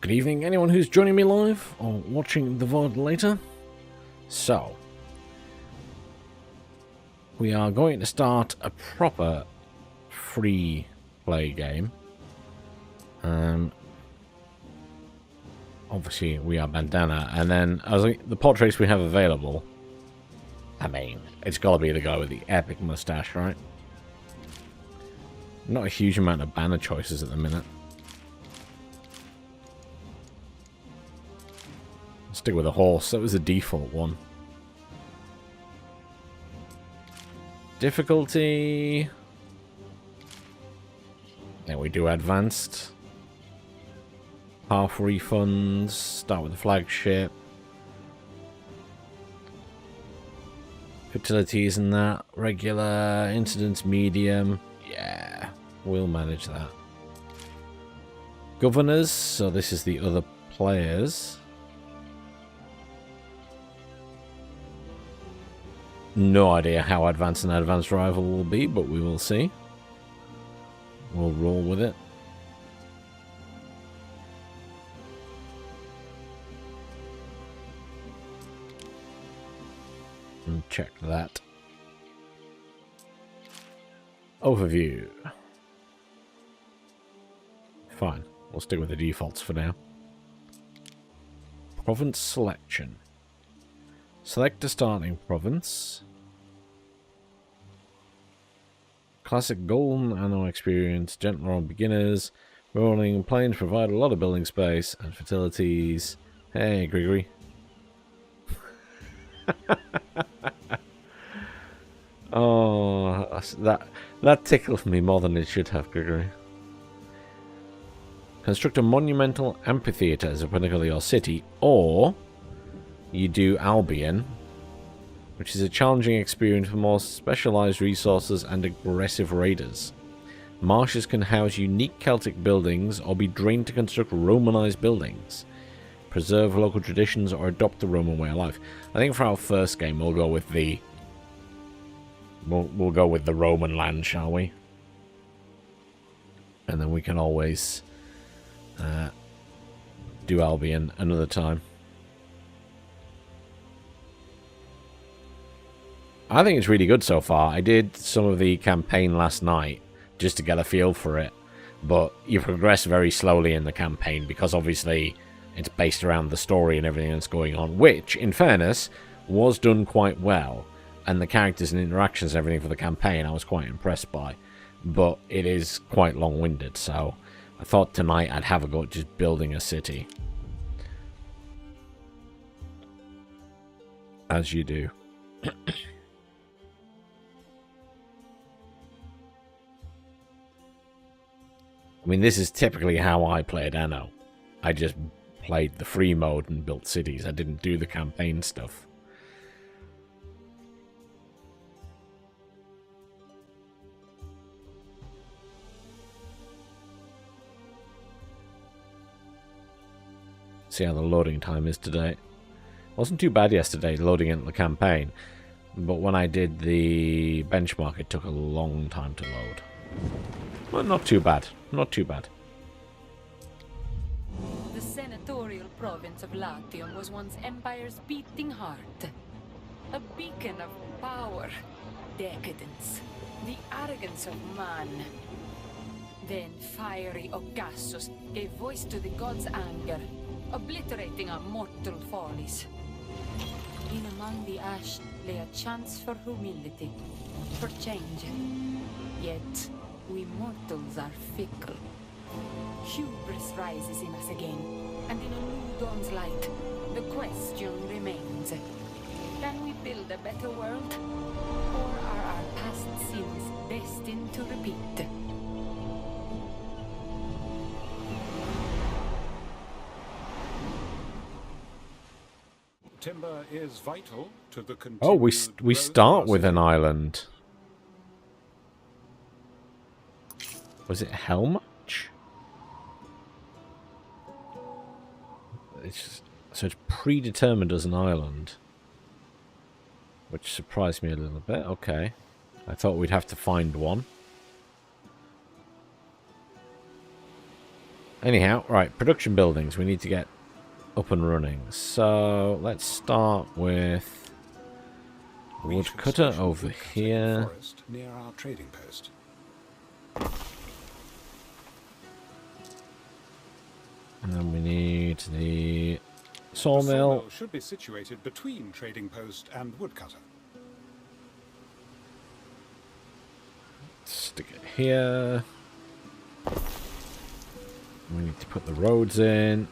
Good evening, anyone who's joining me live or watching the VOD later. So, we are going to start a proper free play game. Obviously, we are Bandana, and then as the portraits we have available, I mean, it's got to be the guy with the epic mustache, right? Not a huge amount of banner choices at the minute. Stick with a horse. That was the default one. Difficulty. Then we do advanced. Half refunds. Start with the flagship. Fertilities and that. Regular. Incidents medium. Yeah. We'll manage that. Governors. So this is the other players. No idea how advanced an advanced rival will be, but we will see. We'll roll with it. And check that. Overview. Fine. We'll stick with the defaults for now. Province selection. Select a starting province. Classic golden Anno experience, gentle on beginners. Rolling plains provide a lot of building space and fertilities. Hey, Gregory. Oh, that tickled me more than it should have, Gregory. Construct a monumental amphitheater as a pinnacle of your city, or you do Albion, which is a challenging experience for more specialized resources and aggressive raiders. Marshes can house unique Celtic buildings or be drained to construct Romanized buildings. Preserve local traditions or adopt the Roman way of life. I think for our first game we'll go with the we'll go with the Roman land, shall we? And then we can always do Albion another time. I think it's really good so far. I did some of the campaign last night just to get a feel for it, but you progress very slowly in the campaign because obviously it's based around the story and everything that's going on, which, in fairness, was done quite well, and the characters and interactions and everything for the campaign I was quite impressed by, but it is quite long-winded, so I thought tonight I'd have a go at just building a city. As you do. I mean, this is typically how I played Anno. I just played the free mode and built cities. I didn't do the campaign stuff. See how the loading time is today. Wasn't too bad yesterday loading into the campaign, but when I did the benchmark it took a long time to load. Well, not too bad. Not too bad. The senatorial province of Latium was once Empire's beating heart. A beacon of power, decadence, the arrogance of man. Then fiery Ocassus gave voice to the gods' anger, obliterating our mortal follies. In among the ash lay a chance for humility, for change. Yet we mortals are fickle. Hubris rises in us again, and in a new dawn's light, the question remains. Can we build a better world? Or are our past sins destined to repeat? Timber is vital to the Oh, we start with an island. Was it Helmuch? So it's predetermined as an island, which surprised me a little bit. Okay, I thought we'd have to find one. Anyhow, right, production buildings we need to get up and running. So let's start with woodcutter over here. Forest near our trading post. And then we need the The sawmill. should be situated between trading post and woodcutter. Stick it here. We need to put the roads in.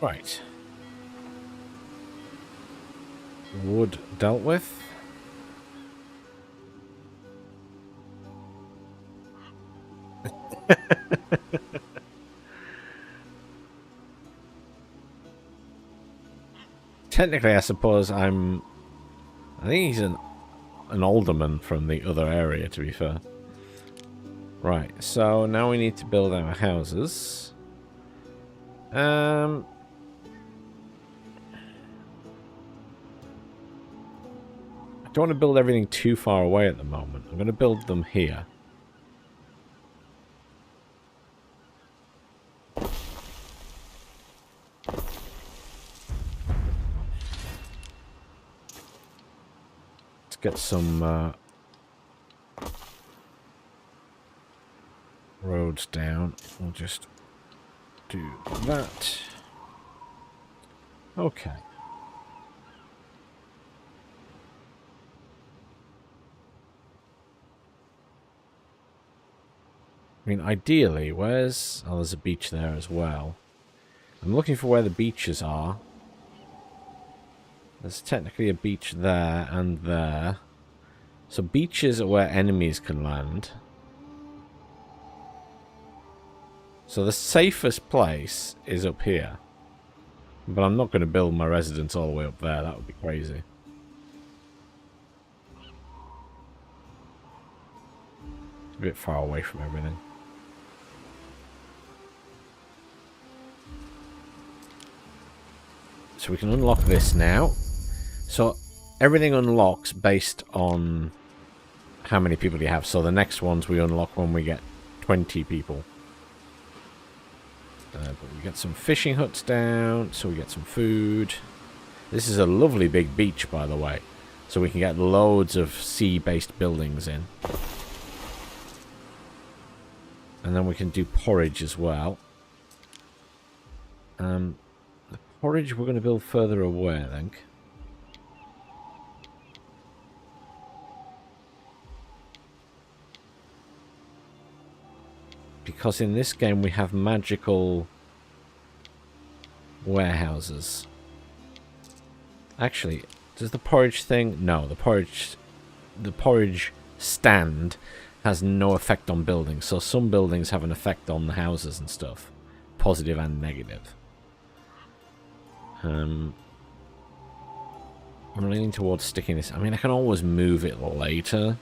Right. Wood dealt with. Technically, I suppose I think he's an alderman from the other area, to be fair. Right, so now we need to build our houses. I don't want to build everything too far away at the moment. I'm going to build them here. Let's get some roads down. We'll just do that. Okay. I mean, ideally, where's... Oh, there's a beach there as well. I'm looking for where the beaches are. There's technically a beach there and there. So beaches are where enemies can land. So the safest place is up here. But I'm not going to build my residence all the way up there. That would be crazy. It's a bit far away from everything. So we can unlock this now. So everything unlocks based on how many people you have. So the next ones we unlock when we get 20 people. But we get some fishing huts down, so we get some food. This is a lovely big beach, by the way. So we can get loads of sea-based buildings in. And then we can do porridge as well. The porridge we're going to build further away, I think. Because in this game we have magical warehouses. Actually, does the porridge thing... No, the porridge stand has no effect on buildings. So some buildings have an effect on the houses and stuff. Positive and negative. I'm leaning towards sticking this... I mean, I can always move it later.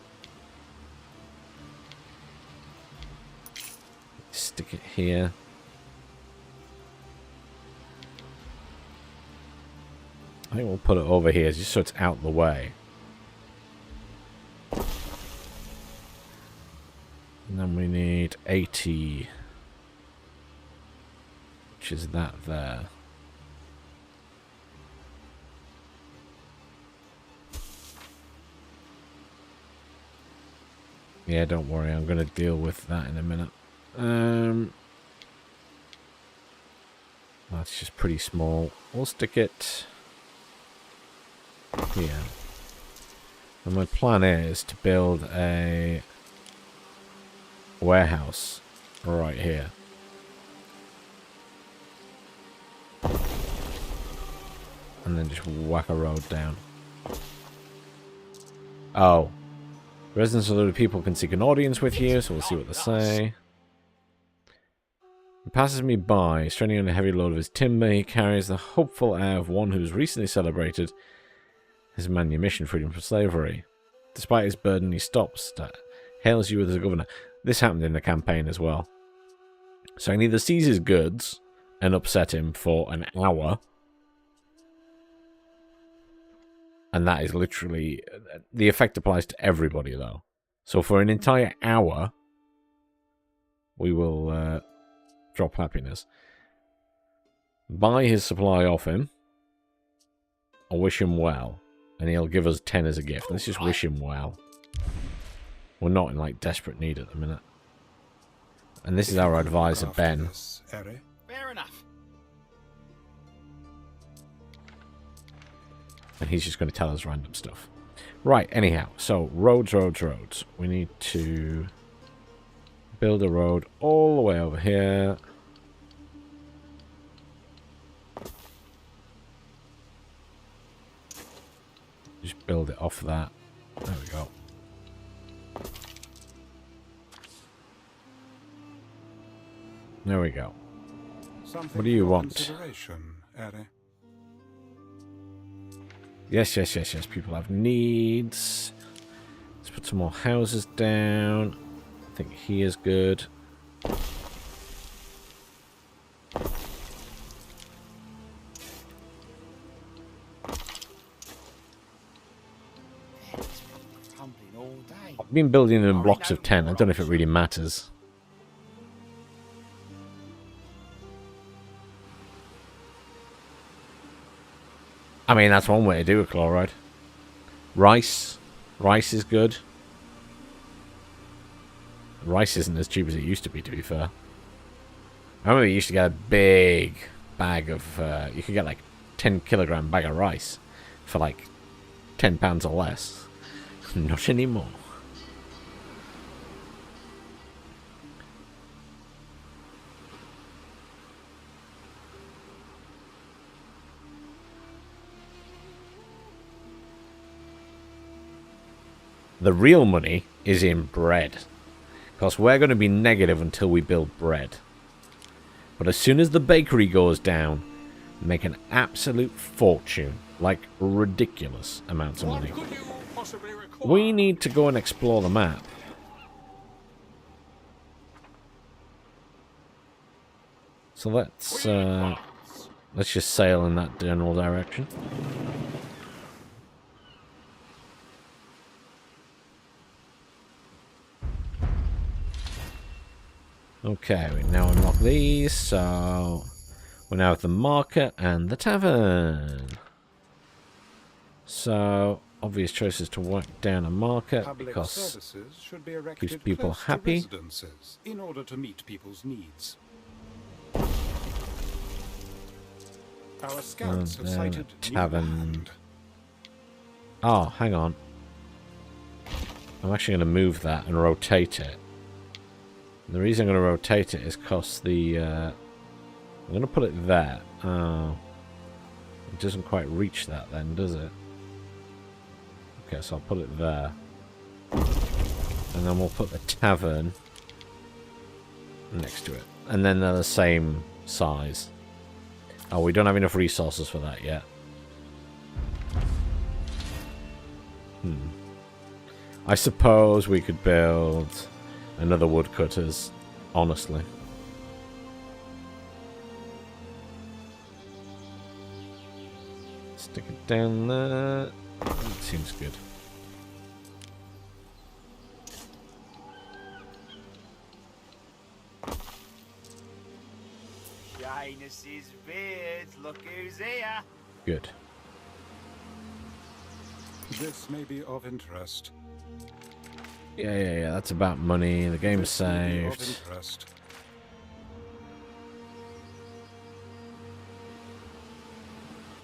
Stick it here. I think we'll put it over here just so it's out the way. And then we need 80. Which is that there. Yeah, don't worry. I'm going to deal with that in a minute. That's just pretty small. We'll stick it here. And my plan is to build a warehouse right here. And then just whack a road down. Oh. Residents of other people can seek an audience with you, so we'll see what they say. He passes me by, straining on a heavy load of his timber. He carries the hopeful air of one who's recently celebrated his manumission freedom from slavery. Despite his burden, he stops, hails you as a governor. This happened in the campaign as well. So I can either seize his goods and upset him for an hour, and that is literally... The effect applies to everybody, though. So for an entire hour, we will drop happiness. Buy his supply off him, or wish him well, and he'll give us 10 as a gift. Let's just wish him well. We're not in, like, desperate need at the minute. And this is our advisor, Ben. Fair enough. And he's just going to tell us random stuff. Right, anyhow. So, roads. We need to build a road all the way over here. Just build it off that. There we go. There we go. What do you want? Yes. People have needs. Let's put some more houses down. I think he is good. I've been building in blocks of 10. I don't know if it really matters. I mean, that's one way to do it, chloride. Rice. Rice is good. Rice isn't as cheap as it used to be fair. I remember you used to get a big bag of... you could get like 10-kilogram bag of rice for like £10 or less. Not anymore. The real money is in bread. Because we're going to be negative until we build bread. But as soon as the bakery goes down, make an absolute fortune. Like ridiculous amounts of money. We need to go and explore the map. So let's just sail in that general direction. Okay, we now unlock these, so we're now at the market and the tavern. So, obvious choice is to work down a market because it keeps people happy. In order to meet people's needs. Our scouts have sighted tavern. Oh, hang on. I'm actually going to move that and rotate it. The reason I'm going to rotate it is because the... I'm going to put it there. Oh. It doesn't quite reach that then, does it? Okay, so I'll put it there. And then we'll put the tavern next to it. And then they're the same size. Oh, we don't have enough resources for that yet. I suppose we could build... another woodcutters, honestly. Stick it down there. That seems good. Highness's beard, look who's here. Good. This may be of interest. Yeah, that's about money. The game's saved.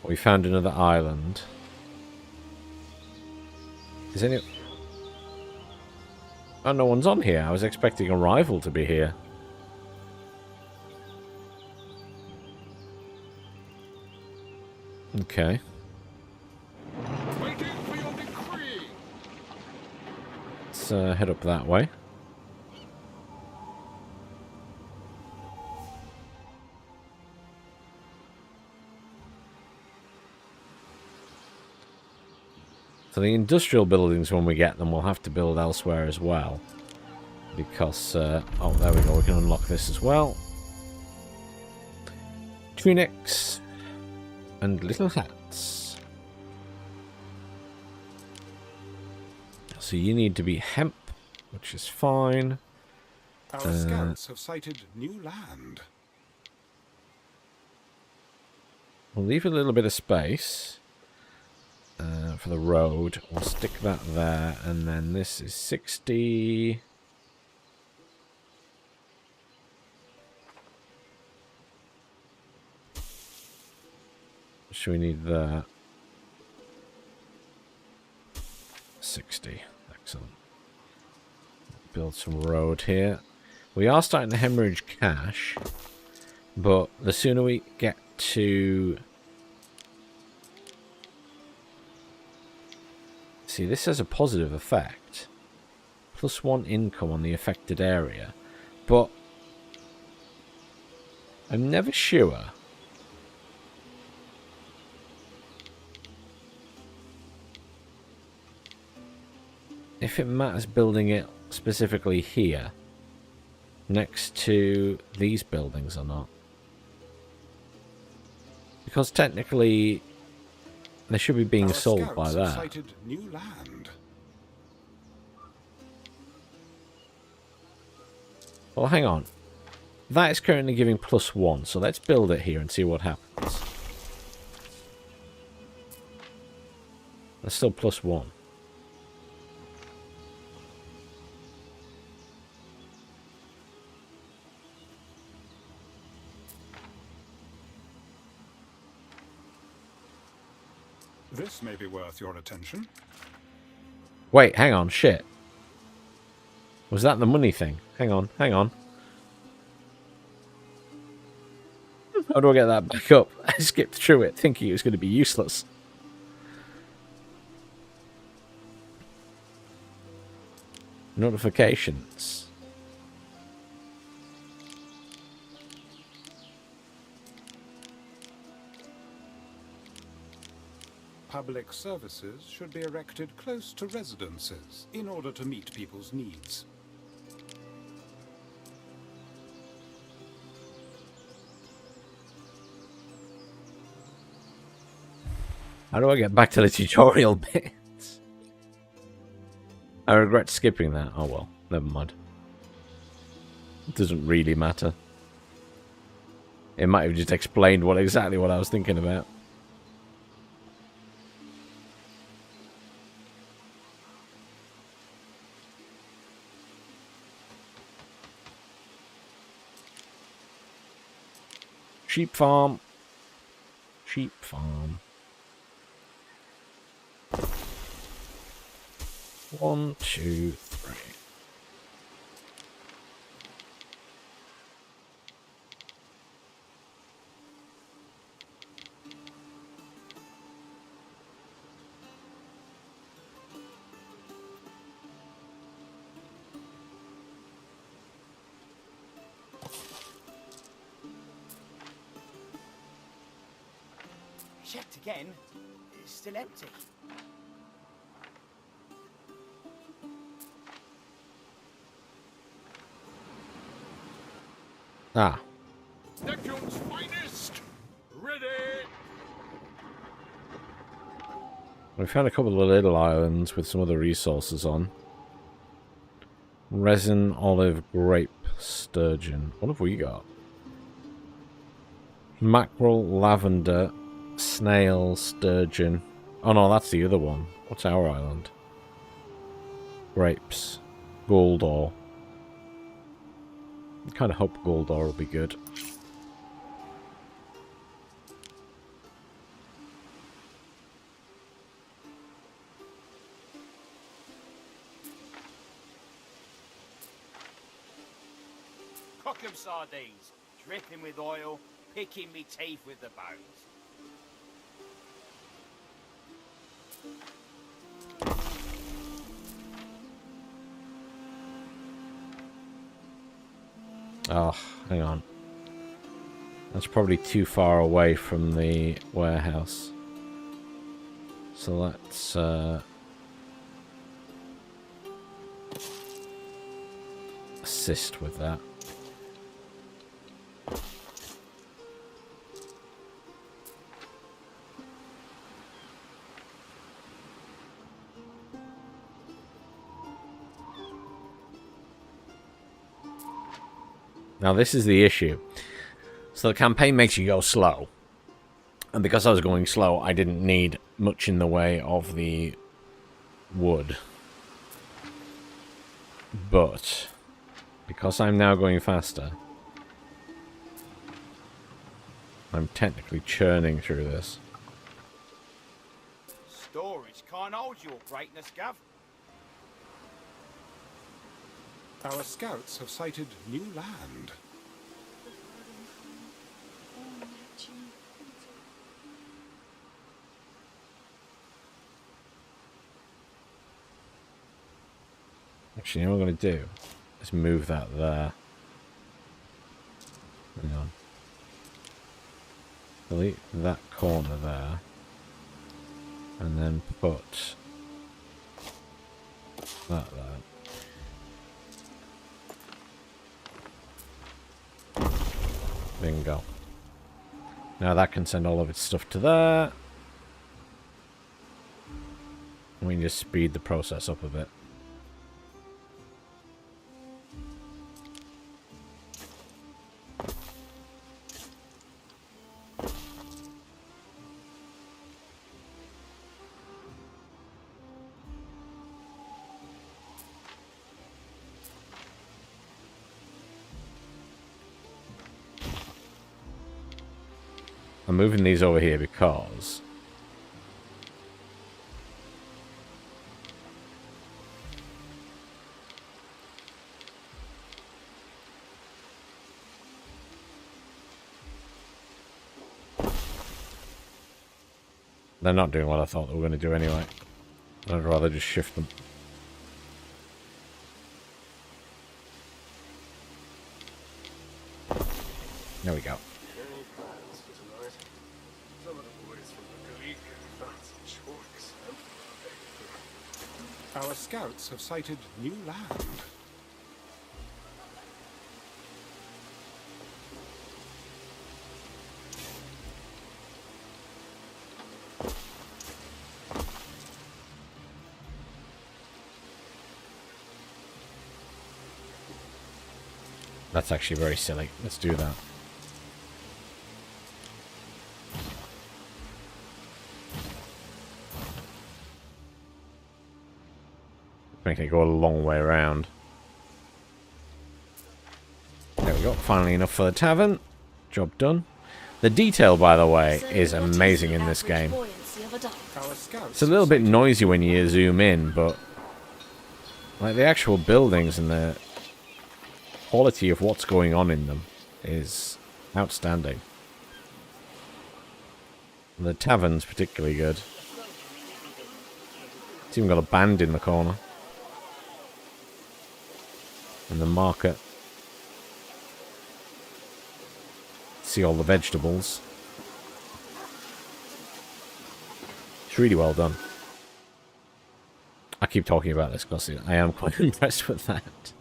We found another island. Is any... Oh, no one's on here. I was expecting a rival to be here. Okay. Let's head up that way. So the industrial buildings, when we get them, we'll have to build elsewhere as well. Because, oh, there we go, we can unlock this as well. Tunics and little hats. So you need to be hemp, which is fine. Our scouts have sighted new land. We'll leave a little bit of space for the road. We'll stick that there, and then this is 60. So we need that. 60. Excellent. Build some road here. We are starting to hemorrhage cash, but the sooner we get to... See, this has a positive effect. +1 income on the affected area. But I'm never sure if it matters building it specifically here next to these buildings or not. Because technically they should be being sold by that. Sighted new land. Well, hang on. That is currently giving +1, so let's build it here and see what happens. That's still +1. This may be worth your attention. Wait, hang on, shit. Was that the money thing? Hang on, hang on. How do I get that back up? I skipped through it thinking it was going to be useless. Notifications. Public services should be erected close to residences in order to meet people's needs. How do I get back to the tutorial bits? I regret skipping that. Oh well, never mind. It doesn't really matter. It might have just explained exactly what I was thinking about. Sheep farm. Sheep farm. 1, 2, 3. Checked again. It's still empty. Ah. Neptune's finest! Ready! We found a couple of little islands with some other resources on. Resin, olive, grape, sturgeon. What have we got? Mackerel, lavender, snail, sturgeon. Oh no, that's the other one. What's our island? Grapes. Gold ore. I kind of hope gold ore will be good. Cock 'em sardines, dripping with oil, picking me teeth with the bones. Oh, hang on. That's probably too far away from the warehouse. So let's assist with that. Now this is the issue. So the campaign makes you go slow. And because I was going slow, I didn't need much in the way of the wood. But because I'm now going faster, I'm technically churning through this. Storage can't hold your greatness, Gav. Our scouts have sighted new land. Actually, you know what I'm going to do? Let's move that there. Hang on. Delete that corner there. And then put that there. Bingo. Now that can send all of its stuff to there. And we can just speed the process up a bit. I'm moving these over here because they're not doing what I thought they were going to do anyway. I'd rather just shift them. There we go. Our scouts have sighted new land. That's actually very silly. Let's do that. Making it go a long way around. There we go. Finally enough for the tavern. Job done. The detail, by the way, is amazing in this game. It's a little bit noisy when you zoom in, but like the actual buildings and the quality of what's going on in them is outstanding. And the tavern's particularly good. It's even got a band in the corner. And the market. See all the vegetables. It's really well done. I keep talking about this because I am quite impressed with that.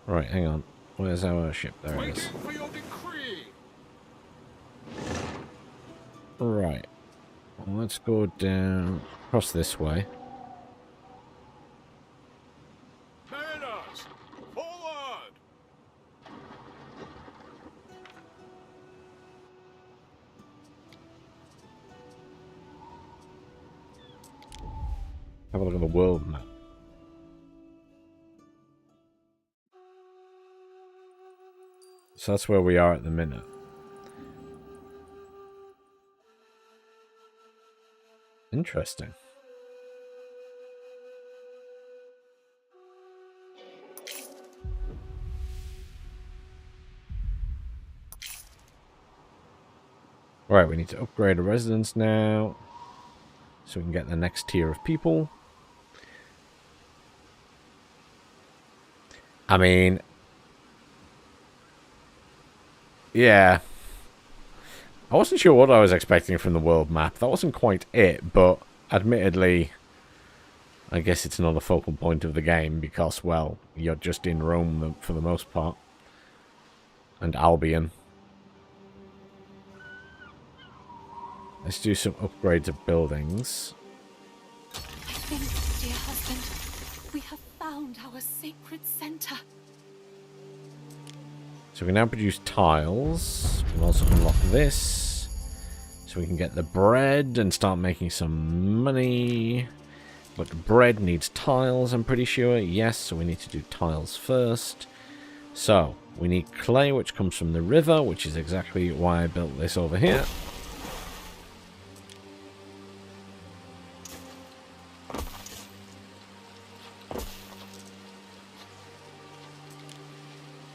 Right, hang on. Where's our ship? There it is. Waiting for your decree. Right. Well, let's go down across this way. Mariners, forward! Have a look at the world map. So that's where we are at the minute. Interesting. Right, we need to upgrade a residence now, so we can get the next tier of people. I mean, yeah. I wasn't sure what I was expecting from the world map. That wasn't quite it, but admittedly, I guess it's not a focal point of the game because, well, you're just in Rome for the most part. And Albion. Let's do some upgrades of buildings. I think, dear husband, we have found our sacred center. So we can now produce tiles. We can also unlock this. So we can get the bread and start making some money. But the bread needs tiles, I'm pretty sure. Yes, so we need to do tiles first. So, we need clay, which comes from the river, which is exactly why I built this over here.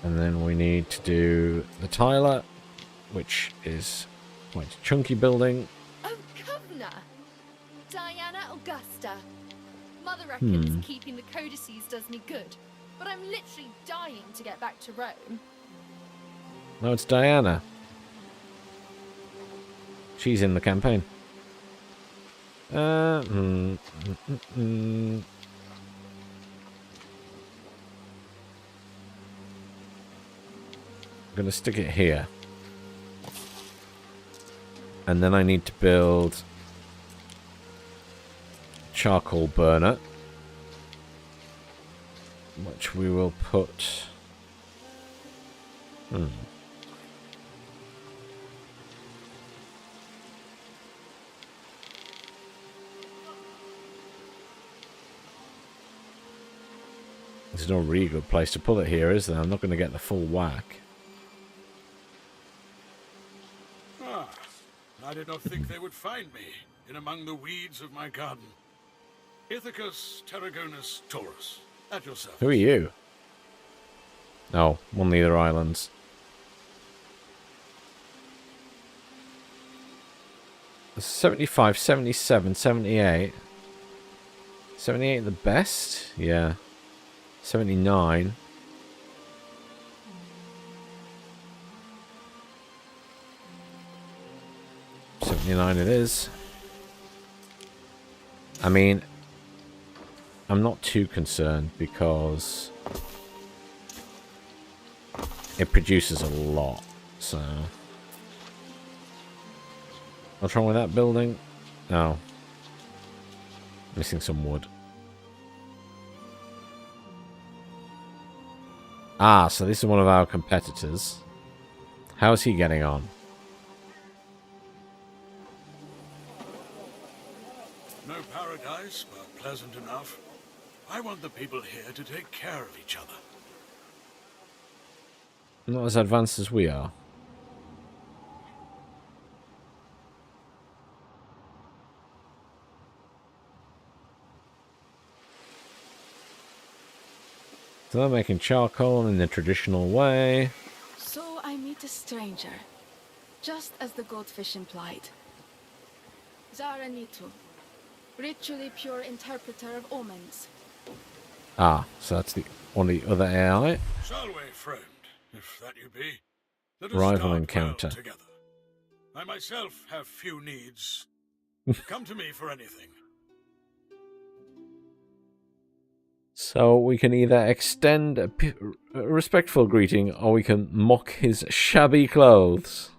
And then we need to do the tiler, which is quite a chunky building. Oh, governor! Diana Augusta. Mother reckons keeping the codices does me good, but I'm literally dying to get back to Rome. No, it's Diana. She's in the campaign. I'm gonna stick it here. And then I need to build charcoal burner, which we will put there's no really good place to put it here, is there? I'm not going to get the full whack. Ah, I did not think they would find me in among the weeds of my garden. Ithacus Tarragonus Taurus, at your service. Who are you? No, one of the other islands. There's 75, 77, 78. 78 the best? Yeah. 79. $79 it is. I mean, I'm not too concerned because it produces a lot, so... What's wrong with that building? Oh. Missing some wood. Ah, so this is one of our competitors. How's he getting on? No paradise, but pleasant enough. I want the people here to take care of each other. Not as advanced as we are. So they're making charcoal in the traditional way. So I meet a stranger, just as the goldfish implied. Zara Nitu, ritually pure interpreter of omens. Ah, so that's the one of the other AI. Salve, friend, if that you be. Let us Rival start encounter. well together. I myself have few needs. Come to me for anything. So we can either extend a respectful greeting or we can mock his shabby clothes.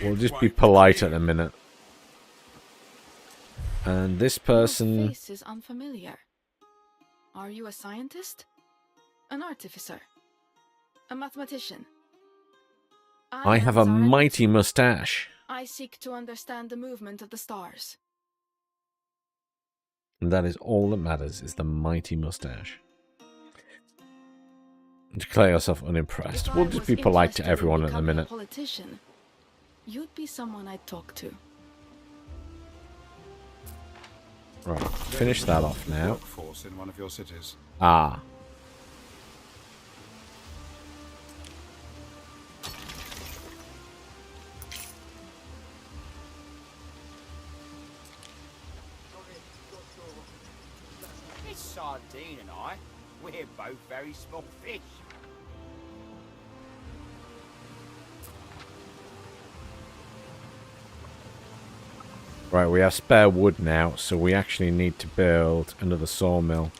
We'll just be polite at the minute. And this person... Your face is unfamiliar. Are you a scientist? An artificer? A mathematician? I am have a Zara mighty Nitu. mustache. I seek to understand the movement of the stars. And that is all that matters, is the mighty mustache. Declare yourself unimpressed. If We'll I just was be polite to interested in everyone at the becoming a minute. politician, you'd be someone I'd talk to. Right, finish that off now. Workforce in one of your cities. Ah. Miss Sardine and I, we're both very small fish. Right, we have spare wood now, so we actually need to build another sawmill.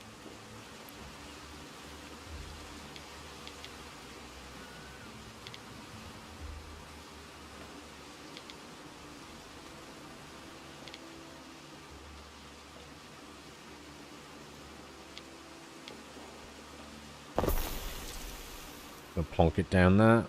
We'll plonk it down there.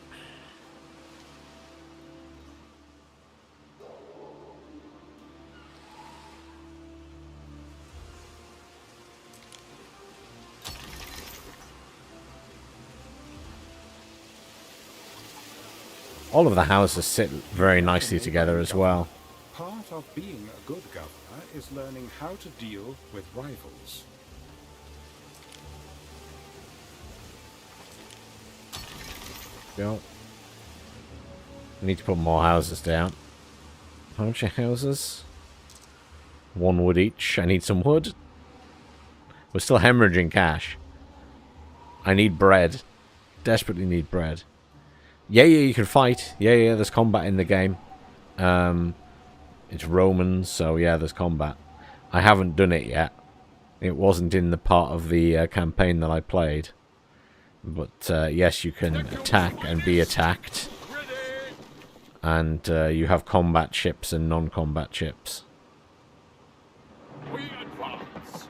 All of the houses sit very nicely together as well. Part of being a good governor is learning how to deal with rivals. Go. I need to put more houses down. How much are houses? 1 wood each. I need some wood. We're still hemorrhaging cash. I need bread. Desperately need bread. Yeah, you can fight. Yeah, there's combat in the game. It's Romans, so yeah, there's combat. I haven't done it yet. It wasn't in the part of the campaign that I played. But yes, you can attack and be attacked. And you have combat ships and non-combat ships. We advance.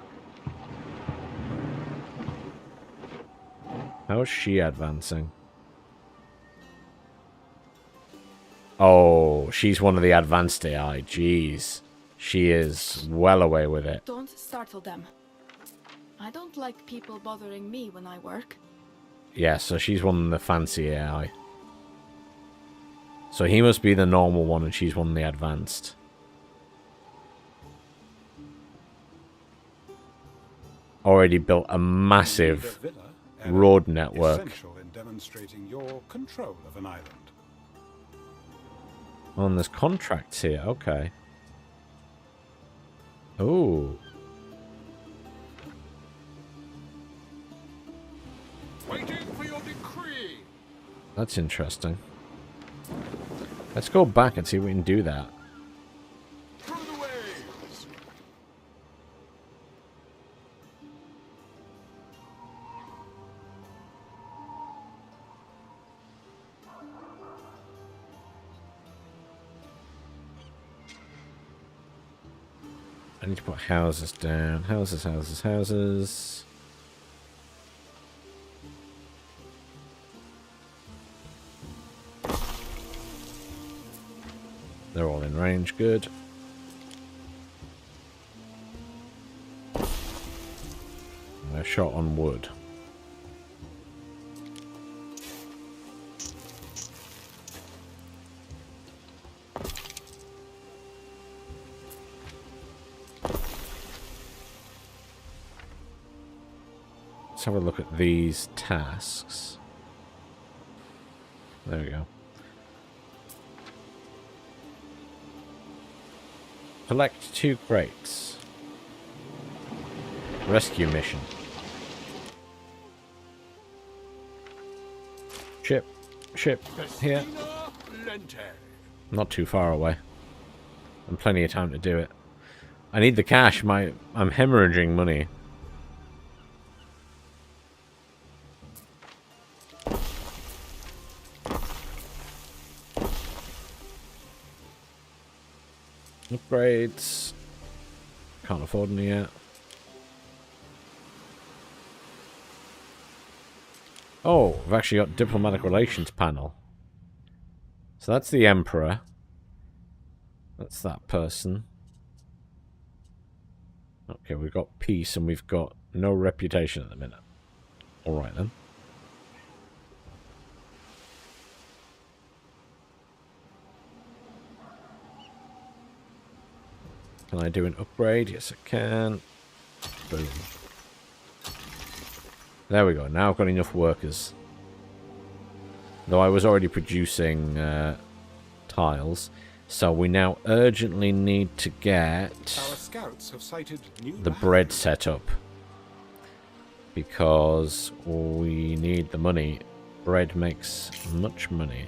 How is she advancing? Oh, she's one of the advanced AI. Jeez. She is well away with it. Don't startle them. I don't like people bothering me when I work. Yeah, so she's one of the fancy AI. So he must be the normal one and she's one of the advanced. Already built a massive road network. Essential in demonstrating your control of an island. Oh, and there's contracts here. Okay. Oh. Waiting for your decree. That's interesting. Let's go back and see if we can do that. Through the waves. I need to put houses down. Houses, houses, houses. They're all in range. Good. They're shot on wood. Let's have a look at these tasks. There we go. Collect 2 crates. Rescue mission. Ship. Here. Not too far away. And plenty of time to do it. I need the cash. I'm hemorrhaging money. Upgrades. Can't afford any yet. Oh, we've actually got diplomatic relations panel. So that's the Emperor. That's that person. Okay, we've got peace and we've got no reputation at the minute. Alright then. Can I do an upgrade? Yes, I can. Boom. There we go. Now I've got enough workers. Though I was already producing tiles. So we now urgently need to get Our scouts have sighted new the bread set up. Because we need the money. Bread makes much money.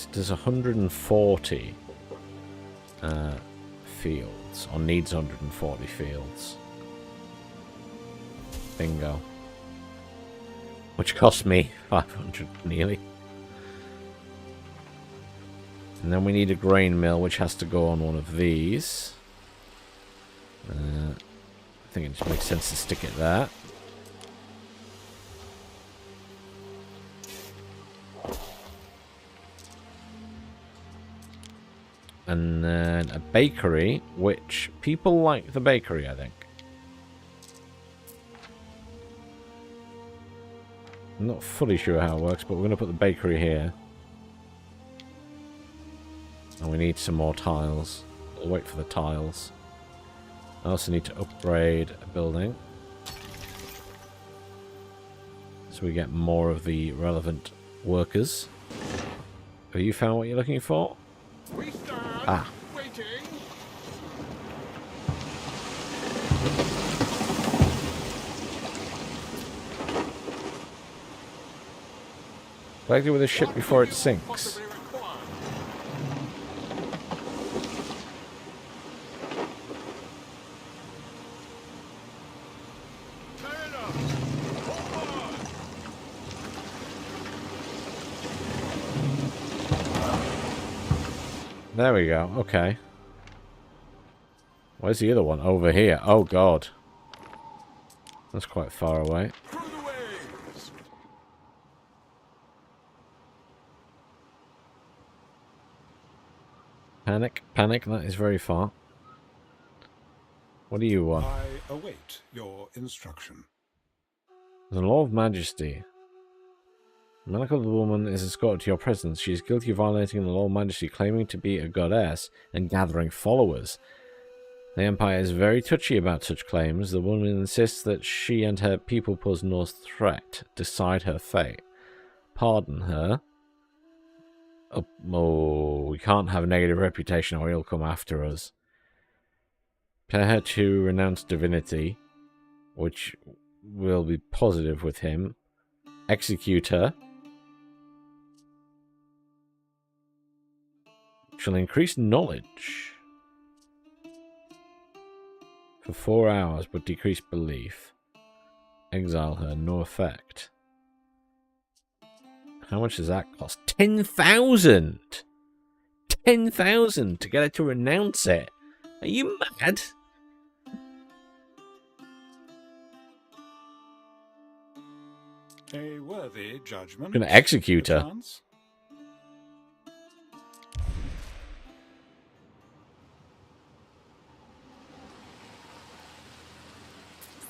does 140 fields, or needs 140 fields. Bingo. Which cost me 500 nearly. And then we need a grain mill, which has to go on one of these. I think it just makes sense to stick it there. And then a bakery, which people like the bakery, I think. I'm not fully sure how it works, but we're going to put the bakery here. And we need some more tiles. We'll wait for the tiles. I also need to upgrade a building, so we get more of the relevant workers. Have you found what you're looking for? We stand waiting. Collect it with a ship before it sinks. Possibly required. Fair enough. Forward. There we go. Okay. Where's the other one? Over here. Oh, God. That's quite far away. Through the waves. Panic. Panic. That is very far. What do you want? I await your instruction. The Law of Majesty. The manacled woman is escorted to your presence. She is guilty of violating the Law of Majesty, claiming to be a goddess and gathering followers. The Empire is very touchy about such claims. The woman insists that she and her people pose no threat. Decide her fate. Pardon her. Oh, we can't have a negative reputation or he'll come after us. Prepare her to renounce divinity, which will be positive with him. Execute her. Shall increase knowledge for 4 hours, but decrease belief. Exile her, no effect. How much does that cost? 10,000! 10,000 to get her to renounce it. Are you mad? A worthy judgment. I'm gonna execute her. perchance?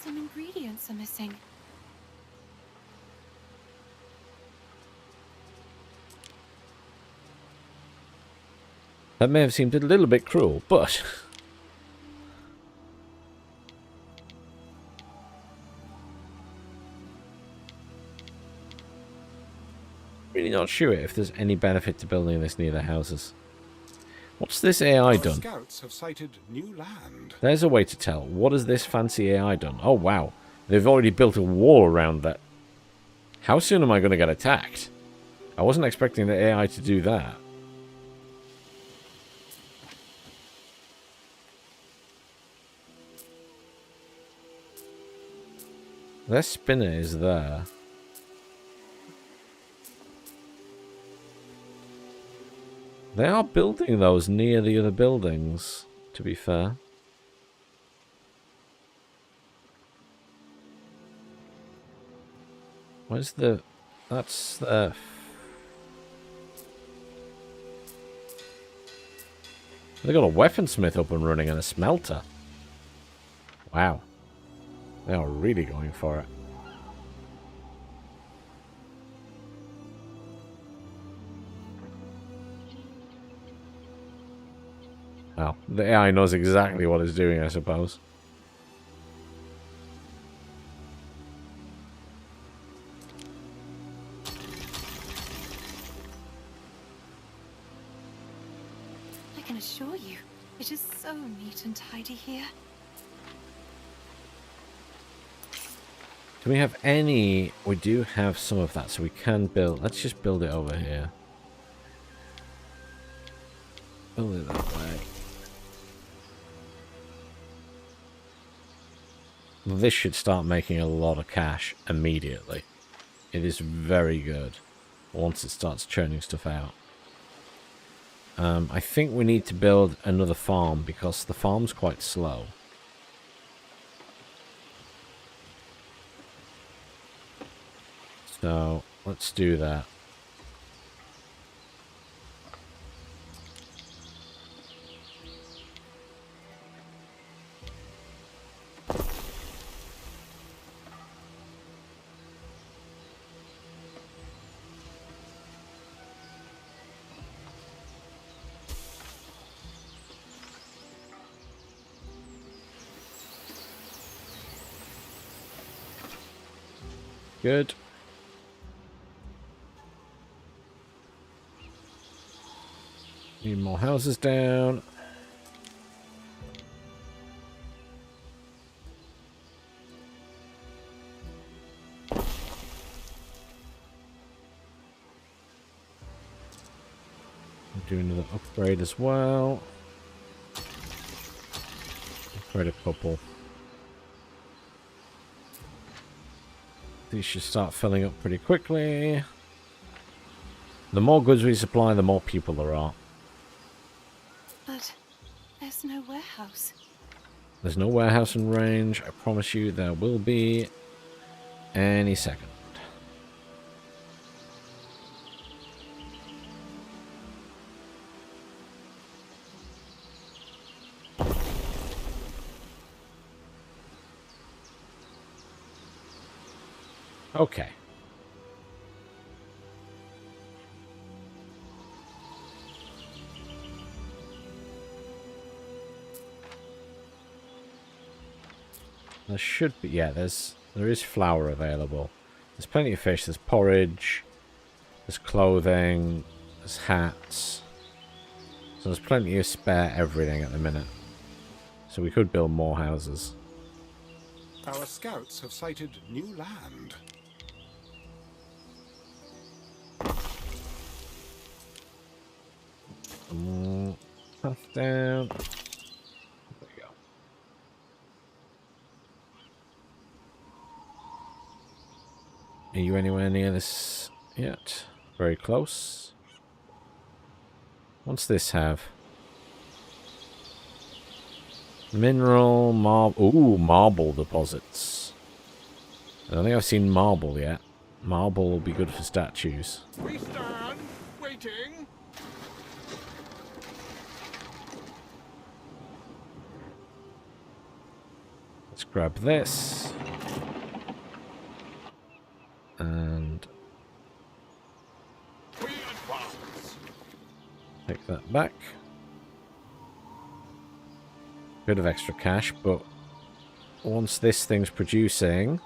Some ingredients are missing. That may have seemed a little bit cruel, but really not sure if there's any benefit to building this near the houses. What's this AI Our done? scouts have sighted new land. There's a way to tell. What has this fancy AI done? Oh, wow. They've already built a wall around that. How soon am I going to get attacked? I wasn't expecting the AI to do that. Their spinner is there. They are building those near the other buildings, to be fair. Where's the... That's the... They got a weaponsmith up and running and a smelter. Wow. They are really going for it. Well, the AI knows exactly what it's doing, I suppose. I can assure you, it is so neat and tidy here. Do we have any... We do have some of that, so we can build... Let's just build it over here. Build it that way. This should start making a lot of cash immediately. It is very good once it starts churning stuff out. I think we need to build another farm because the farm's quite slow. So let's do that. Good. Need more houses down. Do another upgrade as well. Upgrade a couple. These should start filling up pretty quickly. The more goods we supply, the more people there are. But there's no warehouse. There's no warehouse in range. I promise you there will be any second. Okay. There should be, yeah, there is flour available. There's plenty of fish, there's porridge, there's clothing, there's hats. So there's plenty of spare everything at the minute. So we could build more houses. Our scouts have sighted new land. Path down. There we go. Are you anywhere near this yet? Very close. What's this have? Mineral, marble. Ooh, marble deposits. I don't think I've seen marble yet. Marble will be good for statues. We stand waiting. Let's grab this. And We advance. take that back. Bit of extra cash, but once this thing's producing,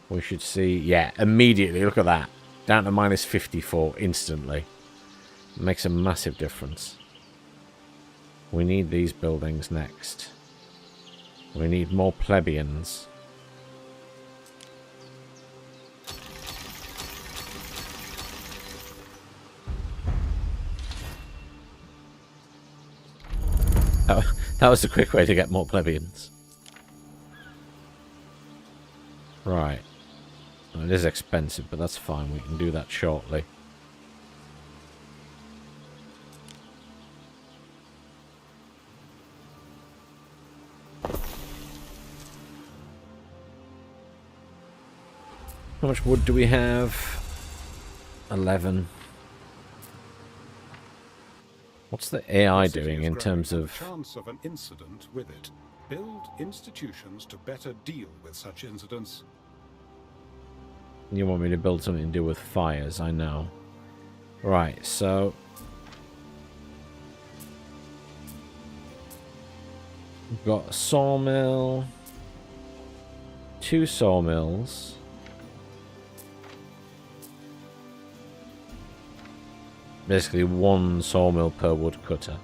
we should see, yeah, immediately, look at that. Down to minus 54 instantly. Makes a massive difference. We need these buildings next. We need more plebeians. That was a quick way to get more plebeians. Right. Well, it is expensive, but that's fine. We can do that shortly. How much wood do we have? 11. What's the AI The city doing is in growing, terms and of... the chance of an incident with it. Build institutions to better deal with such incidents. You want me to build something to do with fires, I know. Right, so... we've got a sawmill. 2 sawmills. Basically 1 sawmill per woodcutter.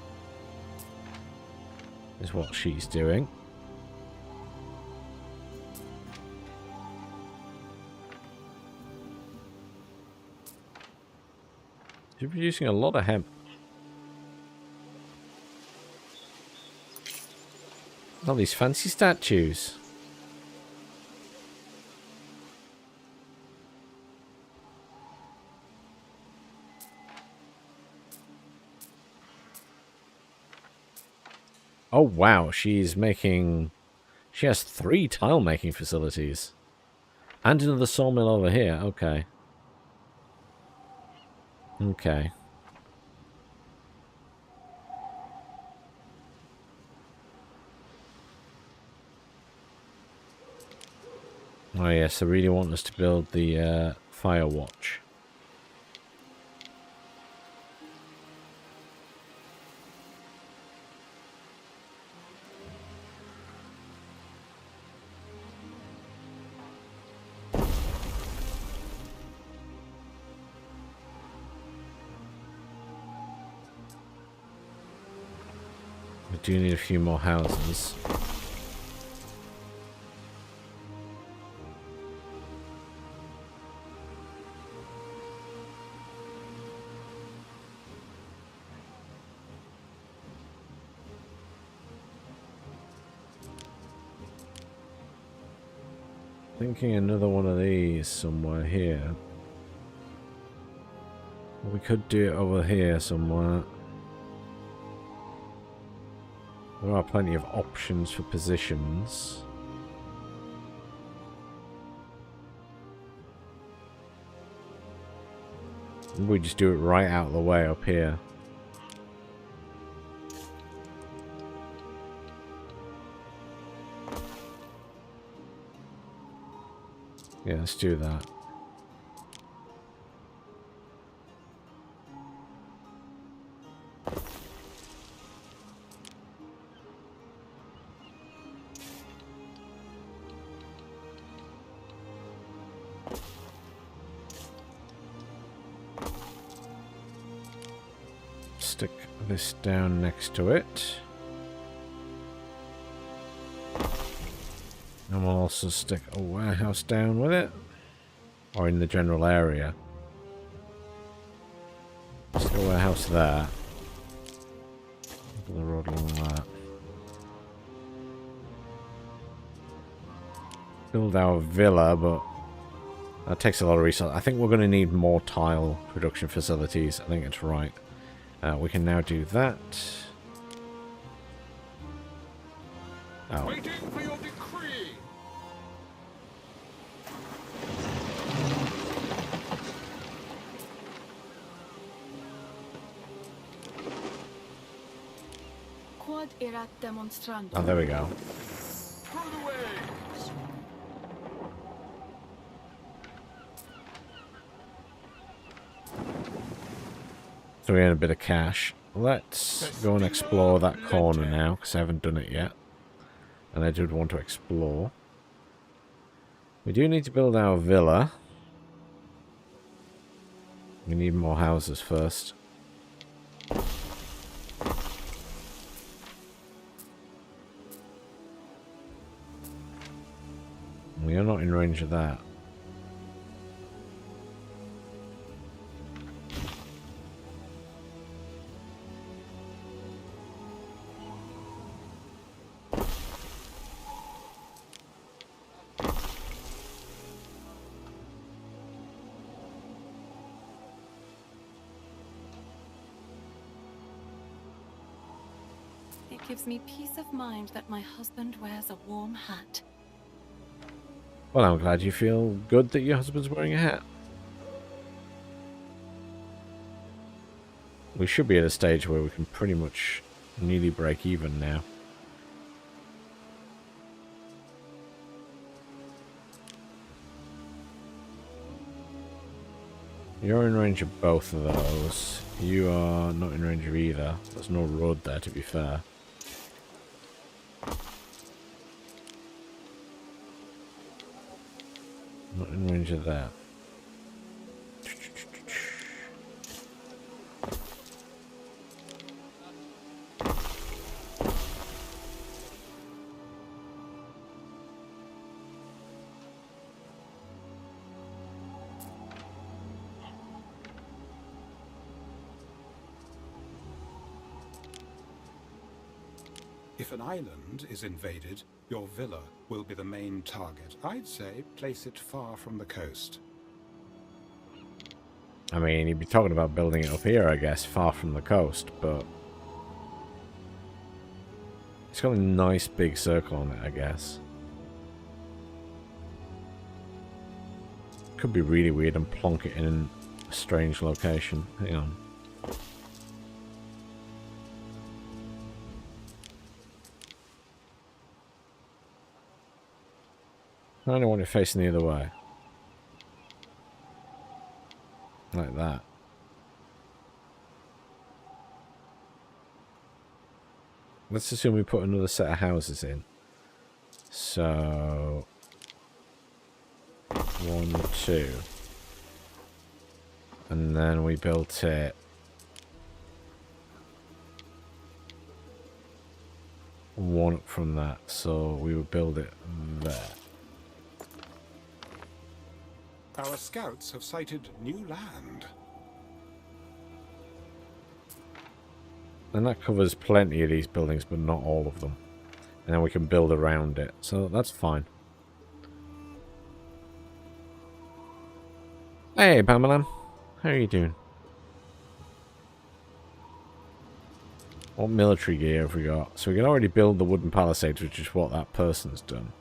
Is what she's doing. She's producing a lot of hemp. All these fancy statues. Oh wow, she's making... She has 3 tile-making facilities. And another sawmill over here. Okay. Okay. Oh yes, I really want us to build the fire watch. We do need a few more houses. Thinking another one of these somewhere here. We could do it over here somewhere. There are plenty of options for positions. We just do it right out of the way up here. Yeah, let's do that. Stick this down next to it. And we'll also stick a warehouse down with it. Or in the general area. Stick a warehouse there. Put the road along that. Build our villa, but that takes a lot of resources. I think we're going to need more tile production facilities. I think it's right. We can now do that. Oh. Waiting for your decree. Quod erat demonstrandum. Oh, there we go. Through the way. So we had a bit of cash. Let's go and explore that corner now, because I haven't done it yet. And I did want to explore. We do need to build our villa. We need more houses first. We are not in range of that. It gives me peace of mind that my husband wears a warm hat. Well, I'm glad you feel good that your husband's wearing a hat. We should be at a stage where we can pretty much nearly break even now. You're in range of both of those. You are not in range of either. There's no road there, to be fair. Not in range of that. If an island is invaded, your villa will be the main target. I'd say place it far from the coast. I mean, you'd be talking about building it up here, I guess, far from the coast, but it's got a nice big circle on it, I guess. Could be really weird and plonk it in a strange location. Hang on. I don't want it facing the other way. Like that. Let's assume we put another set of houses in. So 1, 2. And then we built it one up from that. So we would build it there. Our scouts have sighted new land. And that covers plenty of these buildings, but not all of them. And then we can build around it. So that's fine. Hey, Pamela. How are you doing? What military gear have we got? So we can already build the wooden palisades, which is what that person's done.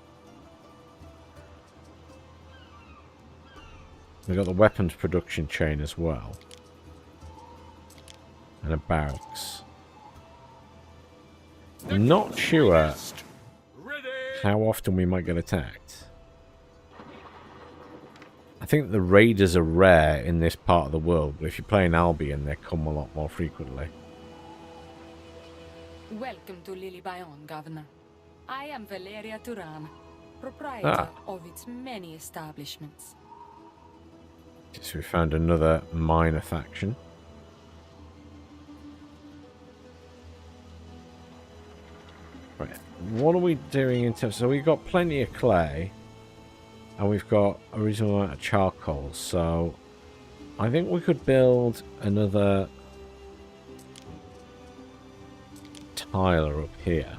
We've got the weapons production chain as well. And a barracks. I'm not sure how often we might get attacked. I think the raiders are rare in this part of the world, but if you're playing Albion, they come a lot more frequently. Welcome to Lily Bayon, Governor. I am Valeria Turan, proprietor of its many establishments. So we found another minor faction. Right, what are we doing in terms... So we've got plenty of clay. And we've got a reasonable amount of charcoal. So I think we could build another tiler up here.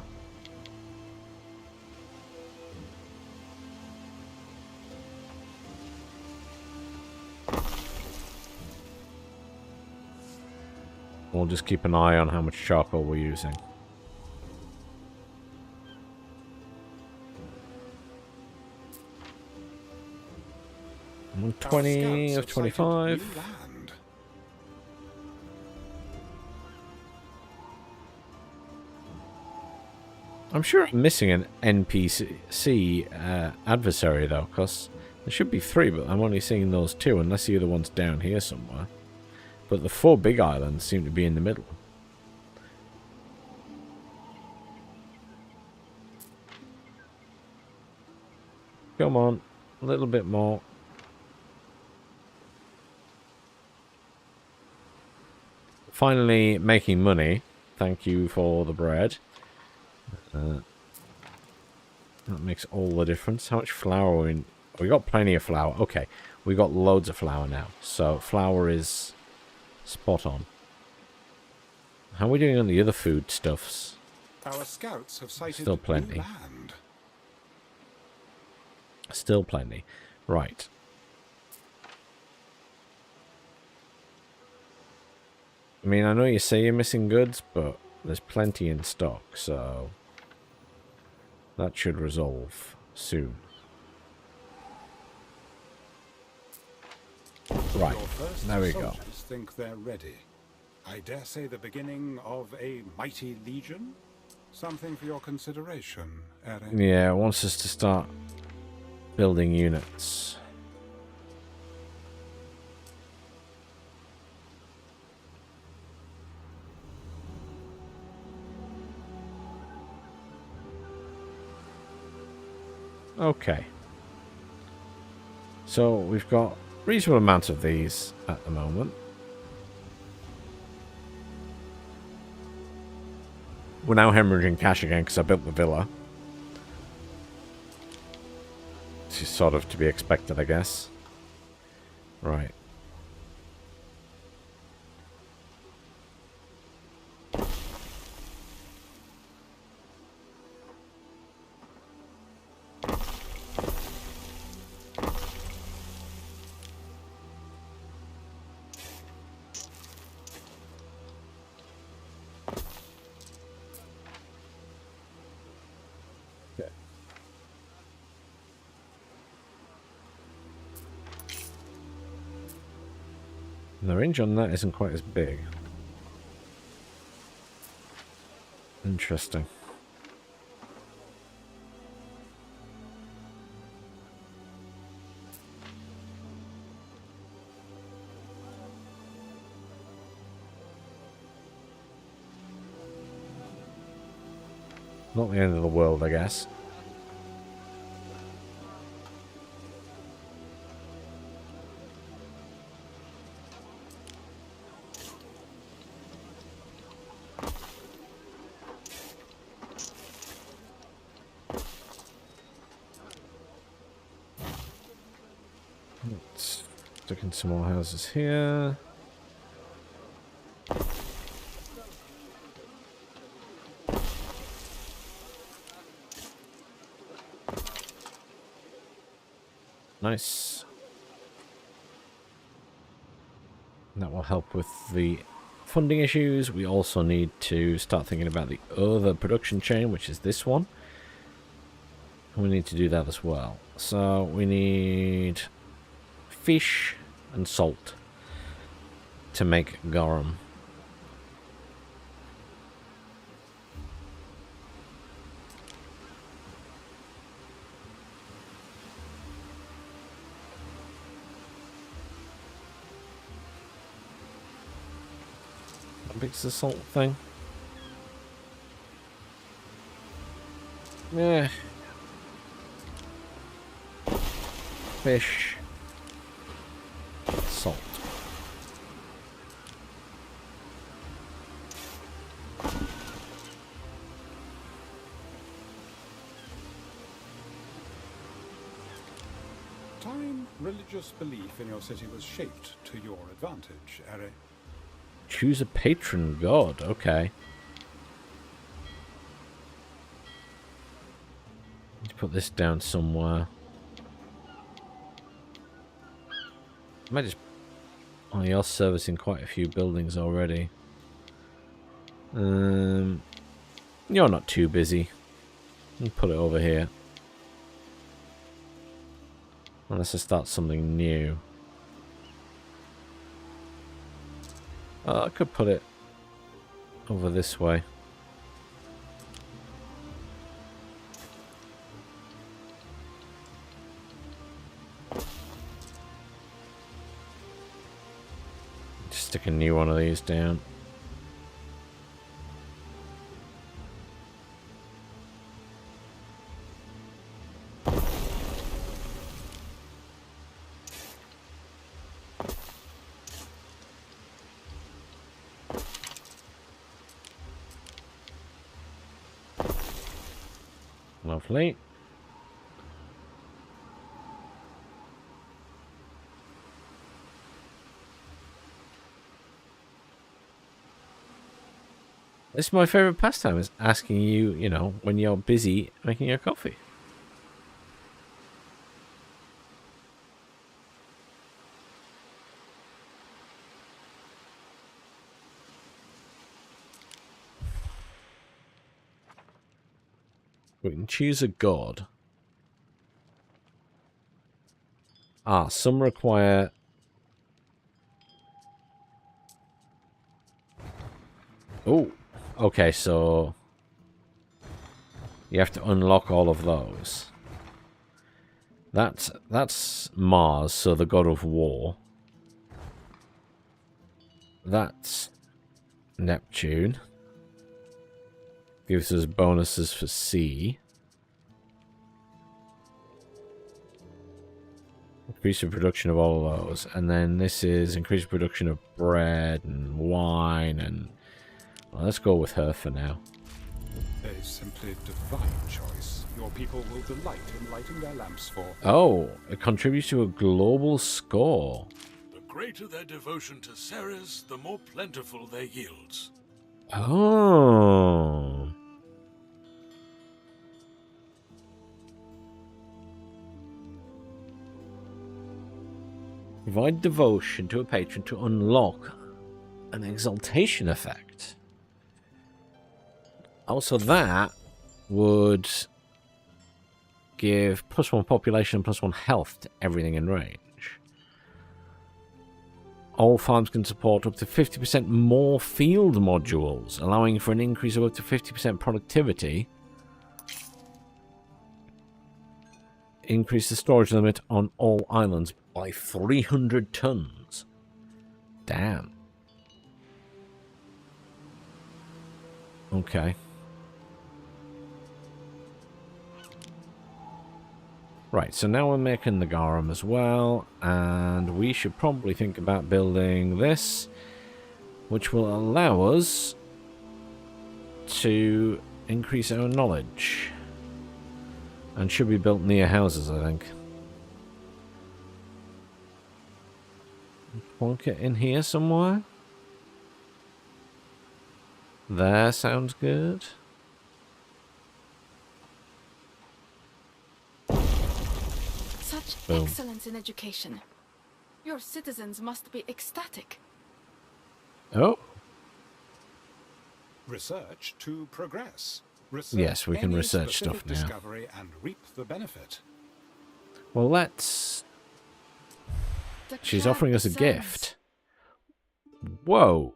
We'll just keep an eye on how much charcoal we're using. 120 of 25. I'm sure I'm missing an NPC adversary though, because there should be 3, but I'm only seeing those 2, unless the other one's down here somewhere. But the 4 big islands seem to be in the middle. Come on, a little bit more. Finally making money. Thank you for the bread. That makes all the difference. How much flour are we in? We got plenty of flour. Okay, we got loads of flour now. So flour is spot on. How are we doing on the other foodstuffs? Our scouts have sighted Still plenty. new land. Still plenty. Right. I mean, I know you say you're missing goods, but there's plenty in stock, so that should resolve soon. Right, Your first there we go. soldiers think they're ready. I dare say the beginning of a mighty legion? Something for your consideration, Eric. Yeah, it wants us to start building units. Okay. So we've got reasonable amounts of these at the moment. We're now hemorrhaging cash again because I built the villa. This is sort of to be expected, I guess. Right. The range on that isn't quite as big. Interesting. Not the end of the world, I guess. Let's stick in some more houses here. Nice. That will help with the funding issues. We also need to start thinking about the other production chain, which is this one. And we need to do that as well. So we need fish and salt to make garum. How big's the salt thing? Yeah. Fish. Salt. Time religious belief in your city was shaped to your advantage, Ere. Choose a patron god. Okay. Let's put this down somewhere. I might just... Oh, you're servicing quite a few buildings already. You're not too busy. Put it over here. Unless I start something new. I could put it over this way. Just stick a new one of these down. Lovely. This is my favorite pastime, is asking you, you know, when you're busy making your coffee. We can choose a god. Some require... Oh, okay, so... You have to unlock all of those. That's Mars, so the god of war. That's Neptune. Gives us bonuses for sea. Increase the production of all of those. And then this is increase production of bread and wine and... Well, let's go with her for now. A simply divine choice. Your people will delight in lighting their lamps for. Oh, it contributes to a global score. The greater their devotion to Ceres, the more plentiful their yields. Oh. Provide devotion to a patron to unlock an exaltation effect. Also, that would give +1 population and +1 health to everything in range. All farms can support up to 50% more field modules, allowing for an increase of up to 50% productivity. Increase the storage limit on all islands by 300 tons. Damn. Okay. Right, so now we're making the garum as well, and we should probably think about building this, which will allow us to increase our knowledge. And should be built near houses, I think. Plonk it in here somewhere. There sounds good. Such Boom. excellence in education. Your citizens must be ecstatic. Oh. Research to progress. Research Yes, we can any research specific stuff now. discovery and reap the benefit. Well, let's... She's clan offering us a descends. gift. Whoa.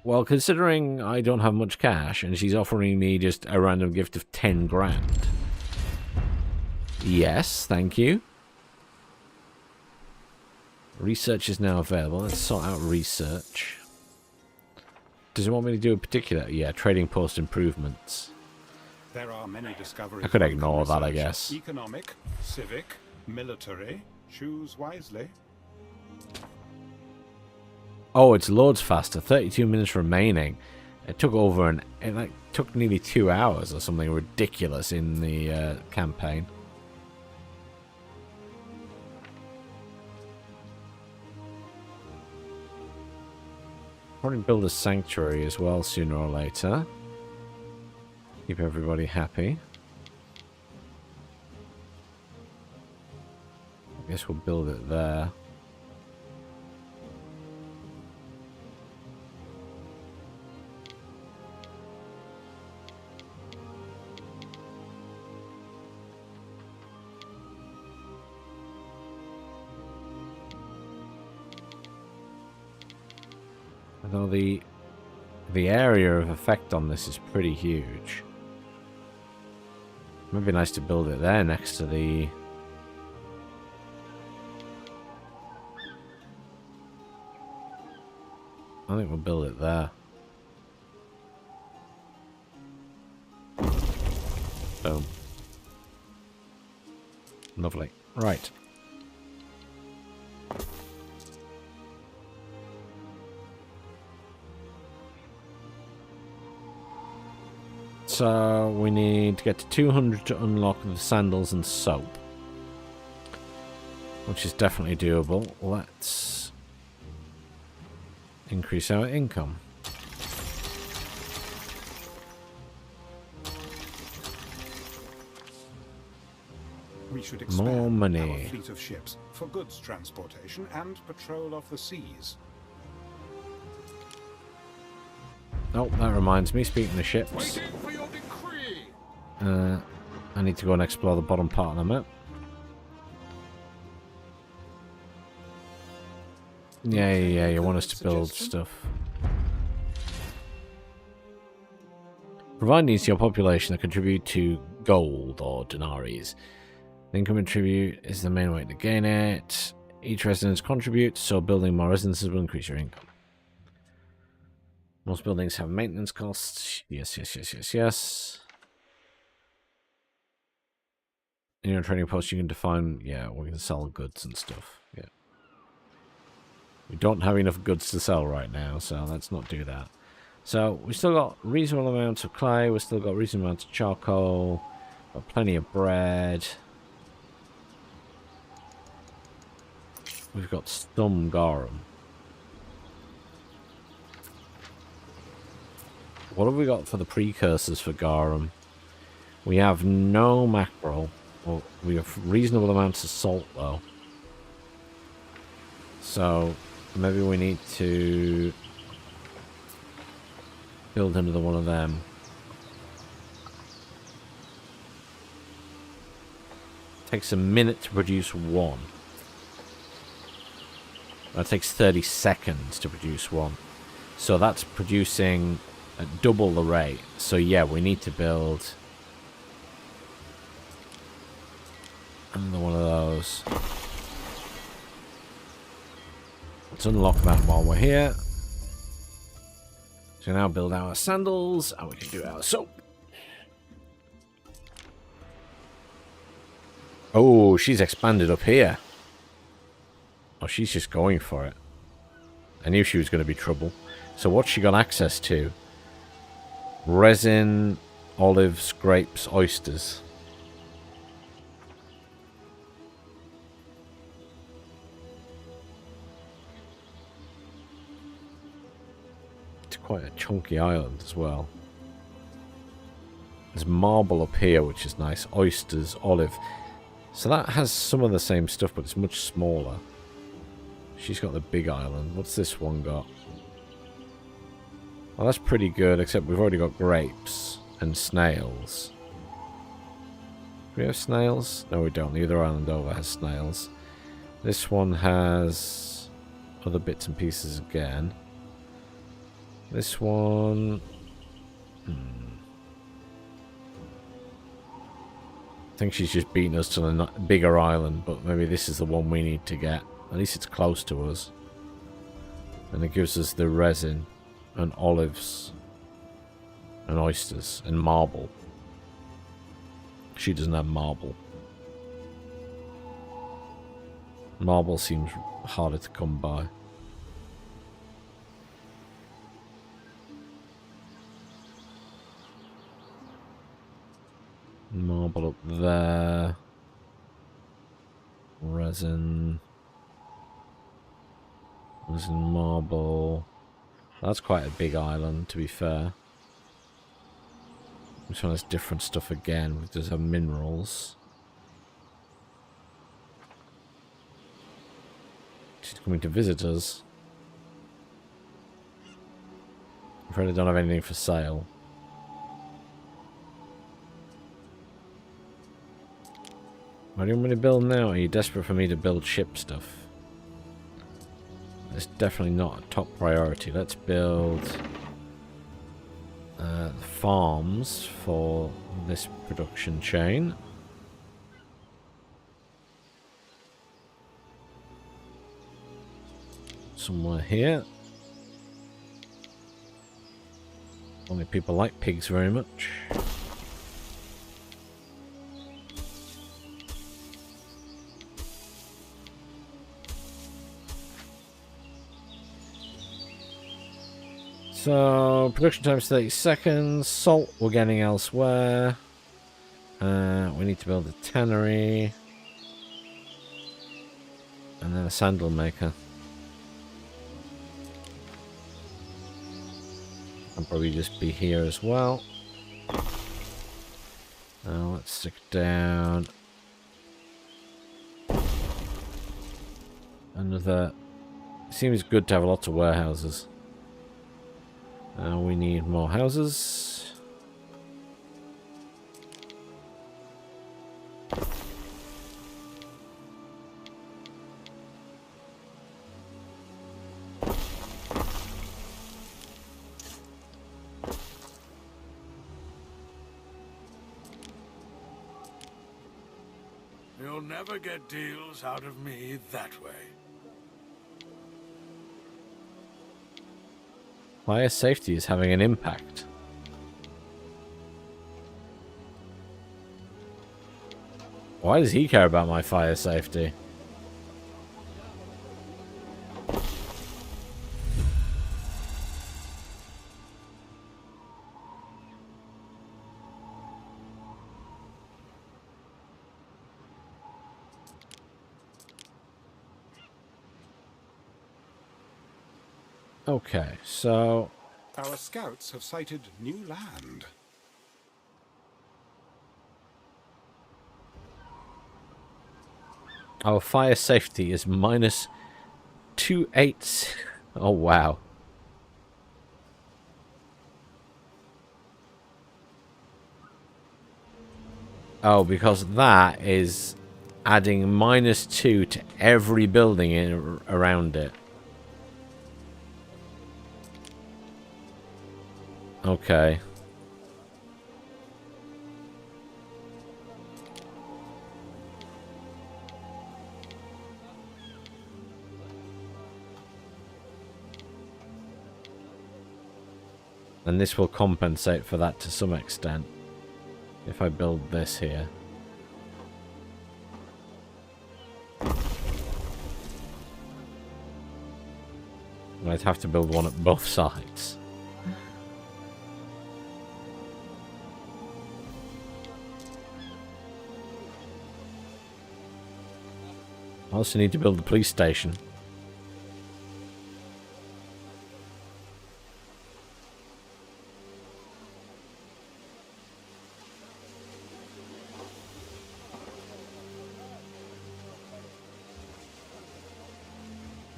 Well, considering I don't have much cash, and she's offering me just a random gift of 10 grand. Yes, thank you. Research is now available. Let's sort out research. Does it want me to do a particular? Yeah, trading post improvements. There are many discoveries. I could one can ignore that, I research. guess. Economic, civic, military. Choose wisely. Oh, it's loads faster. 32 minutes remaining. It took it took nearly 2 hours or something ridiculous in the campaign. Probably build a sanctuary as well sooner or later. Keep everybody happy. I guess we'll build it there. Although the area of effect on this is pretty huge. Might be nice to build it there next to the... I think we'll build it there. Boom. Lovely. Right. So we need to get to 200 to unlock the sandals and soap, which is definitely doable. Let's increase our income. We should expand More money. our fleet of ships for goods transportation and patrol of the seas. Oh, that reminds me, speaking of ships, Waiting for your decree. I need to go and explore the bottom part of the map. Yeah, you want us to build stuff. Provide needs to your population that contribute to gold or denaries. The income contribute is the main way to gain it. Each residence contributes, so building more residences will increase your income. Most buildings have maintenance costs. Yes. In your trading post, you can define, yeah, we can sell goods and stuff. Yeah. We don't have enough goods to sell right now, so let's not do that. So, we still got reasonable amounts of clay, we've still got reasonable amounts of charcoal, got plenty of bread. We've got some garum. What have we got for the precursors for garum? We have no mackerel. Well, we have reasonable amounts of salt, though. So, maybe we need to build another one of them. Takes a minute to produce one. That takes 30 seconds to produce one. So that's producing at double the rate. So yeah, we need to build another one of those. Let's unlock that while we're here. So now build our sandals, and we can do our soap. Oh, she's expanded up here. Oh, she's just going for it. I knew she was going to be trouble. So what's she got access to? Resin, olives, grapes, oysters. It's quite a chunky island as well. There's marble up here, which is nice. Oysters, olive. So that has some of the same stuff, but it's much smaller. She's got the big island. What's this one got? Well, that's pretty good, except we've already got grapes and snails. Do we have snails? No, we don't. The other island over has snails. This one has other bits and pieces again. This one... I think she's just beaten us to the bigger island, but maybe this is the one we need to get. At least it's close to us. And it gives us the resin and olives and oysters and marble. She doesn't have marble. Marble seems harder to come by. Marble up there. Resin. Resin, marble. That's quite a big island, to be fair. This one has different stuff again. It does have minerals. She's coming to visit us. I'm afraid I don't have anything for sale. What do you want me to build now? Are you desperate for me to build ship stuff? It's definitely not a top priority. Let's build farms for this production chain. Somewhere here. Only people like pigs very much. So, production time is 30 seconds. Salt we're getting elsewhere. We need to build a tannery. And then a sandal maker. I'll probably just be here as well. Now let's stick down another. It seems good to have lots of warehouses. We need more houses. You'll never get deals out of me that way. Fire safety is having an impact. Why does he care about my fire safety? Okay, so Our scouts have sighted new land. our fire safety is minus 2.8. Oh wow. Oh, because that is adding -2 to every building around it. Okay. And this will compensate for that to some extent. If I build this here. I'd have to build one at both sides. I also need to build the police station.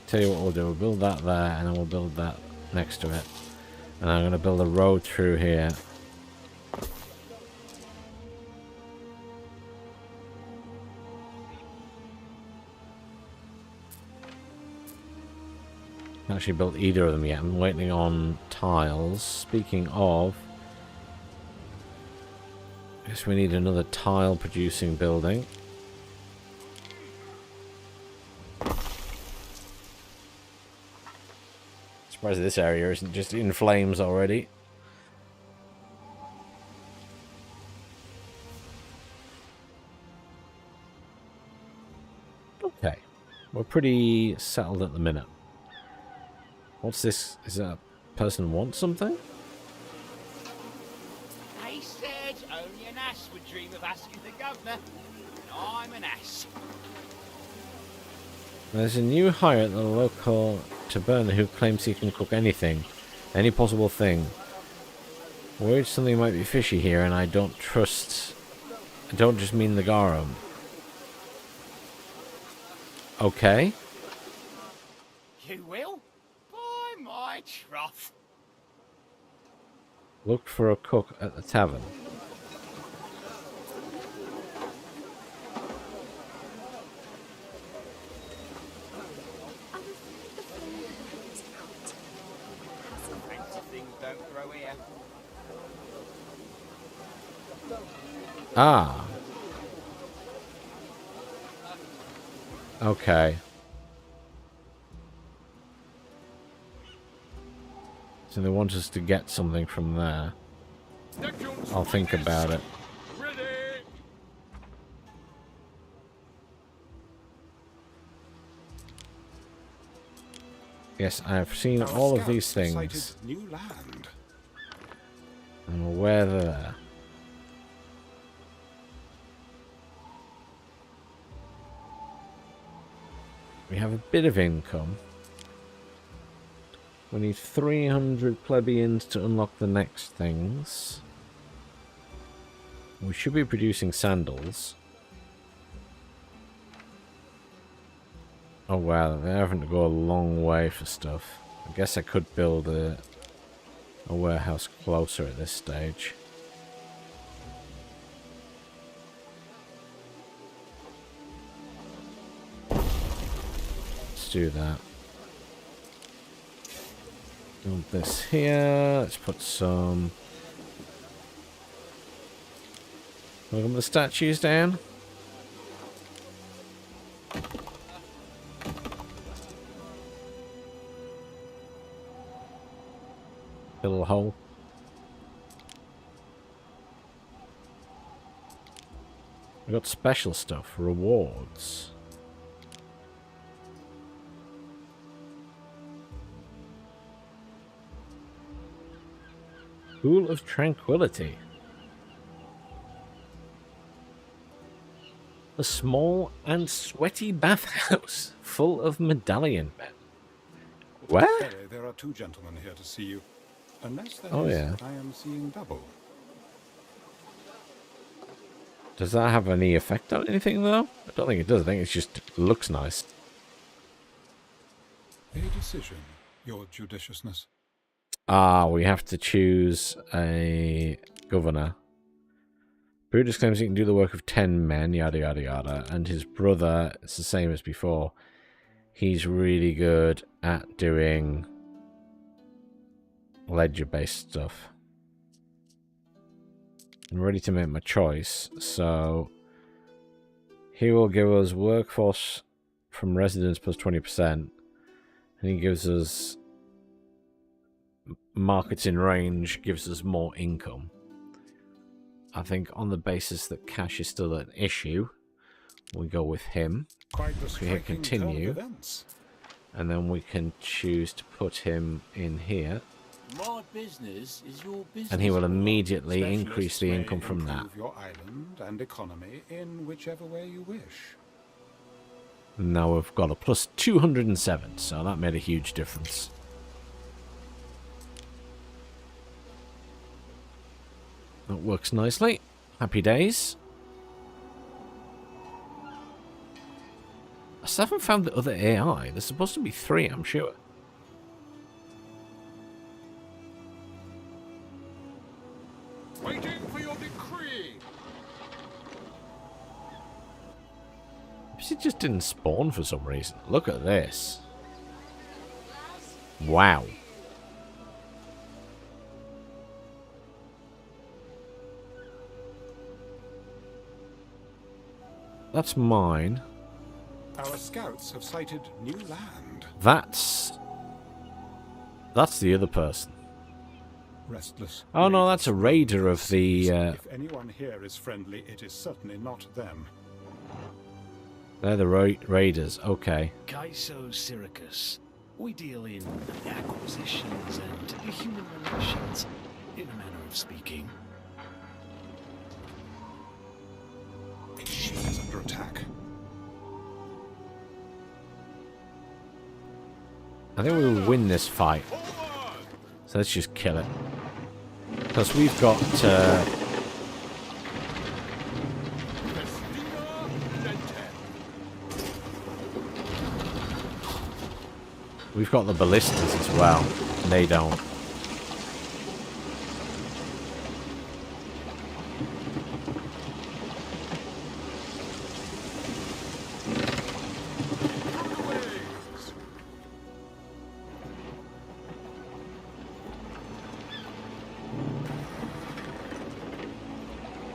Tell you what we'll do, we'll build that there and then we'll build that next to it. And I'm going to build a road through here. I haven't actually built either of them yet. I'm waiting on tiles. Speaking of, I guess we need another tile producing building. Surprised this area isn't just in flames already. Okay. We're pretty settled at the minute. What's this? Is that a person want something? They said only an ass would dream of asking the governor. And I'm an ass. There's a new hire at the local taberna who claims he can cook anything. Any possible thing. Worried something might be fishy here, and I don't trust... I don't just mean the garum. Okay. You will? By my trough. Look for a cook at the tavern. Things don't grow here. Ah. Okay. So they want us to get something from there. I'll think about it. Ready. Yes, I have seen Our all of scouts these have things. sighted new land. I'm aware they're there. We have a bit of income. We need 300 plebeians to unlock the next things. We should be producing sandals. Oh wow, they're having to go a long way for stuff. I guess I could build a warehouse closer at this stage. Let's do that. Build this here. Let's put some... Look at the statues down. Little hole. We got special stuff, rewards. Pool of Tranquility. A small and sweaty bathhouse full of medallion men. Where? Sorry, there are two gentlemen here to see you. Unless that Oh, is, yeah. I am seeing double. Does that have any effect on anything, though? I don't think it does. I think it just looks nice. A decision, your judiciousness. Ah, we have to choose a governor. Brutus claims he can do the work of 10 men, yada yada yada. And his brother, it's the same as before. He's really good at doing ledger-based stuff. I'm ready to make my choice. So he will give us workforce from residents plus 20%. And he gives us markets in range, gives us more income. I think on the basis that cash is still an issue, we go with him. Quite the We hit striking turn of continue. events. And then we can choose to put him in here. My business is your business. And he will immediately Specialists increase the may income from that. improve your island and economy in whichever way you wish. Now we've got a plus 207, so that made a huge difference. That works nicely. Happy days. I still haven't found the other AI. There's supposed to be 3, I'm sure. Waiting for your decree. Perhaps it just didn't spawn for some reason. Look at this. Wow. That's mine. Our scouts have sighted new land. That's the other person. Restless. Oh no, that's a raider of the... If anyone here is friendly, it is certainly not them. they're the raiders, okay. Kaiso Syracuse. We deal in acquisitions and human relations, in a manner of speaking. She is under attack. I think we will win this fight. So let's just kill it. Because we've got... we've got the ballistas as well. They don't.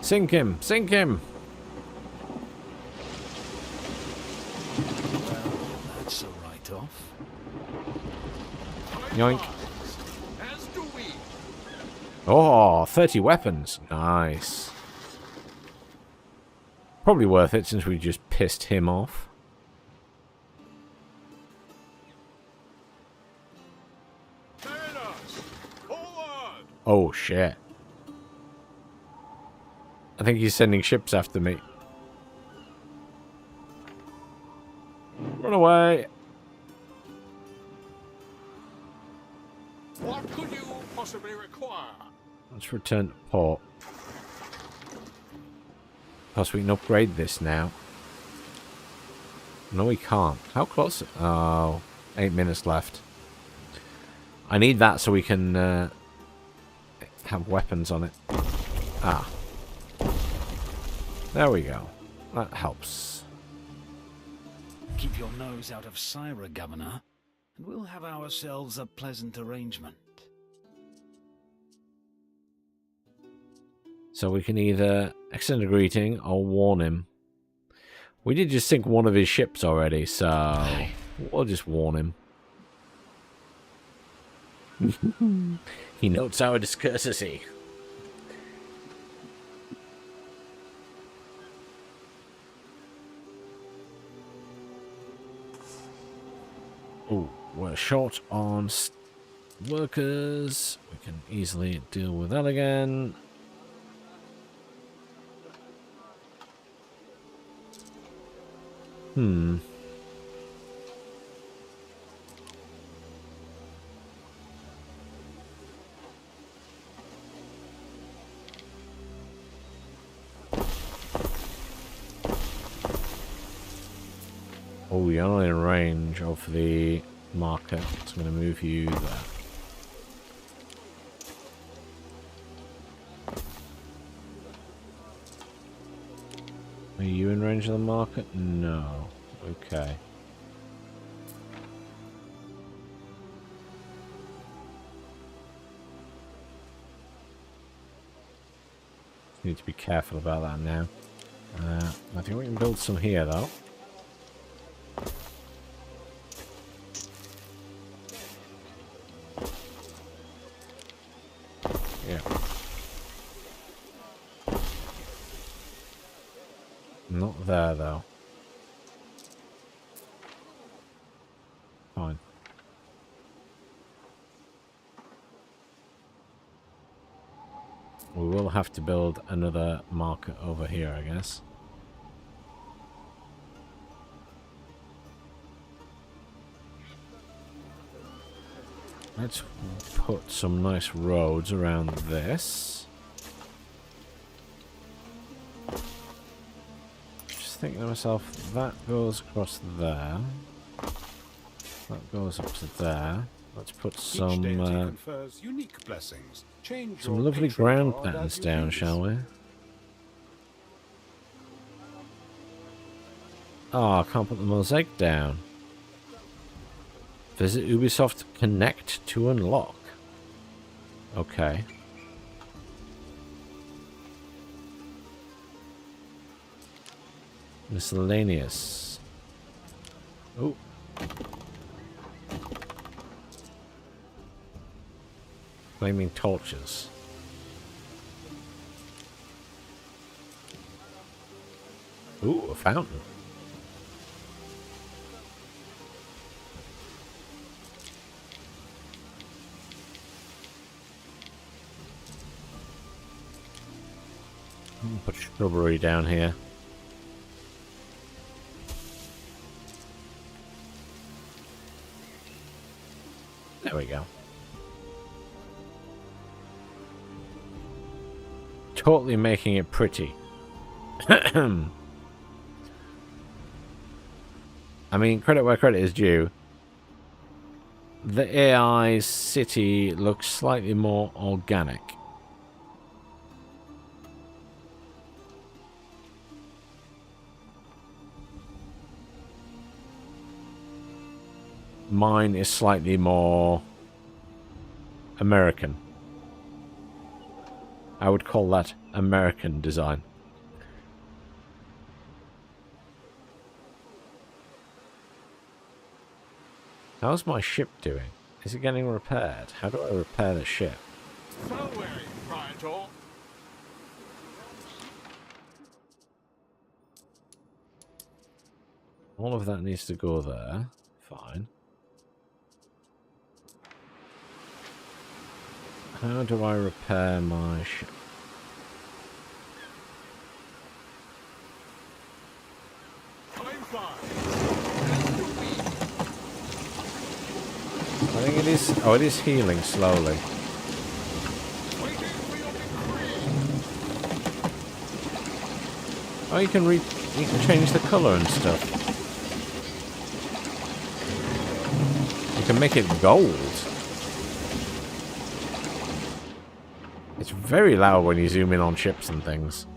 Sink him! Sink him! Well, that's a write-off. Yoink. As do we. Oh, 30 weapons. Nice. Probably worth it since we just pissed him off. Mariners, forward. Oh, shit. I think he's sending ships after me. Run away. What could you possibly require? Let's return to port. Plus, we can upgrade this now. No, we can't. How close? Oh, 8 minutes left. I need that so we can have weapons on it. Ah. There we go. That helps. Keep your nose out of Syra, Governor, and we'll have ourselves a pleasant arrangement. So we can either extend a greeting or warn him. We did just sink one of his ships already, so we'll just warn him. He notes our discourtesy. Oh, we're short on workers. We can easily deal with that again. Oh, you're not in range of the marker, so I'm going to move you there. Are you in range of the market? No. Okay. Need to be careful about that now. I think we can build some here, though. Yeah. Not there, though. Fine. We will have to build another market over here, I guess. Let's put some nice roads around this. Just thinking to myself, that goes across there. That goes up to there. Let's put some unique blessings. Change some your lovely patron ground god patterns as you down, please. shall we? Oh, I can't put the mosaic down. Visit Ubisoft Connect to unlock. Okay. Miscellaneous. Oh. Flaming torches. Ooh, a fountain. Put shrubbery down here. There we go. Totally making it pretty. I mean, credit where credit is due. The AI city looks slightly more organic. Mine is slightly more American. I would call that American design. How's my ship doing? Is it getting repaired? How do I repair the ship? So wary, Ryantor. All of that needs to go there. Fine. How do I repair my ship? I'm fine. I think it is... Oh, it is healing slowly. Waiting for your decree. Oh, you can change the colour and stuff. You can make it gold. It's very loud when you zoom in on ships and things.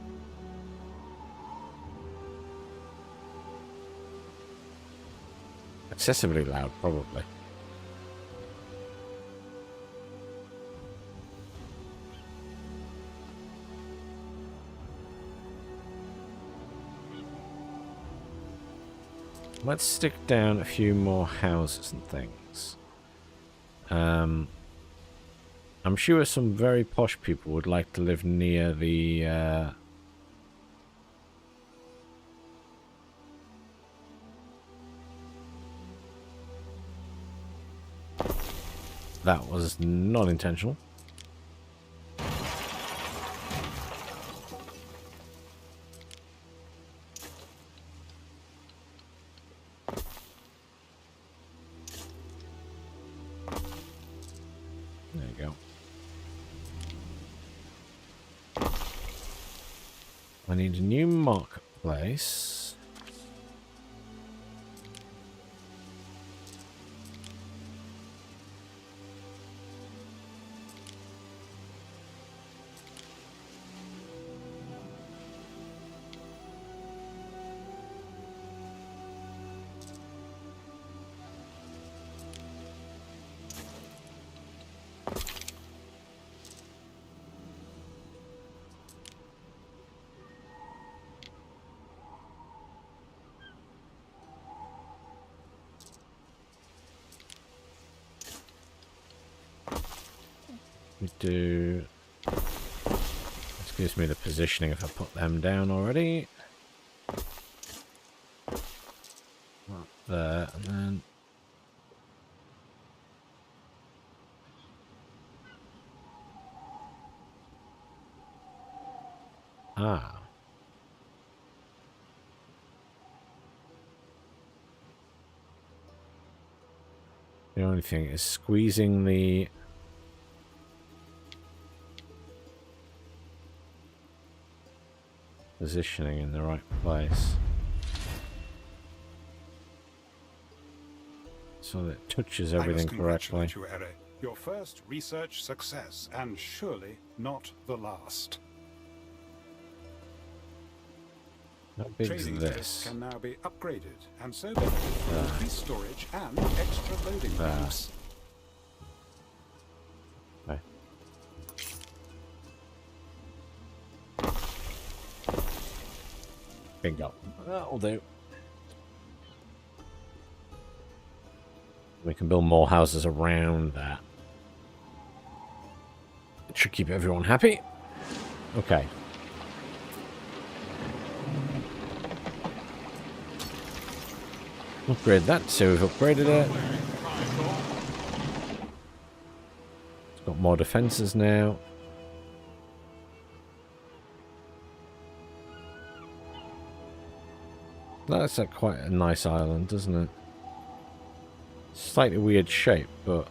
Excessively loud, probably. Let's stick down a few more houses and things. I'm sure some very posh people would like to live near the That was not intentional. There you go. I need a new marketplace. We do... This gives me the positioning if I put them down already. Up there, and then... Ah. The only thing is squeezing the... positioning in the right place. So that it touches everything correctly. I must congratulate you, Ere. Your first research success, and surely not the last. How big is Trading this? posts can now be upgraded, and so benefit from increased storage and extra loading ramps. Okay. Bingo. That'll do. We can build more houses around that. It should keep everyone happy. Okay. Upgrade that, so we've upgraded it. It's got more defenses now. That's quite a nice island, isn't it? Slightly weird shape, but...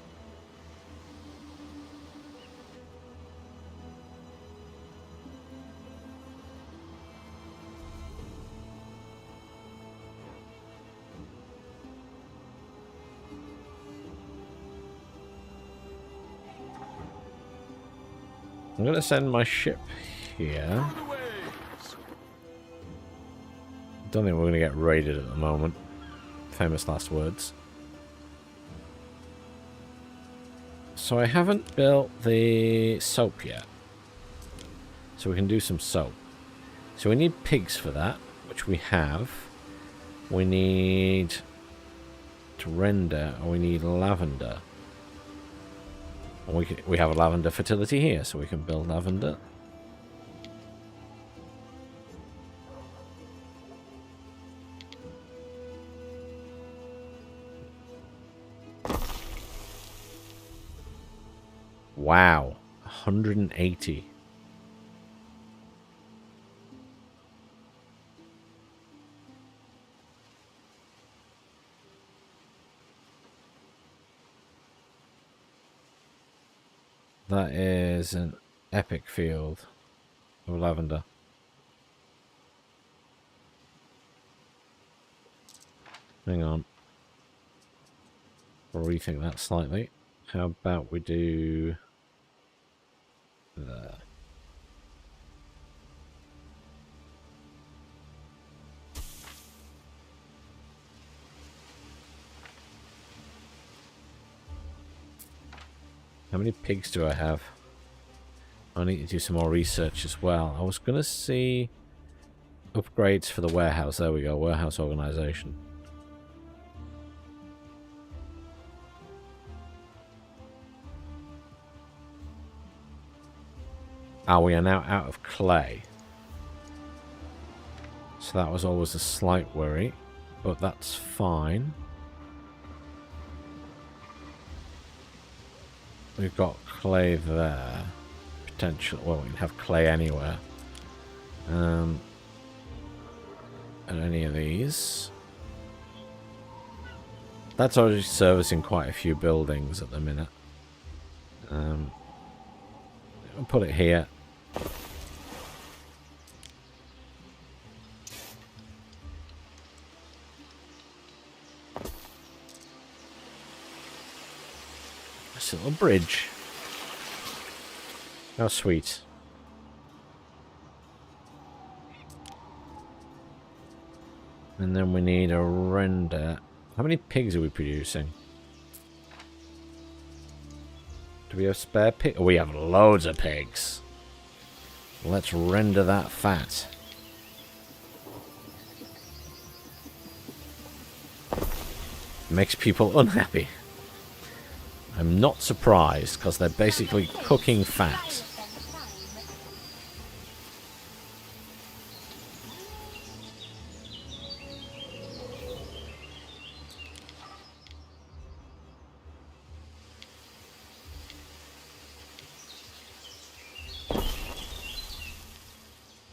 I'm going to send my ship here. Don't think we're going to get raided at the moment. Famous last words. So I haven't built the soap yet. So we can do some soap. So we need pigs for that, which we have. We need to render, or we need lavender. And we have a lavender fertility here, so we can build lavender. Wow, 180. That is an epic field of lavender. Hang on. We'll rethink that slightly. How about we do there? How many pigs do I have? I need to do some more research as well. I was going to see upgrades for the warehouse. There we go, warehouse organization. Ah, we are now out of clay. So that was always a slight worry, but that's fine. We've got clay there. Potential. Well, we can have clay anywhere. And any of these. That's already servicing quite a few buildings at the minute. I'll put it here. Nice little bridge. How sweet. And then we need a render. How many pigs are we producing? Do we have spare pig? Oh, we have loads of pigs. Let's render that fat. Makes people unhappy. I I'm not surprised, because they're basically cooking fat.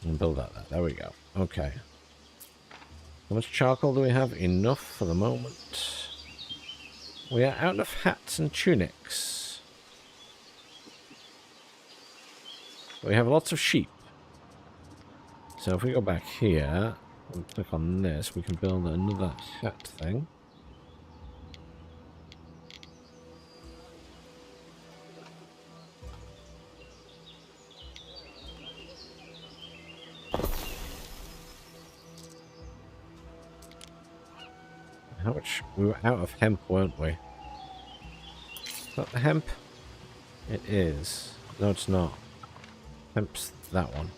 And build that there. There we go. Okay. How much charcoal do we have? Enough for the moment. We are out of hats and tunics. We have lots of sheep. So if we go back here and click on this, we can build another hat thing. How much? We were out of hemp, weren't we? Is that the hemp? It is. No, it's not. Hemp's that one.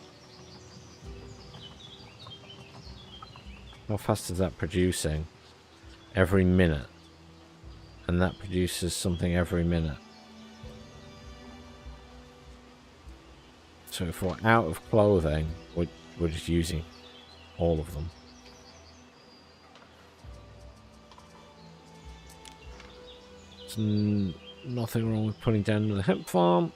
How fast is that producing? Every minute. And that produces something every minute. So if we're out of clothing, we're just using all of them. There's nothing wrong with putting down another hemp farm.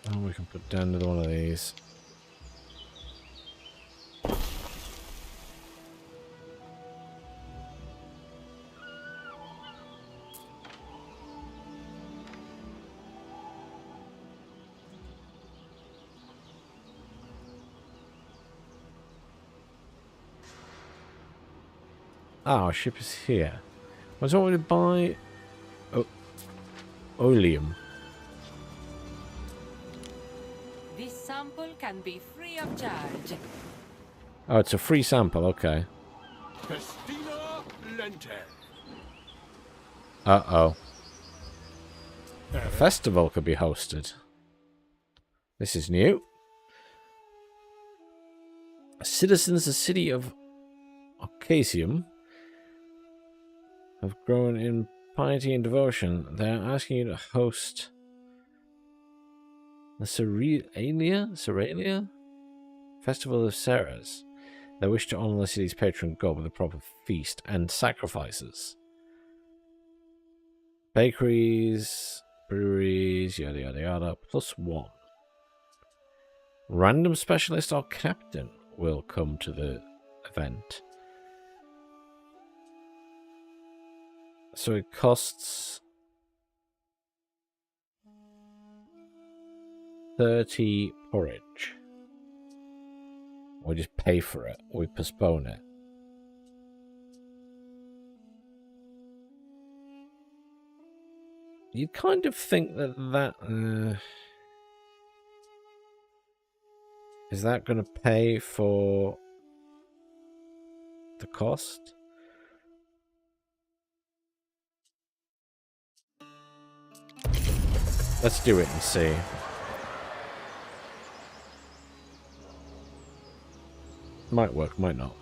And we can put down another one of these. Ah, our ship is here. I was wanting to buy oleum. This sample can be free of charge. Oh, it's a free sample, okay. Festina Lente. Uh-oh. A festival could be hosted. This is new. Citizens of the city of Ocasium have grown in piety and devotion. They are asking you to host the Ceralia Festival of Ceres. They wish to honor the city's patron god with a proper feast and sacrifices. Bakeries, breweries, yada yada yada, +1. Random specialist or captain will come to the event. So it costs 30 porridge. We just pay for it. We postpone it. You'd kind of think that is that going to pay for the cost? Let's do it and see. Might work, might not.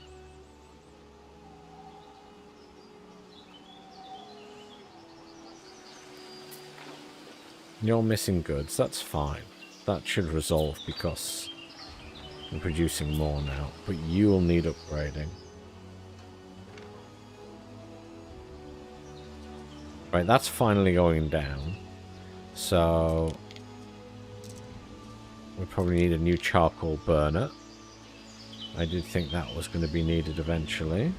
You're missing goods, that's fine. That should resolve because I'm producing more now, but you'll need upgrading. Right, that's finally going down. So we probably need a new charcoal burner. I did think that was going to be needed eventually.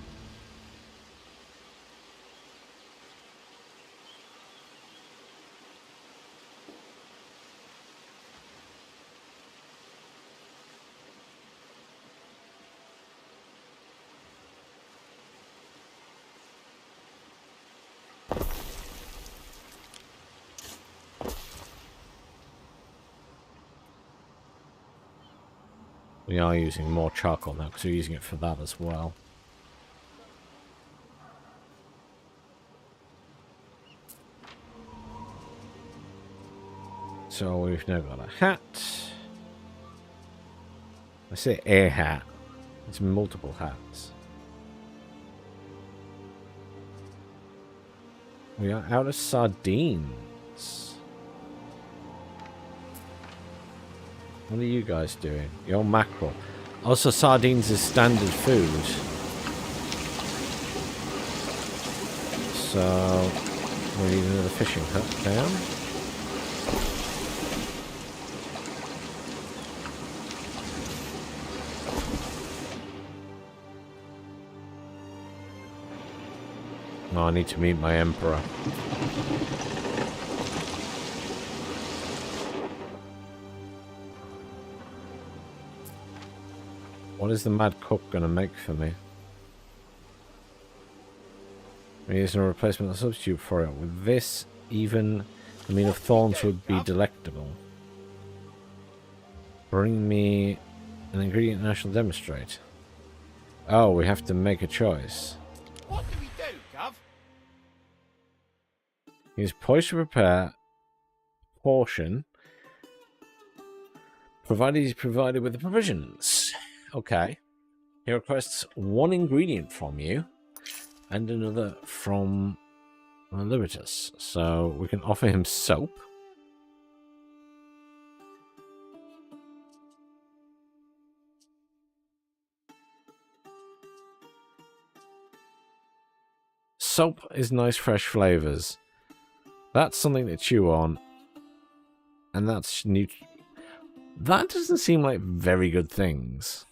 We are using more charcoal now because we're using it for that as well. So we've now got a hat. I say a hat. It's multiple hats. We are out of sardines. What are you guys doing? You're mackerel. Also, sardines is standard food. So, we need another fishing hut down. Oh, I need to meet my emperor. What is the mad cook gonna make for me? Maybe there's no replacement or substitute for it. With this, even the meat of thorns would be delectable. Bring me an ingredient and I shall demonstrate. Oh, we have to make a choice. What do we do, Gov? Use poised to prepare portion, provided he's provided with the provisions. Okay. He requests one ingredient from you and another from Libertas. So we can offer him soap. Soap is nice fresh flavors. That's something to chew on. And that's new. That doesn't seem like very good things.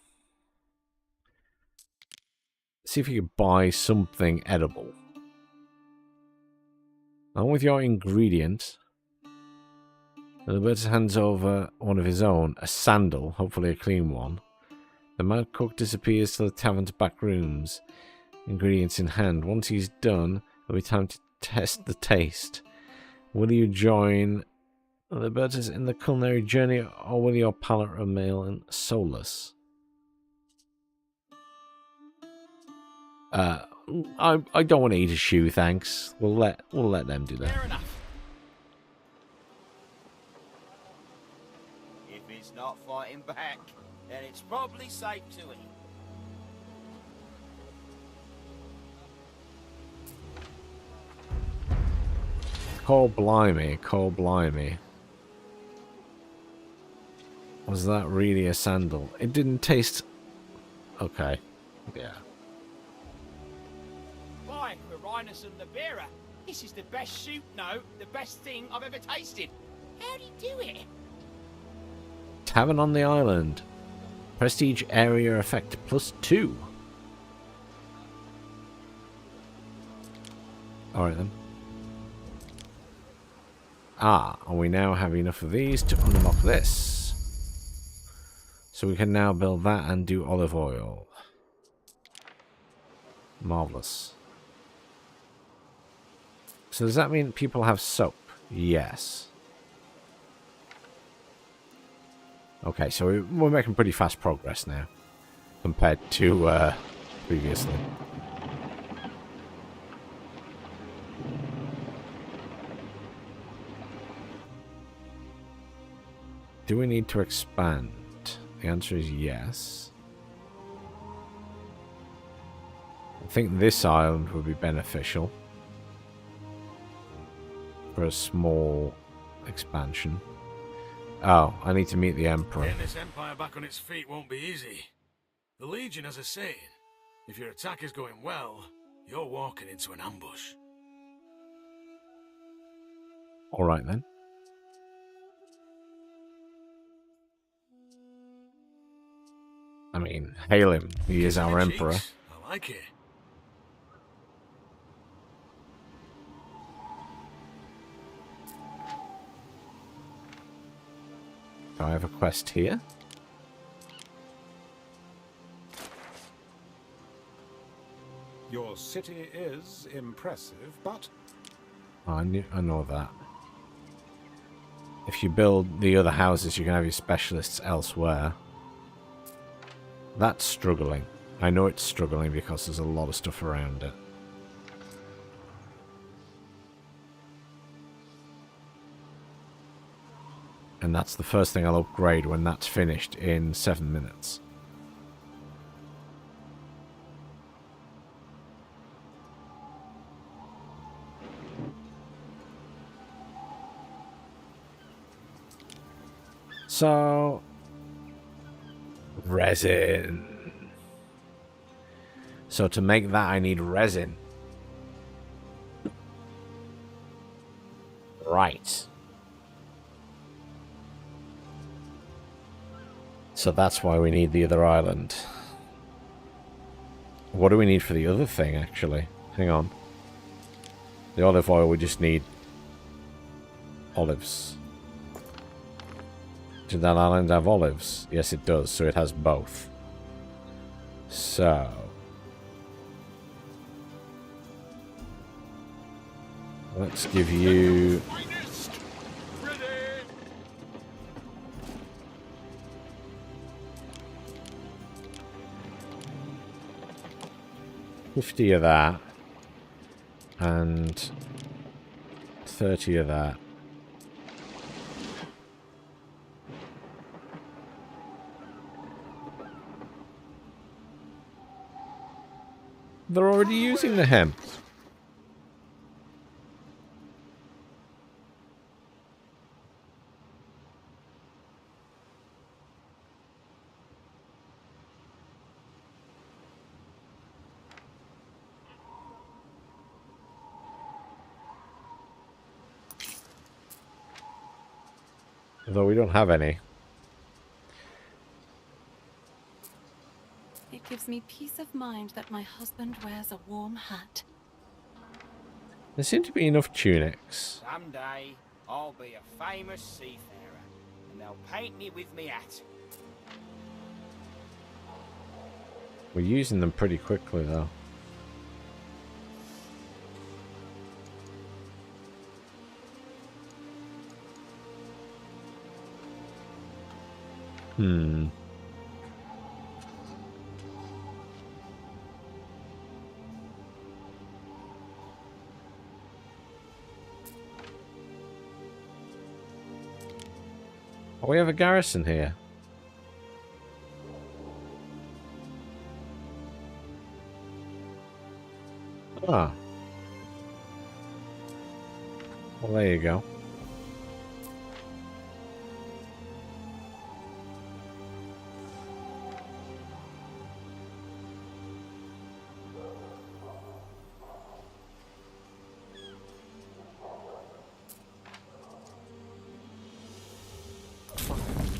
See if you can buy something edible. Along with your ingredient, Libertas hands over one of his own, a sandal, hopefully a clean one. The mad cook disappears to the tavern's back rooms, ingredients in hand. Once he's done, it'll be time to test the taste. Will you join Libertas in the culinary journey, or will your palate remain soulless? I don't want to eat a shoe, thanks. We'll let them do that. Fair enough. If it's not fighting back, then it's probably safe to eat. Cold blimey, cold blimey. Was that really a sandal? It didn't taste... Okay. Yeah. By Marinus and the Bearer, this is the best shoot, no, the best thing I've ever tasted. How do you do it? Tavern on the island. Prestige area effect +2. Alright then. Ah, and we now have enough of these to unlock this. So we can now build that and do olive oil. Marvelous. So does that mean people have soap? Yes. Okay, so we're making pretty fast progress now compared to previously. Do we need to expand? The answer is yes. I think this island would be beneficial for a small expansion. Oh, I need to meet the Emperor. Getting this empire back on its feet won't be easy. The Legion has a saying: if your attack is going well, you're walking into an ambush. Alright then. I mean, hail him. He is our Emperor. Cheeks. I like it. Do I have a quest here? Your city is impressive, but Oh, I know that. If you build the other houses, you can have your specialists elsewhere. That's struggling. I know it's struggling because there's a lot of stuff around it. And that's the first thing I'll upgrade when that's finished in 7 minutes. So, resin. So to make that, I need resin. Right. So that's why we need the other island. What do we need for the other thing, actually? Hang on. The olive oil, we just need olives. Did that island have olives? Yes, it does. So it has both. So... let's give you... 50 of that. And 30 of that. They're already using the hemp. Although we don't have any. It gives me peace of mind that my husband wears a warm hat. There seem to be enough tunics. Someday, I'll be a famous seafarer, and they'll paint me with me hat. We're using them pretty quickly, though. Hmm. Oh, we have a garrison here. Ah. Well, there you go.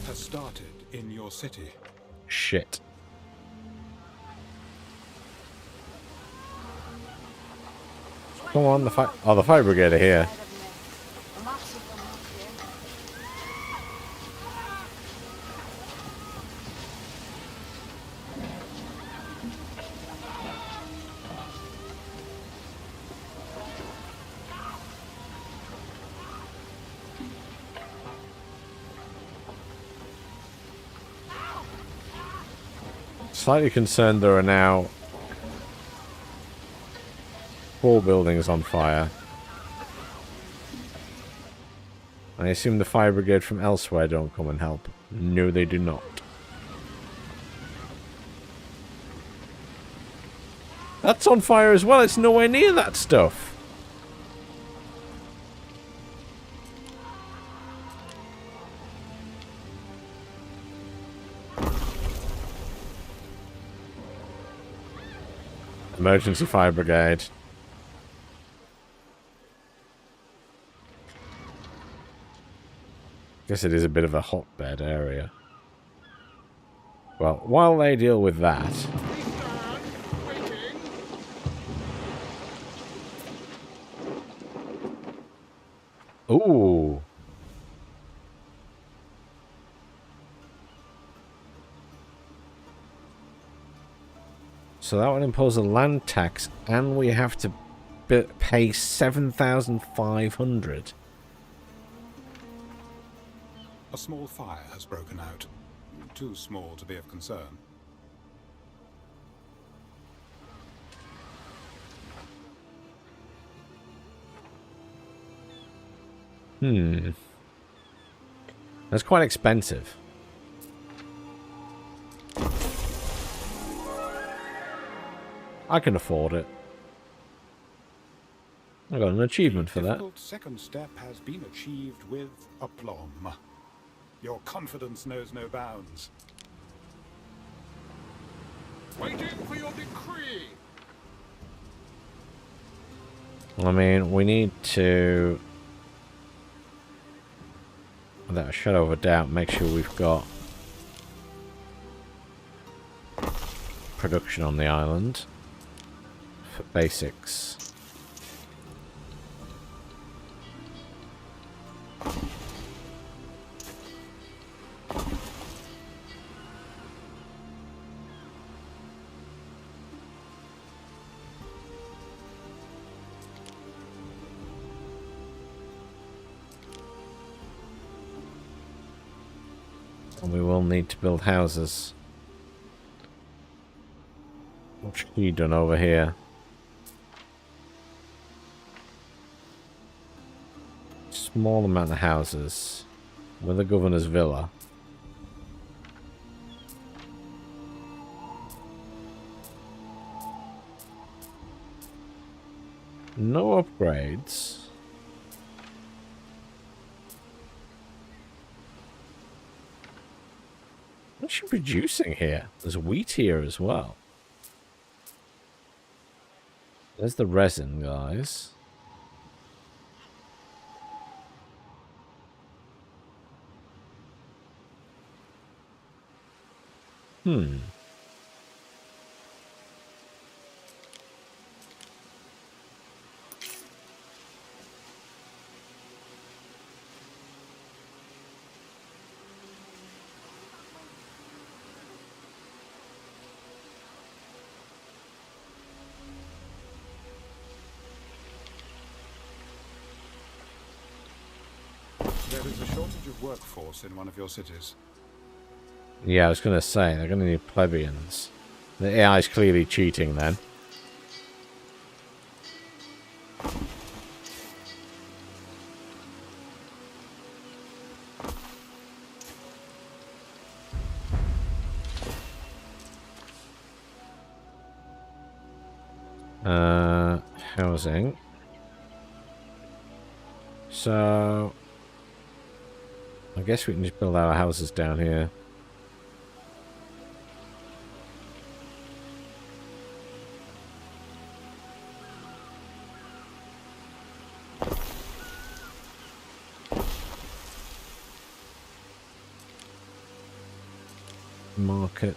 Has started in your city. Shit. Come on, the fire... oh, the fire brigade are here. Slightly concerned there are now 4 buildings on fire. I assume the fire brigade from elsewhere don't come and help. No, they do not. That's on fire as well. It's nowhere near that stuff. Emergency fire brigade. Guess it is a bit of a hotbed area. Well, while they deal with that... ooh. So that would impose a land tax, and we have to pay 7,500. A small fire has broken out. Too small to be of concern. Hmm. That's quite expensive. I can afford it. I got an achievement for that. The difficult second step has been achieved with aplomb. Your confidence knows no bounds. Waiting for your decree. I mean, we need to, without a shadow of a doubt, make sure we've got production on the island for basics. And we will need to build houses. What's she done over here? Small amount of houses. With the governor's villa. No upgrades. What's she producing here? There's wheat here as well. There's the resin, guys. There is a shortage of workforce in one of your cities. Yeah, I was going to say, they're going to need plebeians. The AI is clearly cheating then. Housing. So, I guess we can just build our houses down here. Market.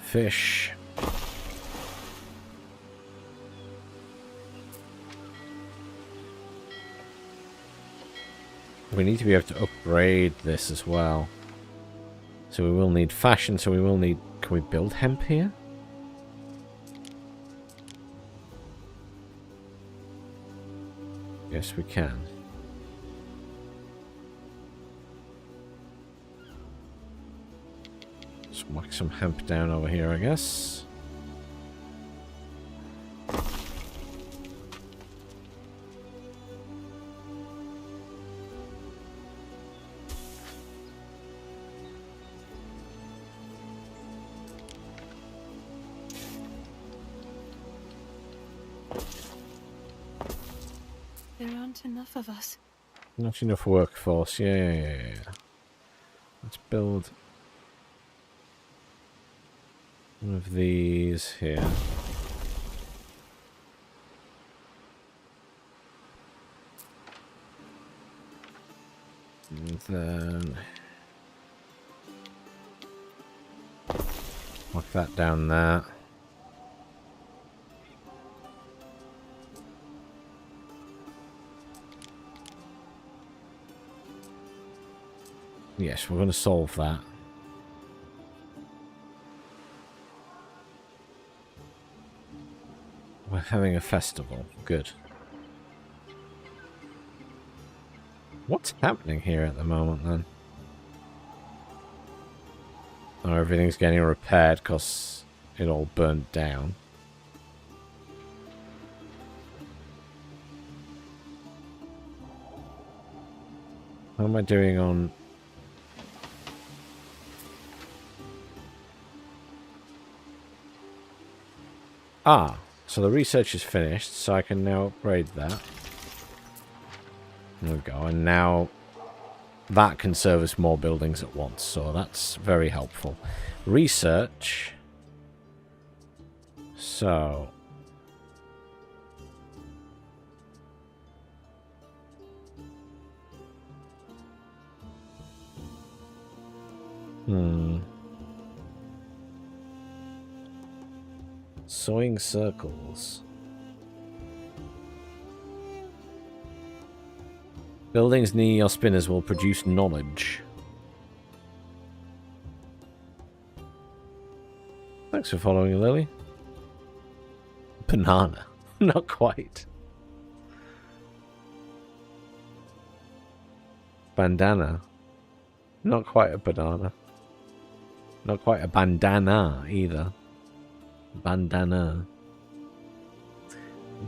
Fish. We need to be able to upgrade this as well. So we will need fashion, so we will need... Can we build hemp here? Yes, we can. Let's whack some hemp down over here, I guess. There aren't enough of us. Not enough workforce. Yeah. Let's build one of these here. And then whack that down there. Yes, we're going to solve that. We're having a festival. Good. What's happening here at the moment, then? Oh, everything's getting repaired because it all burnt down. How am I doing on... Ah, so the research is finished, so I can now upgrade that. There we go, and now that can service more buildings at once, so that's very helpful. Research. So... Sewing circles. Buildings near your spinners will produce knowledge. Thanks for following, Lily. Banana. Not quite. Bandana. Not quite a banana. Not quite a bandana either. Bandana.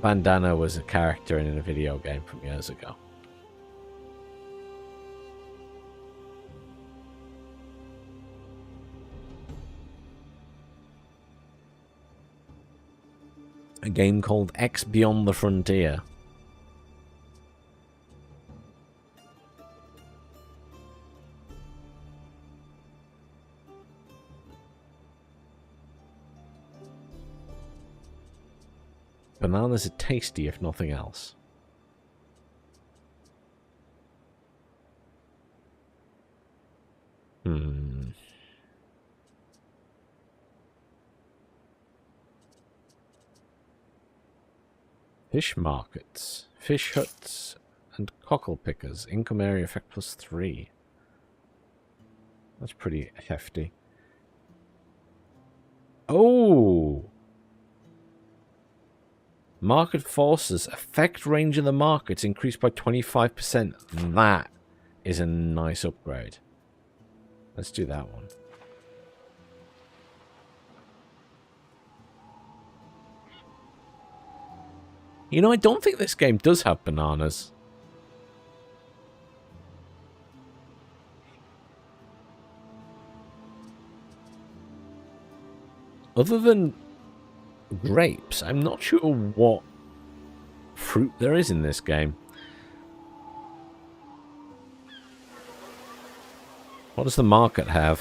Bandana was a character in a video game from years ago. A game called X Beyond the Frontier. Bananas are tasty, if nothing else. Fish markets, fish huts, and cockle pickers. Income area effect +3. That's pretty hefty. Oh! Market forces. Effect range of the markets increased by 25%. That is a nice upgrade. Let's do that one. You know, I don't think this game does have bananas. Other than grapes, I'm not sure what fruit there is in this game. What does the market have?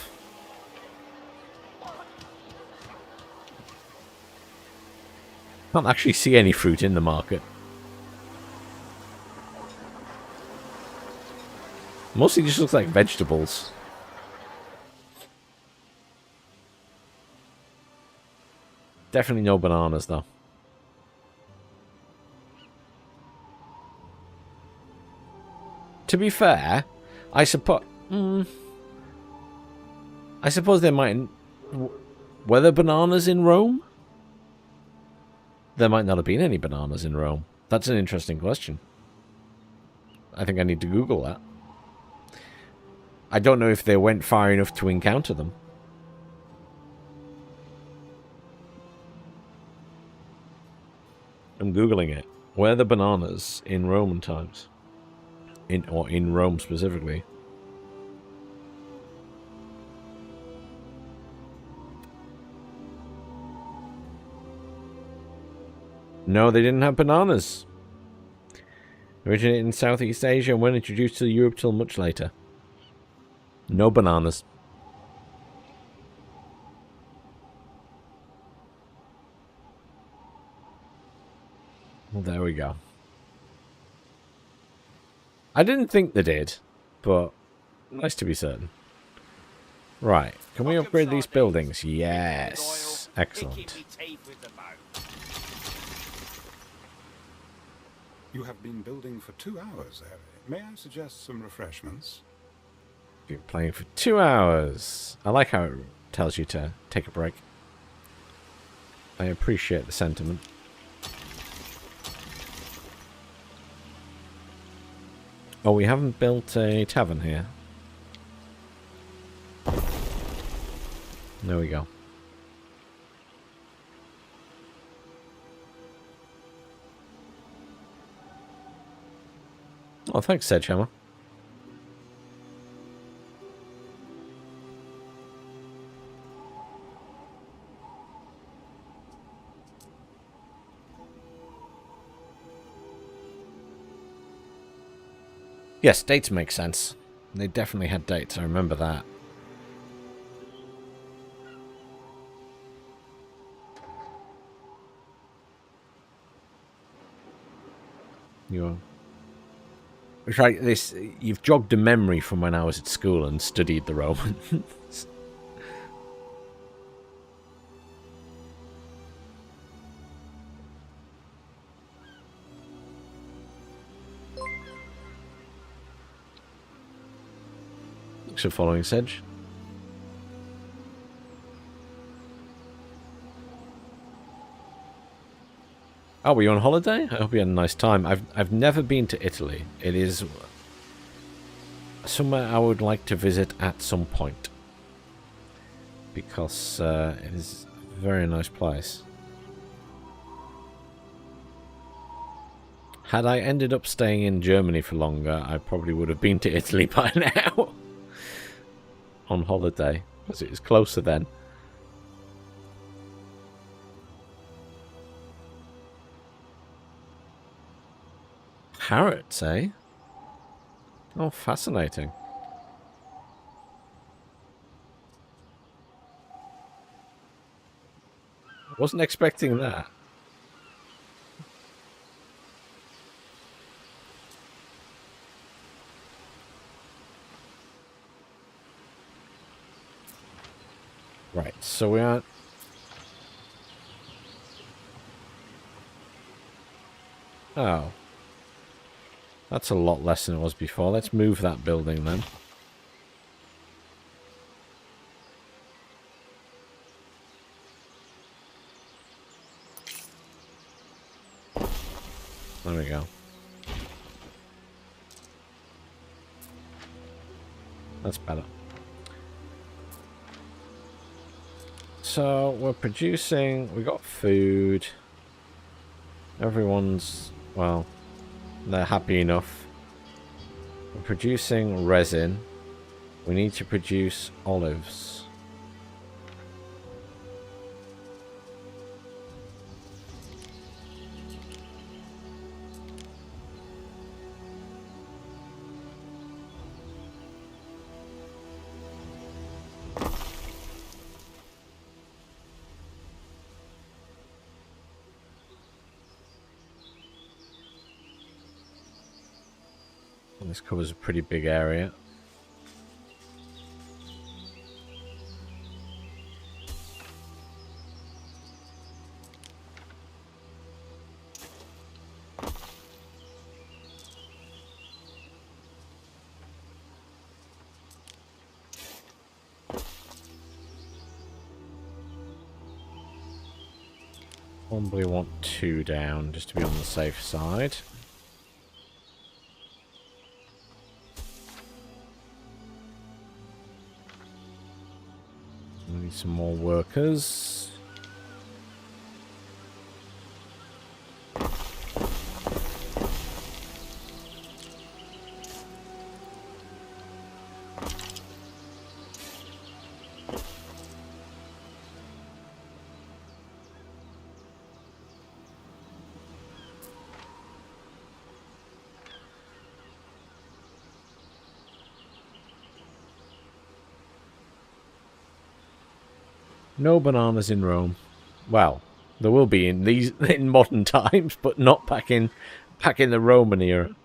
Can't actually see any fruit in the market. Mostly just looks like vegetables. Definitely no bananas, though. To be fair, I suppose there might... Were there bananas in Rome? There might not have been any bananas in Rome. That's an interesting question. I think I need to Google that. I don't know if they went far enough to encounter them. I'm Googling it. Where are the bananas in Roman times? Or in Rome specifically. No, they didn't have bananas. Originated in Southeast Asia and weren't introduced to Europe till much later. No bananas. Well, there we go. I didn't think they did, but nice to be certain. Right, can we upgrade these buildings? Yes. Excellent. You have been building for 2 hours, Harry. May I suggest some refreshments? Been playing for 2 hours. I like how it tells you to take a break. I appreciate the sentiment. Oh, we haven't built a tavern here. There we go. Oh, thanks, Sedgehammer. Yes, dates make sense. They definitely had dates, I remember that. It's like this. You've jogged a memory from when I was at school and studied the Romans. Thanks for following, Sedge. Oh, were you on holiday? I hope you had a nice time. I've never been to Italy. It is somewhere I would like to visit at some point, because it is a very nice place. Had I ended up staying in Germany for longer, I probably would have been to Italy by now. On holiday, because it was closer then. Parrots, eh? Oh, fascinating. Wasn't expecting that. Right, so we are... Oh. That's a lot less than it was before. Let's move that building then. There we go. That's better. So, we're producing... We got food. Everyone's... Well... They're happy enough. We're producing resin. We need to produce olives. This covers a pretty big area. Probably want 2 down just to be on the safe side. We need some more workers. No bananas in Rome. Well, there will be in these in modern times, but not back in the Roman era.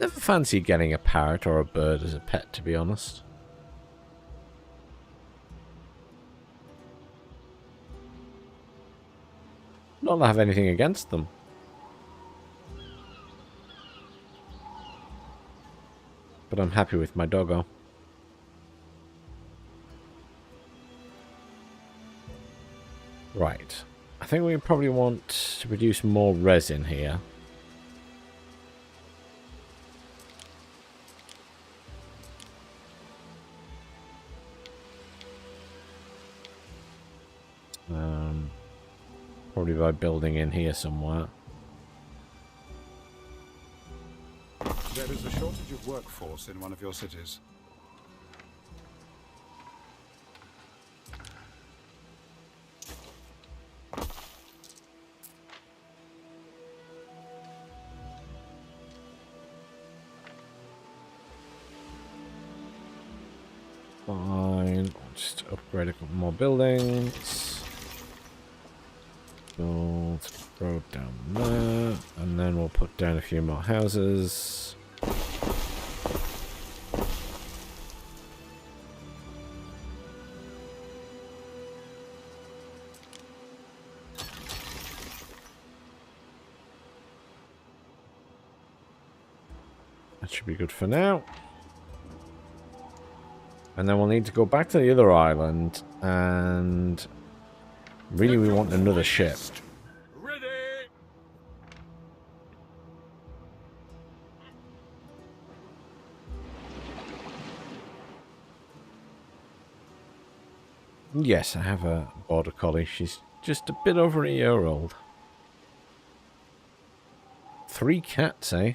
Never fancied getting a parrot or a bird as a pet, to be honest. Not that I have anything against them. But I'm happy with my doggo. Right. I think we probably want to produce more resin here. Probably by building in here somewhere. There is a shortage of workforce in one of your cities. Fine. I'll just upgrade a couple more buildings. Build road down there. And then we'll put down a few more houses. That should be good for now. And then we'll need to go back to the other island, and really we want another ship. Ready! Yes, I have a border collie. She's just a bit over a year old. 3 cats, eh?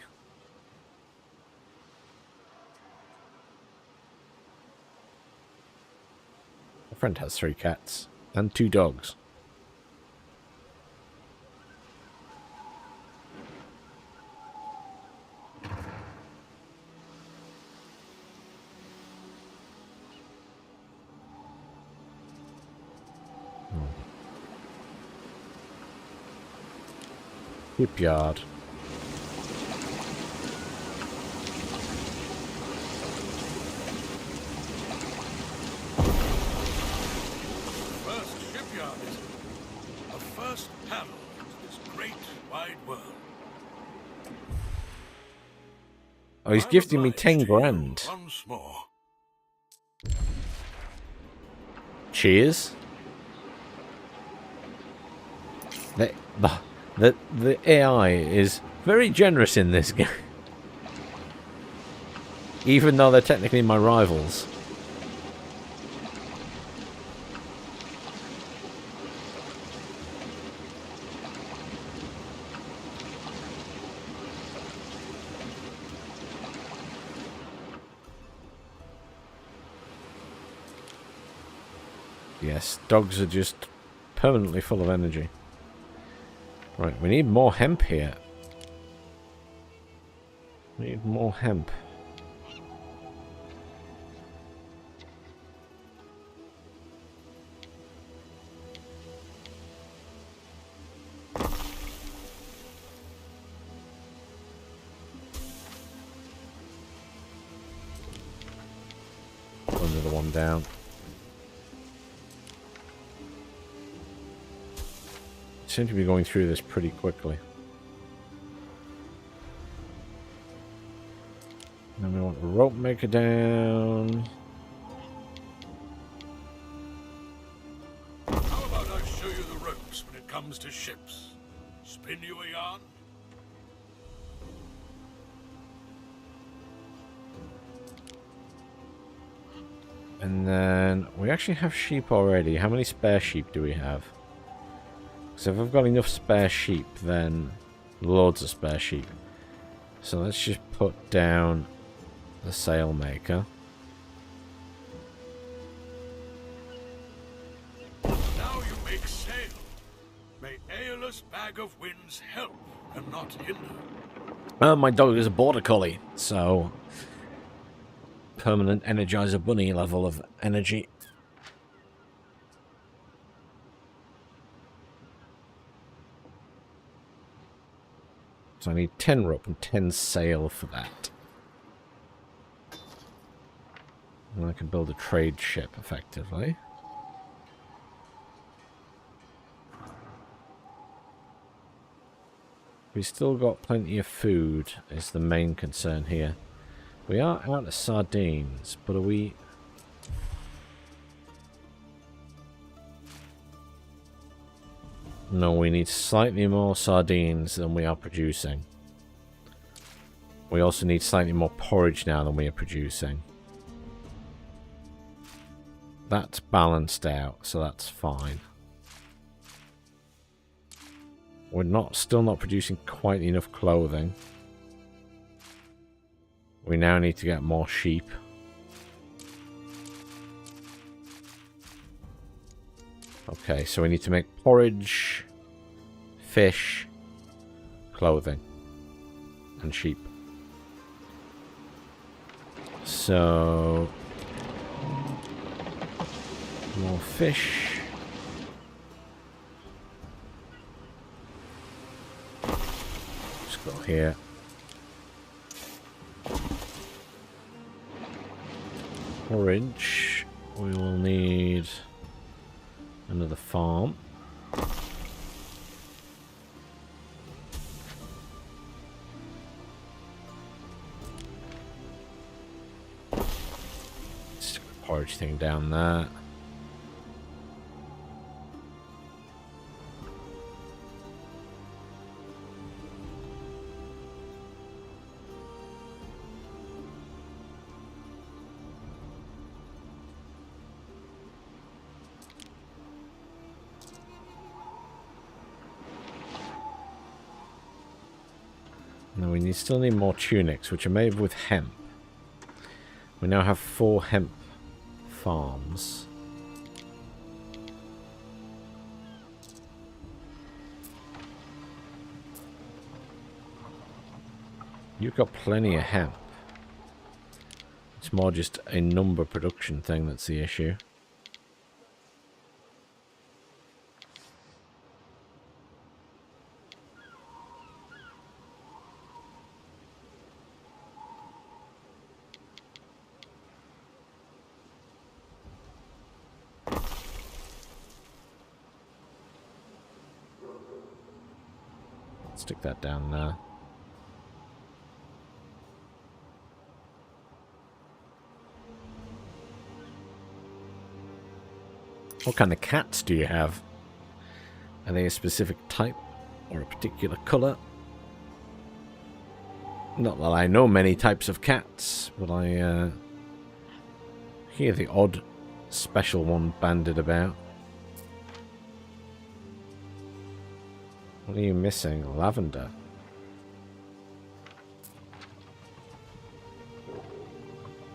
My friend has 3 cats and 2 dogs. Shipyard. First shipyard is a first paddle into this great wide world. Oh, he's I'm gifting me obliged 10 to you grand. Once more. Cheers. The AI is very generous in this game. Even though they're technically my rivals. Yes, dogs are just permanently full of energy. Right, we need more hemp here. We need more hemp. Another one down. Seem to be going through this pretty quickly. Then we want a rope maker down. How about I show you the ropes when it comes to ships? Spin you a yarn? And then we actually have sheep already. How many spare sheep do we have? So if I've got enough spare sheep, then loads of spare sheep. So let's just put down the sail maker. Now you make sail. May Aeolus bag of winds help and not hinder. My dog is a border collie, so permanent Energizer Bunny level of energy. So I need 10 rope and 10 sail for that. And I can build a trade ship effectively. We still got plenty of food is the main concern here. We are out of sardines, but are we... No, we need slightly more sardines than we are producing. We also need slightly more porridge now than we are producing. That's balanced out, so that's fine. We're still not producing quite enough clothing. We now need to get more sheep. Okay, so we need to make porridge, fish, clothing, and sheep. So, more fish. Just go here. Porridge. We will need another farm. Stick the porridge thing down there. Now we still need more tunics, which are made with hemp. We now have 4 hemp farms. You've got plenty of hemp. It's more just a number production thing that's the issue. Stick that down there. What kind of cats do you have? Are they a specific type or a particular colour? Not that I know many types of cats, but I hear the odd special one banded about. What are you missing? Lavender.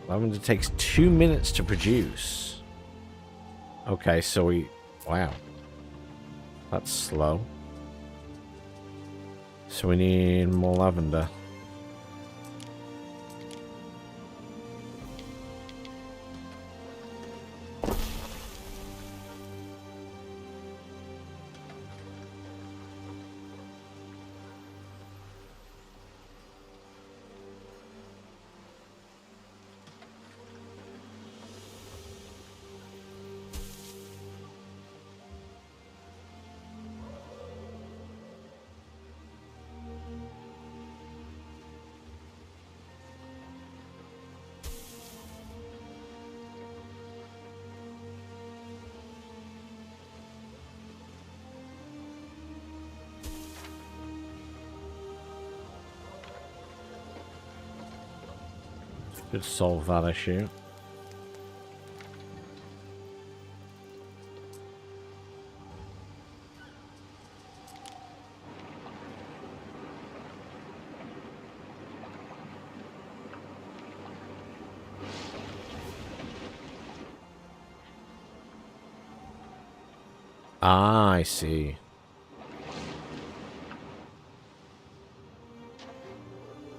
Lavender takes 2 minutes to produce. Okay, so we... Wow. That's slow. So we need more lavender. Could solve that issue. Ah, I see.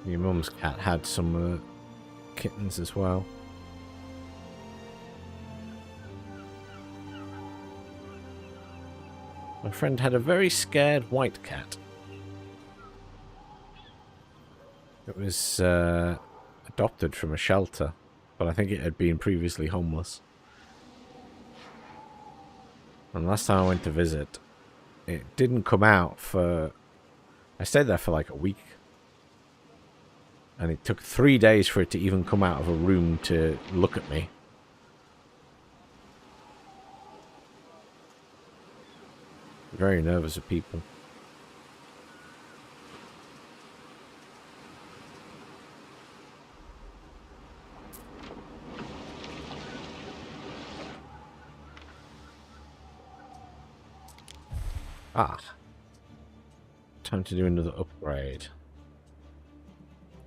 Your mum's cat had some kittens as well. My friend had a very scared white cat. It was adopted from a shelter, but I think it had been previously homeless. And last time I went to visit, it didn't come out for... I stayed there for like a week. And it took 3 days for it to even come out of a room to look at me. Very nervous of people. Ah. Time to do another upgrade.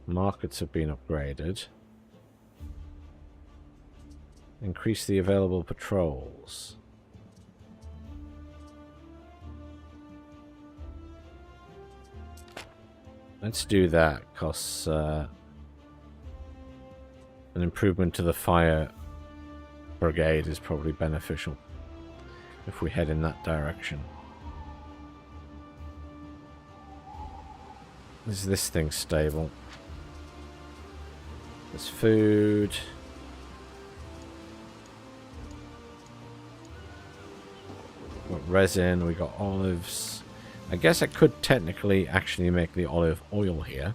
Markets have been upgraded. Increase the available patrols. Let's do that, because an improvement to the fire brigade is probably beneficial if we head in that direction. Is this thing stable? There's food. We got resin, we got olives. I guess I could technically actually make the olive oil here.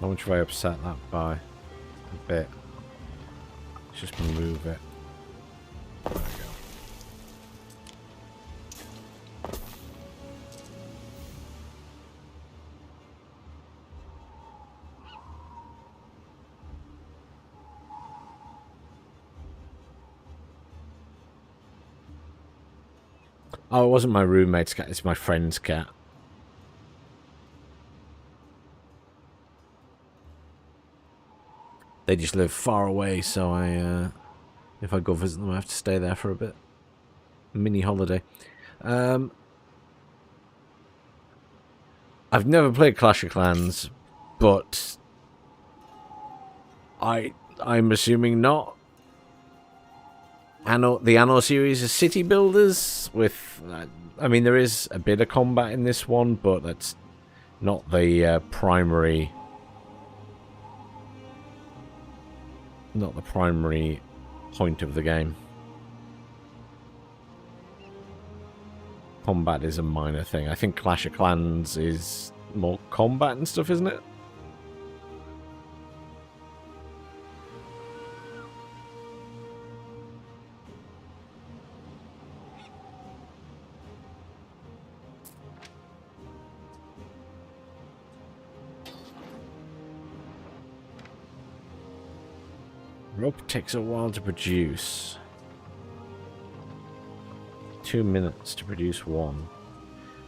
How much have I upset that by? A bit. Let's just move it. There we go. Oh, it wasn't my roommate's cat, it's my friend's cat. They just live far away, so if I go visit them, I have to stay there for a bit. Mini holiday. I've never played Clash of Clans, but I'm assuming not. Anno, the Anno series is city builders with, I mean, there is a bit of combat in this one, but that's not the primary. Not the primary point of the game. Combat is a minor thing. I think Clash of Clans is more combat and stuff, isn't it? Rope takes a while to produce. 2 minutes to produce one.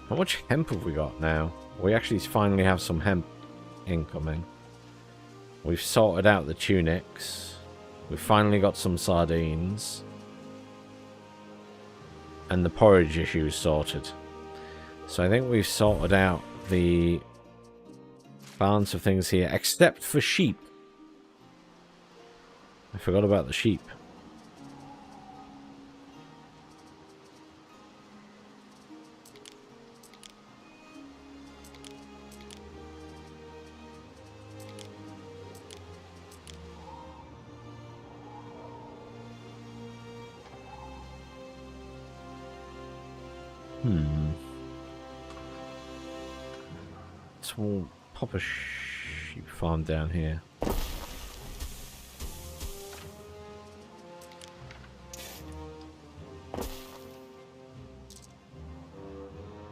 How much hemp have we got now? We actually finally have some hemp incoming. We've sorted out the tunics. We've finally got some sardines. And the porridge issue is sorted. So I think we've sorted out the balance of things here, except for sheep. I forgot about the sheep. So we'll pop a sheep farm down here.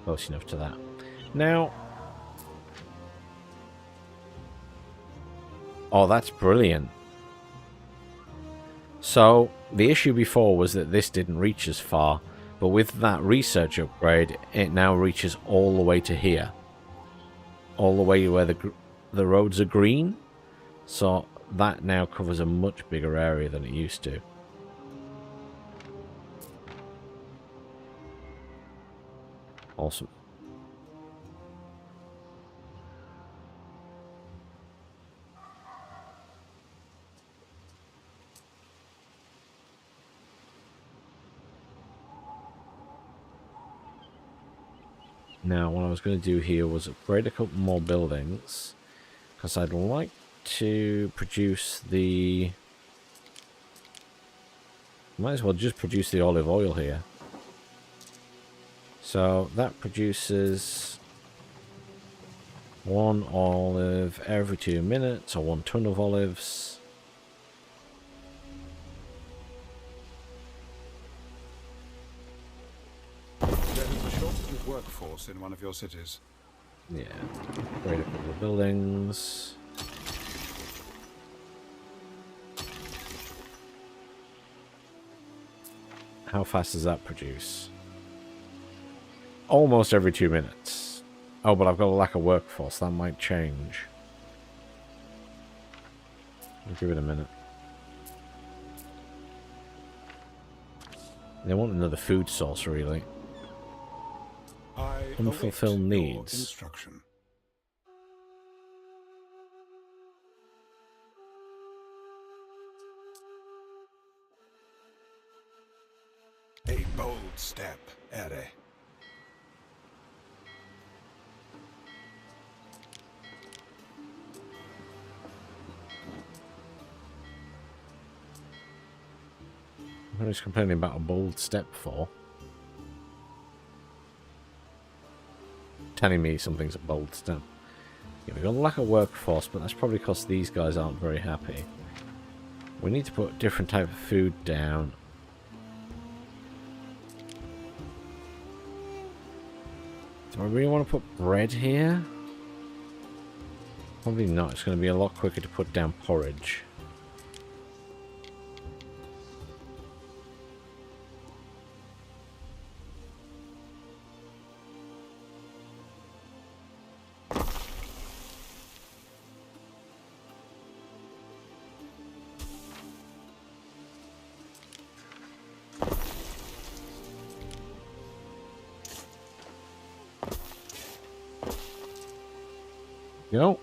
Close enough to that. Now... Oh, that's brilliant. So, the issue before was that this didn't reach as far, but with that research upgrade, it now reaches all the way to here. All the way where the roads are green. So, that now covers a much bigger area than it used to. Awesome. Now, what I was going to do here was upgrade a couple more buildings Because I'd like to produce the... Might as well just produce the olive oil here. So that produces 1 olive every 2 minutes, or 1 ton of olives. There is a shortage of workforce in one of your cities. Yeah, upgrade a couple of buildings. How fast does that produce? Almost every 2 minutes. Oh, but I've got a lack of workforce. That might change. I'll give it a minute. They want another food source, really. I Unfulfilled await your needs. instruction. A bold step, Ere. What is complaining about a bold step for? Telling me something's a bold step. Yeah, we've got a lack of workforce, but that's probably because these guys aren't very happy. We need to put a different type of food down. Do I really want to put bread here? Probably not. It's going to be a lot quicker to put down porridge. Go.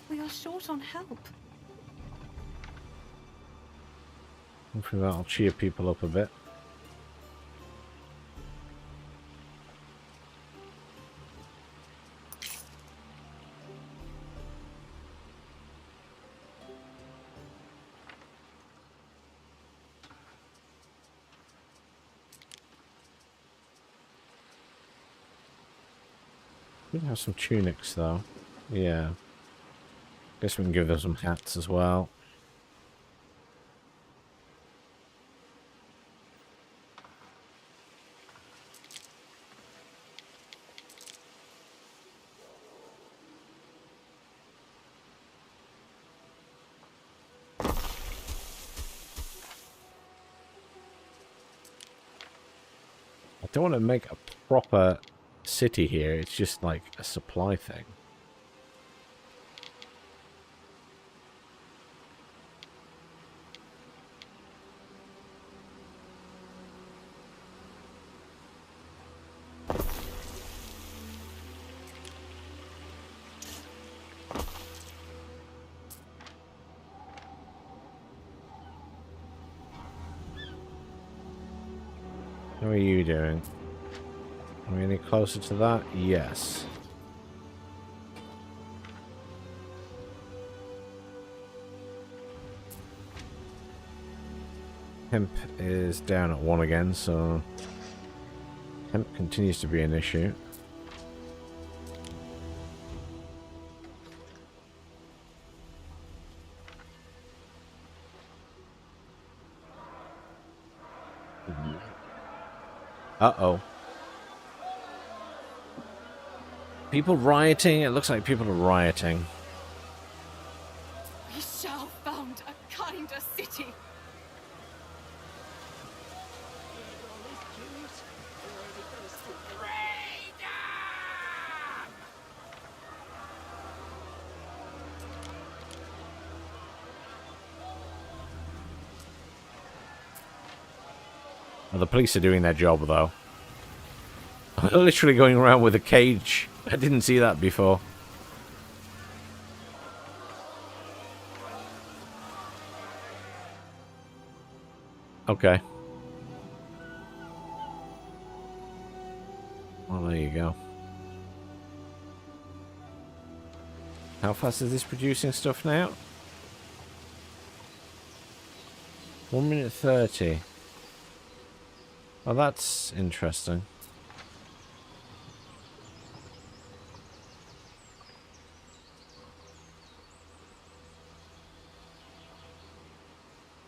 We are short on help. Hopefully that'll cheer people up a bit. We have some tunics though. Yeah. Guess we can give them some hats as well. I don't want to make a proper city here. It's just like a supply thing. How are you doing? Are we any closer to that? Yes. Hemp is down at 1 again, so hemp continues to be an issue. Uh-oh. People rioting? It looks like people are rioting. We shall found a kinder city. Well, the police are doing their job, though. They're literally going around with a cage. I didn't see that before. Okay. There you go. How fast is this producing stuff now? 1 minute 30. Oh, that's interesting.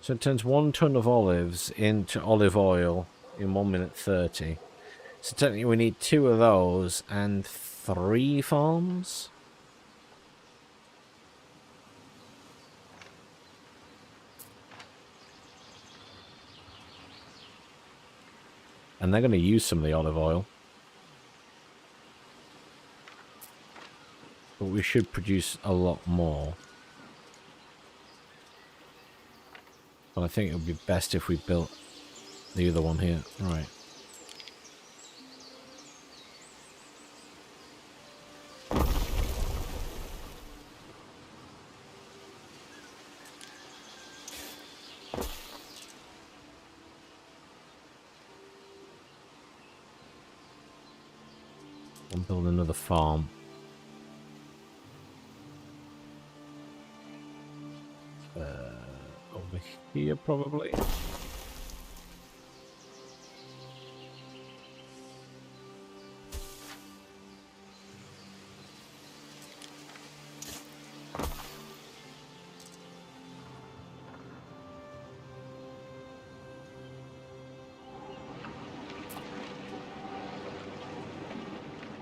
So it turns 1 ton of olives into olive oil in 1 minute 30. So technically we need 2 of those and 3 farms? And they're going to use some of the olive oil. But we should produce a lot more. But I think it would be best if we built the other one here. Right. And build another farm. Over here, probably.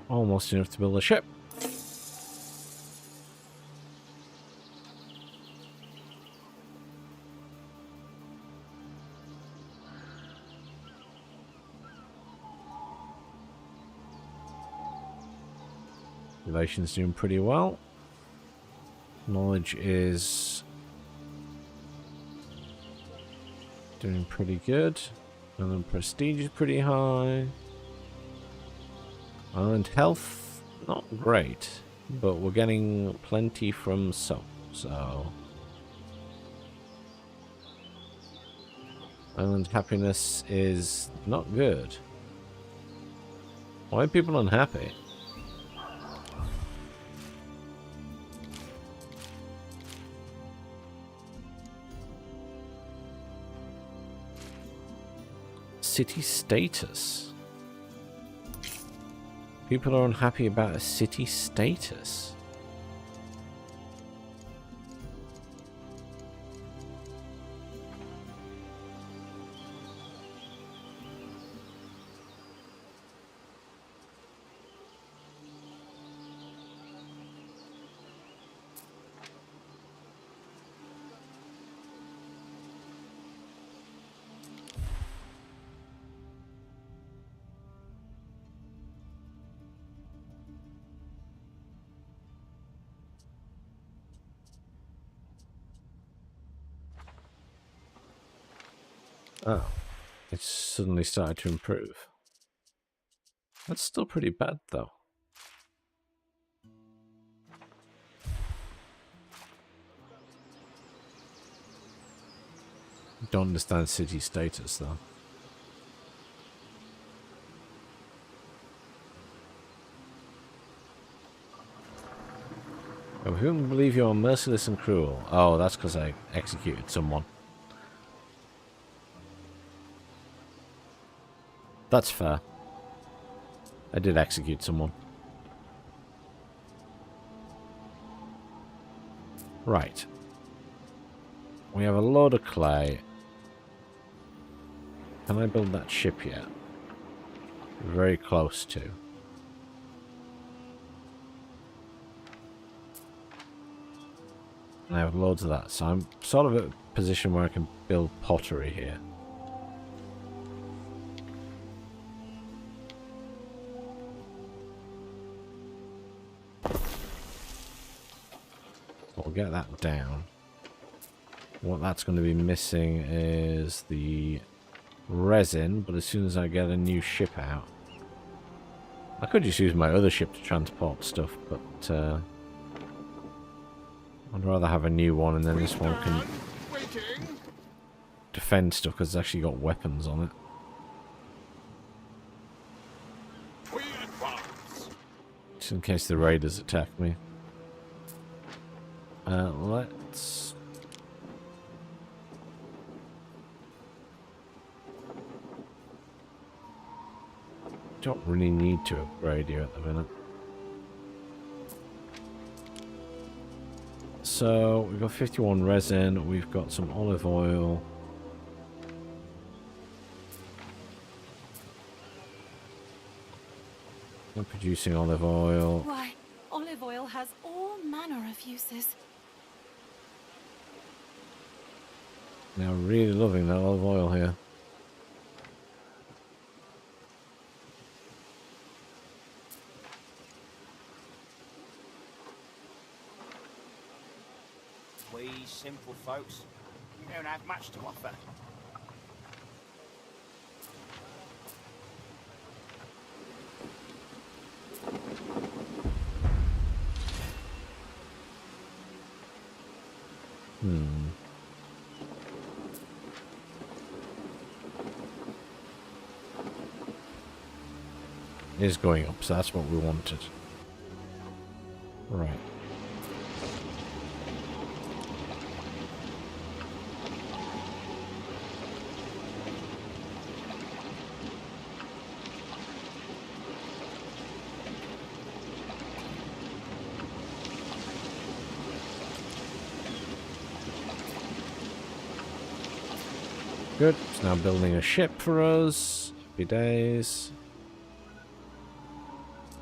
Almost enough to build a ship. Relations doing pretty well. Knowledge is doing pretty good. And then prestige is pretty high. And health, not great. But we're getting plenty from soap, so... Island happiness is not good. Why are people unhappy? City status. People are unhappy about a city status. Oh, it's suddenly started to improve. That's still pretty bad, though. Don't understand city status, though. I wouldn't believe you are merciless and cruel. Oh, that's because I executed someone. That's fair. I did execute someone. Right. We have a load of clay. Can I build that ship yet? Very close to. I have loads of that, so I'm sort of at a position where I can build pottery here. We'll get that down. What that's going to be missing is the resin, but as soon as I get a new ship out... I could just use my other ship to transport stuff, but I'd rather have a new one, and then this one can defend stuff, because it's actually got weapons on it. We advance. Just in case the raiders attack me. Let's... Don't really need to upgrade you at the minute. So, we've got 51 resin, we've got some olive oil. I'm producing olive oil. Why, olive oil has all manner of uses. Now, really loving that olive oil here. We simple folks, we don't have much to offer. It is going up, so that's what we wanted. Right. Good. It's now building a ship for us. Happy days.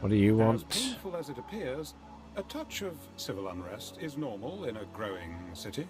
What do you want? As painful as it appears, a touch of civil unrest is normal in a growing city.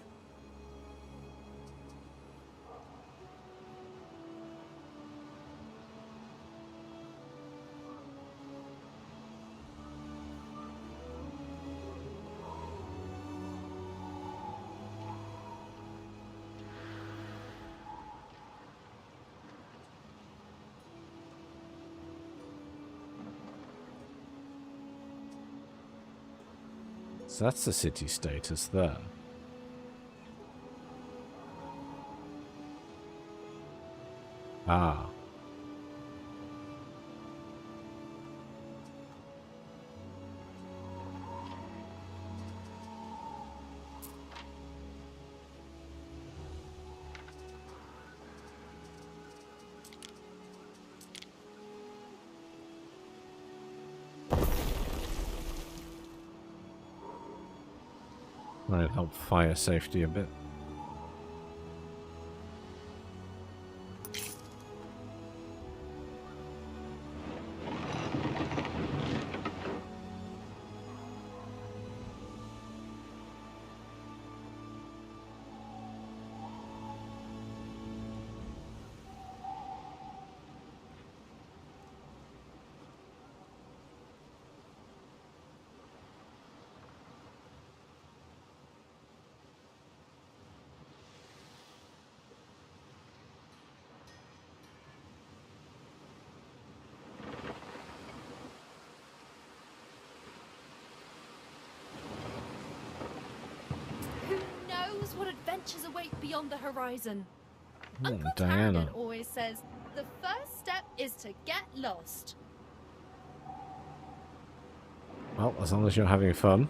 So that's the city status there. Ah. Might help fire safety a bit. Who knows what adventures await beyond the horizon? Uncle Diana. Target always says, the first step is to get lost. Well, as long as you're having fun.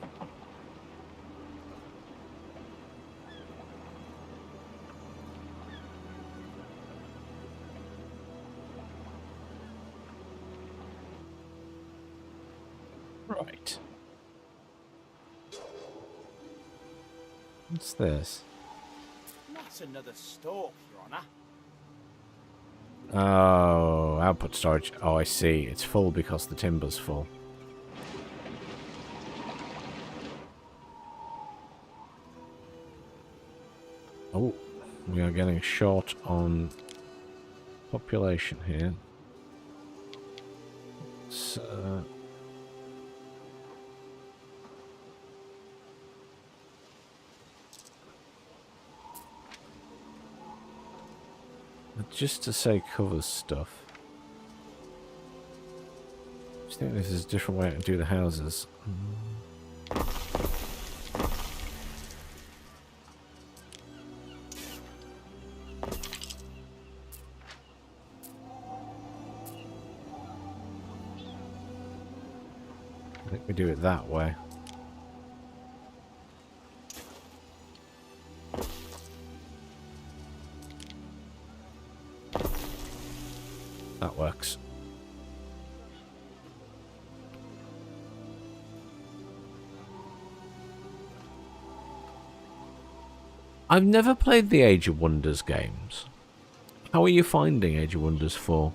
Right. What's this? Not another stalk, Your Honor. Oh, output storage. Oh, I see. It's full because the timber's full. Oh, we are getting short on population here. So, just to say covers stuff. I just think this is a different way to do the houses. think we do it that way. That works. I've never played the Age of Wonders games. How are you finding Age of Wonders 4?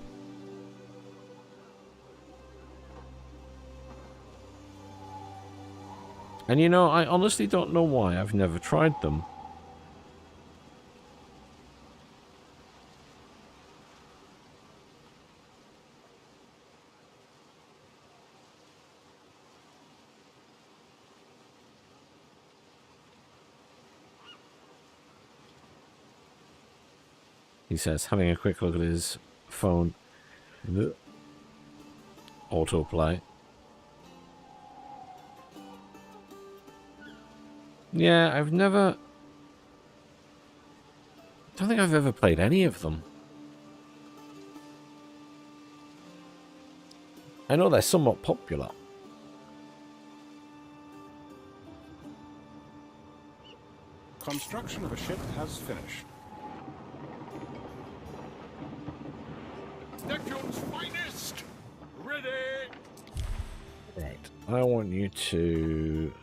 And you know, I honestly don't know why I've never tried them. He says, having a quick look at his phone. Autoplay. Yeah, I've never... don't think I've ever played any of them. I know they're somewhat popular. Construction of a ship has finished. Neptune's finest! Ready! Right. I want you to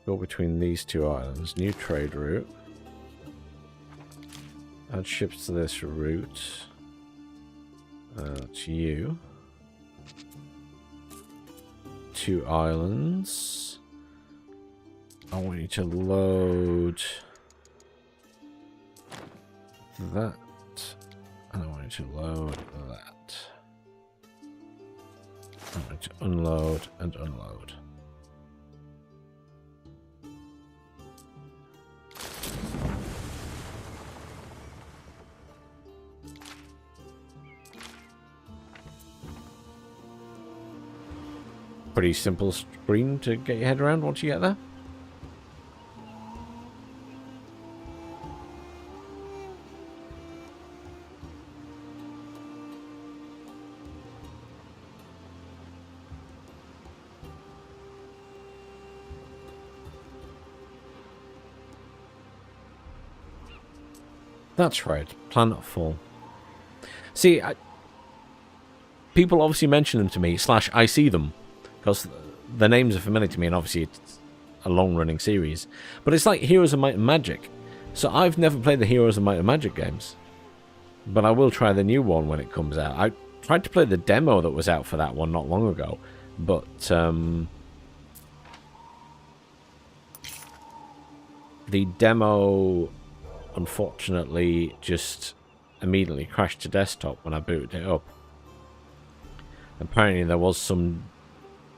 go between these two islands. New trade route. Add ships to this route. That's you. 2 islands. I want you to load that, and I want you to load that. I want you to unload and unload. Pretty simple screen to get your head around once you get there. That's right, Planetfall. See, people obviously mention them to me, / I see them, because the names are familiar to me, and obviously it's a long-running series. But it's like Heroes of Might and Magic. So I've never played the Heroes of Might and Magic games. But I will try the new one when it comes out. I tried to play the demo that was out for that one not long ago, but the demo unfortunately just immediately crashed to desktop when I booted it up. Apparently there was some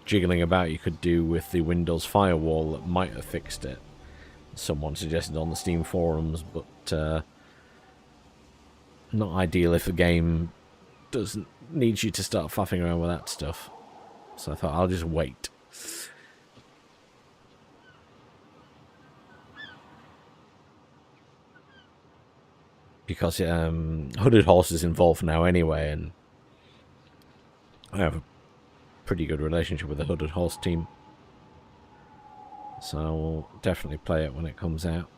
jiggling about you could do with the Windows firewall that might have fixed it. Someone suggested on the Steam forums, but not ideal if a game doesn't need you to start faffing around with that stuff. So I thought I'll just wait. Because Hooded Horse is involved now anyway, and I have a pretty good relationship with the Hooded Horse team. So I'll definitely play it when it comes out.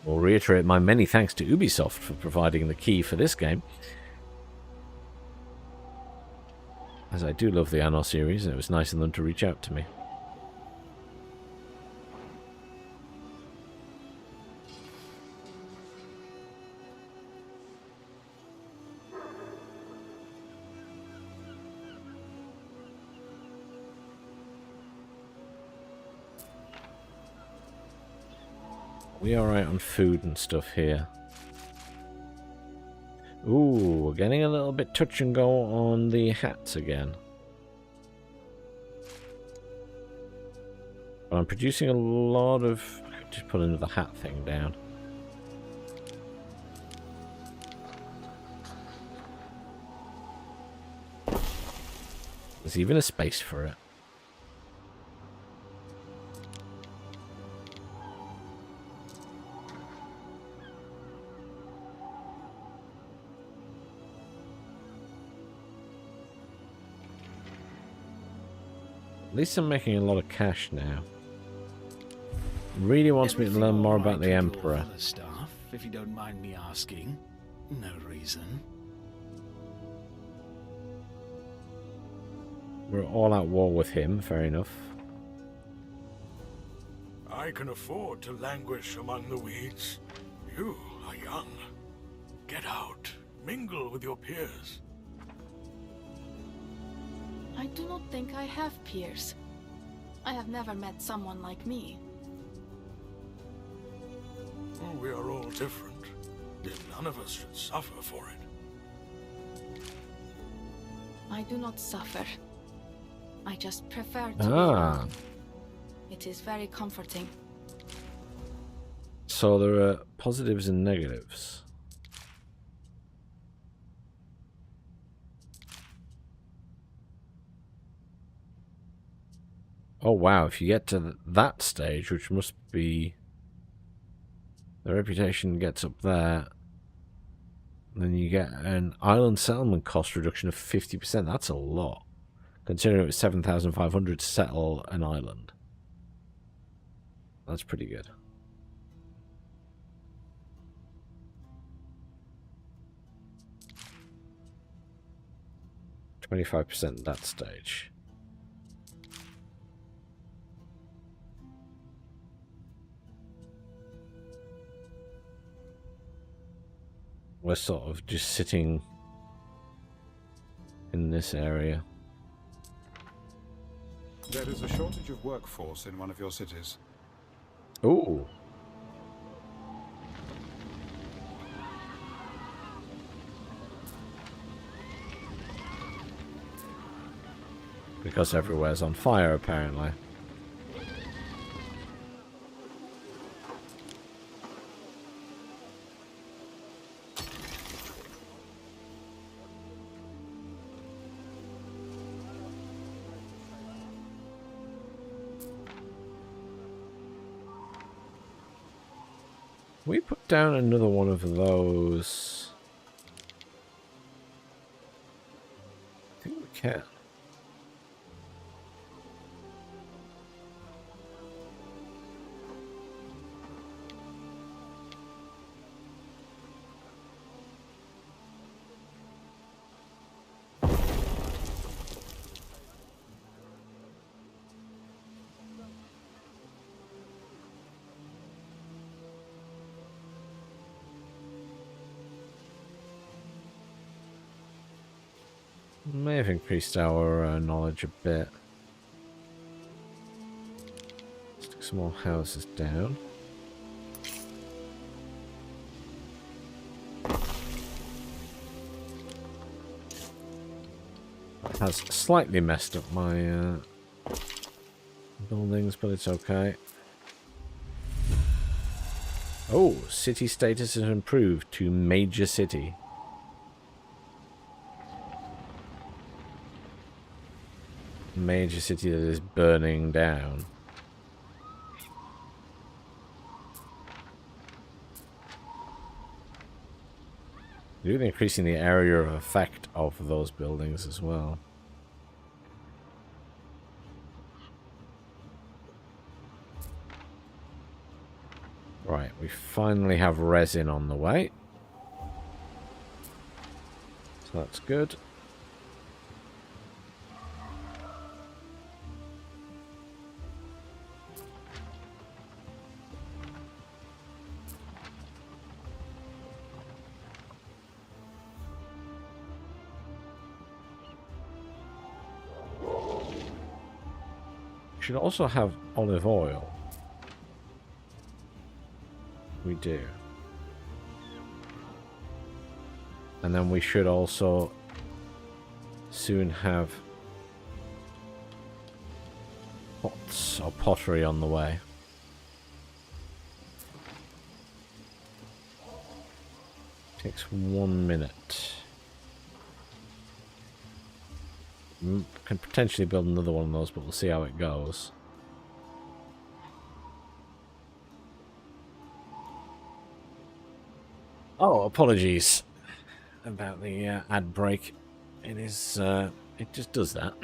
I'll reiterate my many thanks to Ubisoft for providing the key for this game, as I do love the Anno series, and it was nice of them to reach out to me. We alright on food and stuff here. Ooh, we're getting a little bit touch and go on the hats again. But I'm producing a lot of... I could just put another hat thing down. There's even a space for it. At least I'm making a lot of cash now. Really wants me to learn more about the Emperor. Other stuff, if you don't mind me asking. No reason. We're all at war with him, fair enough. I can afford to languish among the weeds. You are young. Get out. Mingle with your peers. I do not think I have peers. I have never met someone like me. Oh, we are all different. Yet none of us should suffer for it. I do not suffer. I just prefer to be Ah. alone. It is very comforting. So there are positives and negatives. Oh wow, if you get to that stage, which must be... The reputation gets up there, then you get an island settlement cost reduction of 50%. That's a lot, considering it was 7,500 to settle an island. That's pretty good. %25% at that stage. We're sort of just sitting in this area. There is a shortage of workforce in one of your cities. Ooh. Because everywhere's on fire, apparently. We put down another one of those. I think we can. May have increased our knowledge a bit. Stick some more houses down. That has slightly messed up my buildings, but it's okay. Oh, city status has improved to major city. Major city that is burning down. Really increasing the area of effect of those buildings as well. Right, we finally have resin on the way. So that's good. Should also have olive oil. We do. And then we should also soon have pots or pottery on the way. Takes 1 minute. Can potentially build another one of those, but we'll see how it goes. Oh, apologies about the ad break. It is, it just does that.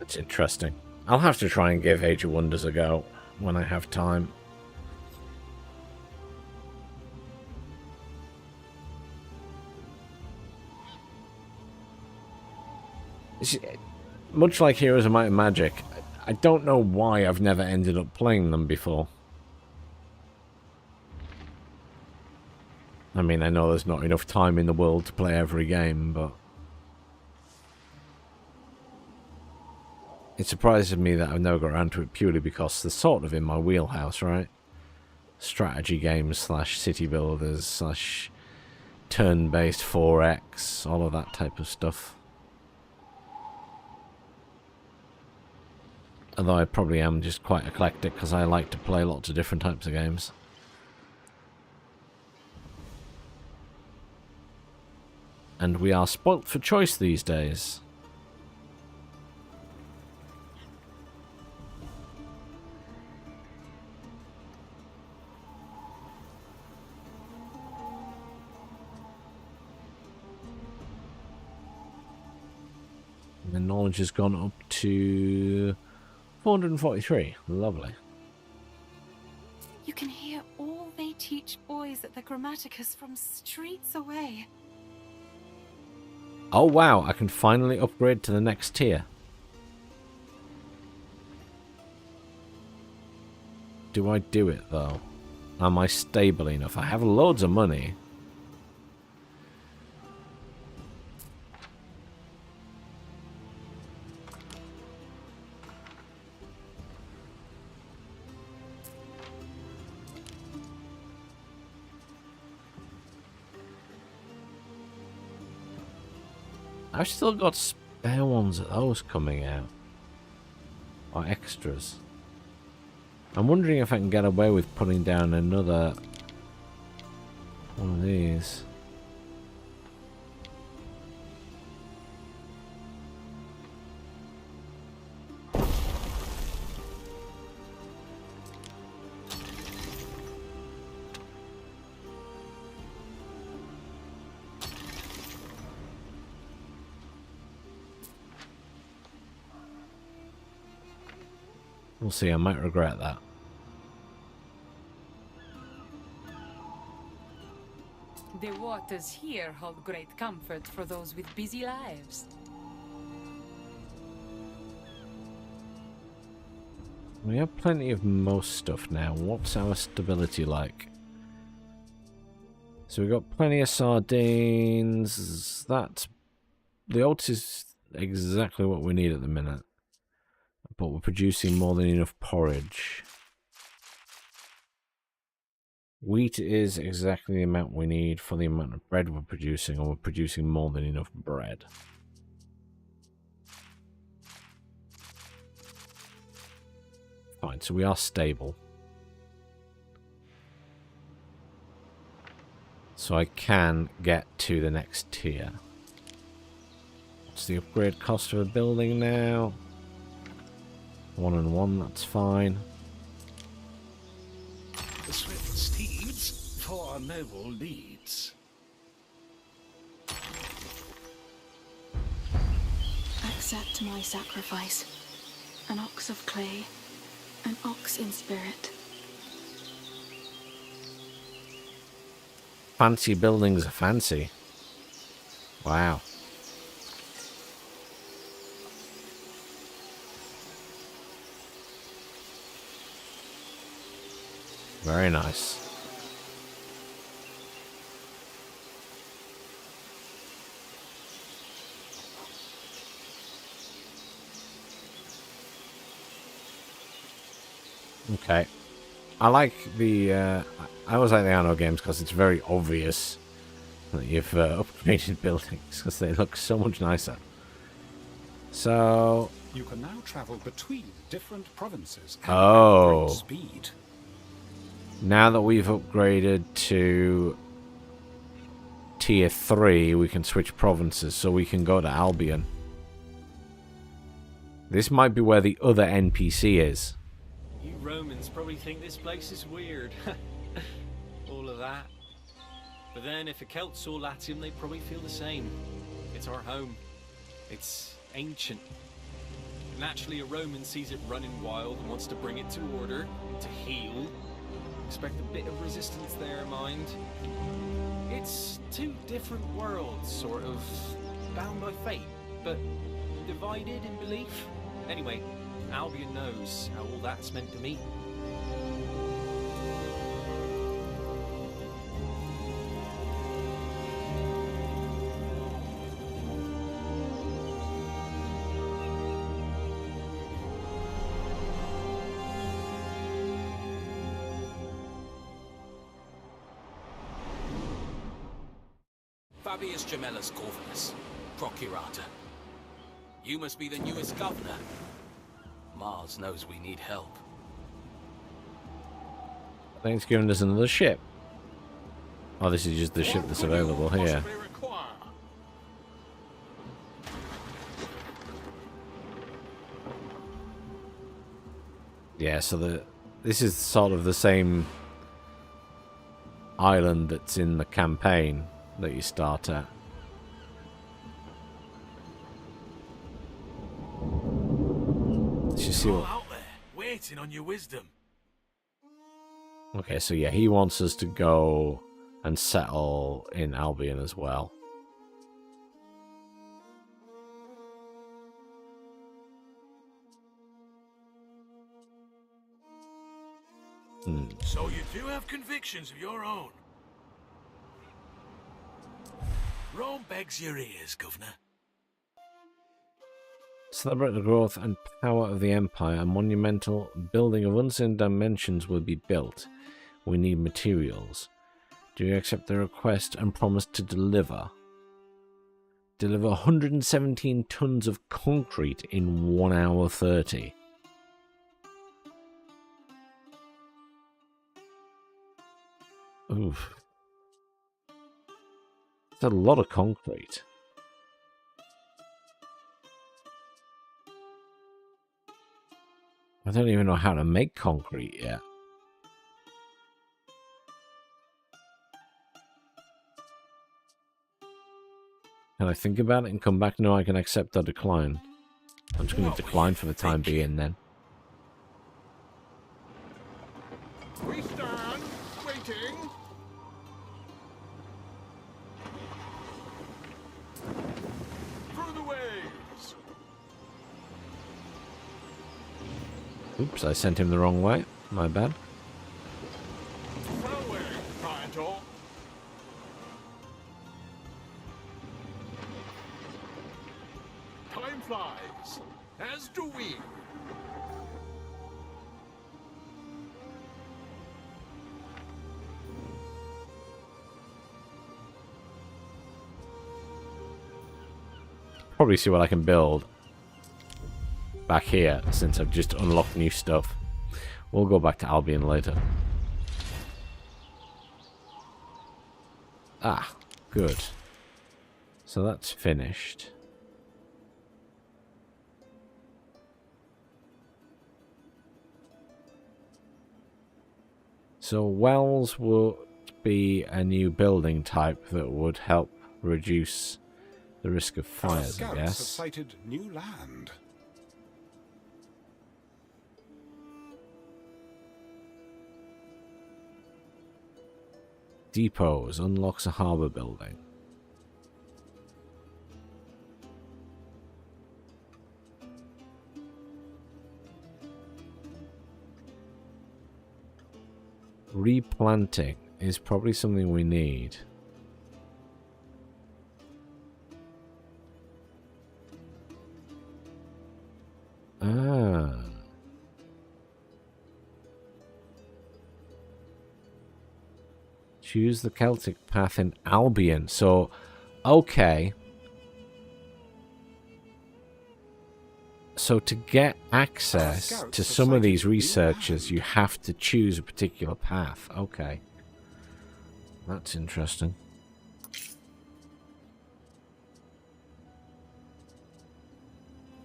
That's interesting. I'll have to try and give Age of Wonders a go when I have time. Much like Heroes of Might and Magic, I don't know why I've never ended up playing them before. I mean, I know there's not enough time in the world to play every game, but it surprises me that I've never got around to it purely because they're sort of in my wheelhouse, right? Strategy games slash city builders slash turn-based 4X, all of that type of stuff. Although I probably am just quite eclectic because I like to play lots of different types of games. And we are spoilt for choice these days. The knowledge has gone up to 443. Lovely. You can hear all they teach boys at the Grammaticus from streets away. Oh wow, I can finally upgrade to the next tier. Do I do it though? Am I stable enough? I have loads of money. I've still got spare ones of those coming out. Or extras. I'm wondering if I can get away with putting down another one of these. We'll see, I might regret that. The waters here hold great comfort for those with busy lives. We have plenty of most stuff now. What's our stability like? So we've got plenty of sardines. That's... the oats is exactly what we need at the minute. But we're producing more than enough porridge. Wheat is exactly the amount we need for the amount of bread we're producing, and we're producing more than enough bread. Fine, so we are stable. So I can get to the next tier. What's the upgrade cost of a building now? 1 and 1, that's fine. The swift steeds for noble deeds. Accept my sacrifice. An ox of clay, an ox in spirit. Fancy buildings are fancy. Wow. Very nice. Okay. I like the, I always like the Anno games because it's very obvious that you've upgraded buildings because they look so much nicer. So... you can now travel between different provinces at Oh. great speed. Now that we've upgraded to tier 3, we can switch provinces, so we can go to Albion. This might be where the other NPC is. You Romans probably think this place is weird. All of that. But then if a Celt saw Latium, they'd probably feel the same. It's our home. It's ancient. Naturally, a Roman sees it running wild and wants to bring it to order, to heal. Expect a bit of resistance there, mind. It's two different worlds, sort of, bound by fate, but divided in belief. Anyway, Albion knows how all that's meant to me. Fabius Gemellus Corvinus, Procurator. You must be the newest governor. Mars knows we need help. I think it's giving us another ship. Oh, this is just the ship that's available here. Yeah, so this is sort of the same island that's in the campaign that you start at. Let's just see what... out there, waiting on your wisdom. Okay, so yeah, he wants us to go and settle in Albion as well. So you do have convictions of your own. Rome begs your ears, Governor. Celebrate the growth and power of the Empire. A monumental building of unseen dimensions will be built. We need materials. Do you accept the request and promise to deliver? Deliver 117 tons of concrete in 1 hour 30. Oof. That's a lot of concrete. I don't even know how to make concrete yet. Can I think about it and come back? No, I can accept or decline. I'm just going to decline for the time being then. We stand waiting. Through the waves. Oops, I sent him the wrong way. My bad. Well, Praetor. Time flies, as do we. Probably see what I can build back here since I've just unlocked new stuff. We'll go back to Albion later. Ah, good. So that's finished. So wells would be a new building type that would help reduce the risk of fires, I Our scouts guess. have sighted new land. Depots unlocks a harbour building. Replanting is probably something we need. Ah. Choose the Celtic path in Albion. So, okay. So to get access to some of these researchers, you have to choose a particular path. Okay. That's interesting.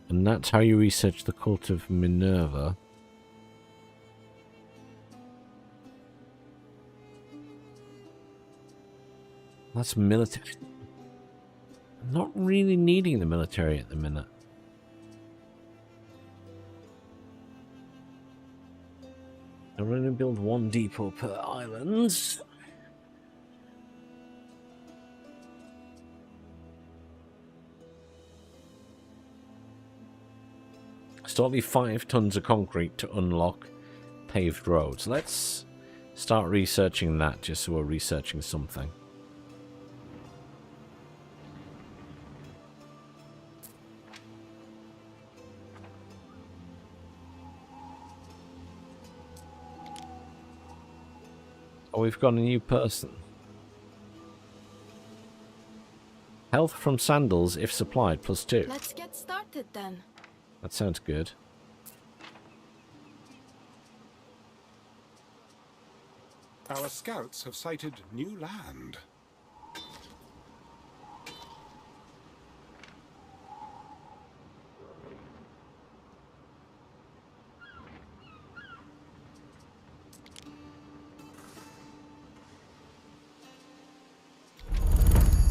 And that's how you research the cult of Minerva. That's military. I'm not really needing the military at the minute. I'm going to build one depot per island. Still be 5 tons of concrete to unlock paved roads. Let's start researching that, just so we're researching something. Oh, we've got a new person. Health from sandals, if supplied, +2. Let's get started then. That sounds good. Our scouts have sighted new land.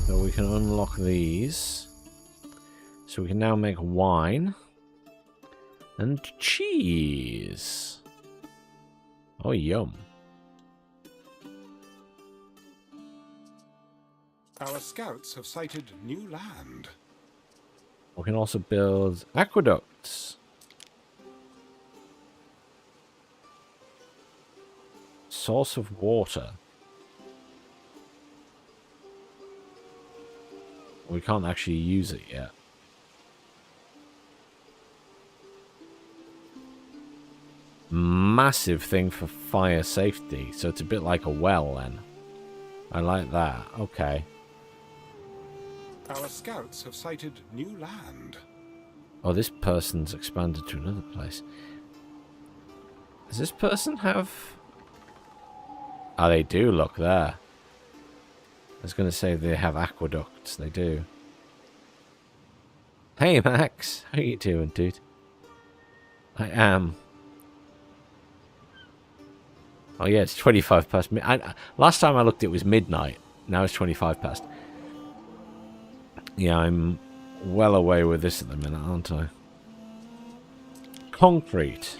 So we can unlock these. So we can now make wine and cheese. Oh, yum. Our scouts have sighted new land. We can also build aqueducts. Source of water. We can't actually use it yet. Massive thing for fire safety, so it's a bit like a well then. I like that. Okay. Our scouts have sighted new land. Oh, this person's expanded to another place. Does this person have... Oh, they do, look there. I was going to say they have aqueducts. They do. Hey, Max. How you doing, dude? I am. Oh, yeah, it's 25 past... Last time I looked, it was midnight. Now it's 25 past. Yeah, I'm well away with this at the minute, aren't I? Concrete.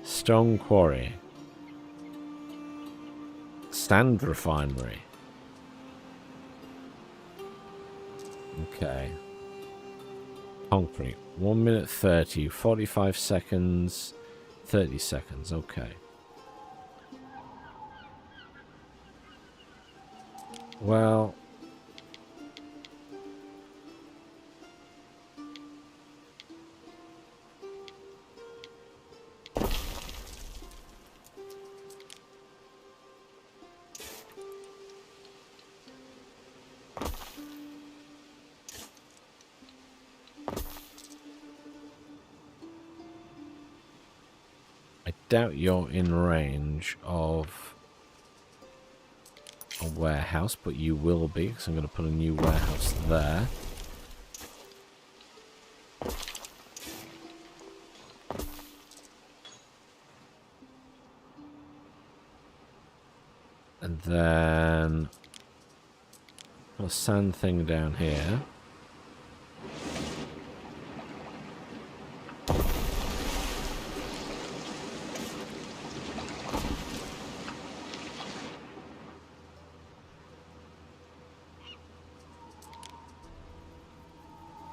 Stone quarry. Sand refinery. Okay. Concrete. 1 minute 30. 45 seconds. 30 seconds. Okay. Well... I doubt you're in range of a warehouse, but you will be, because I'm going to put a new warehouse there. And then a sand thing down here.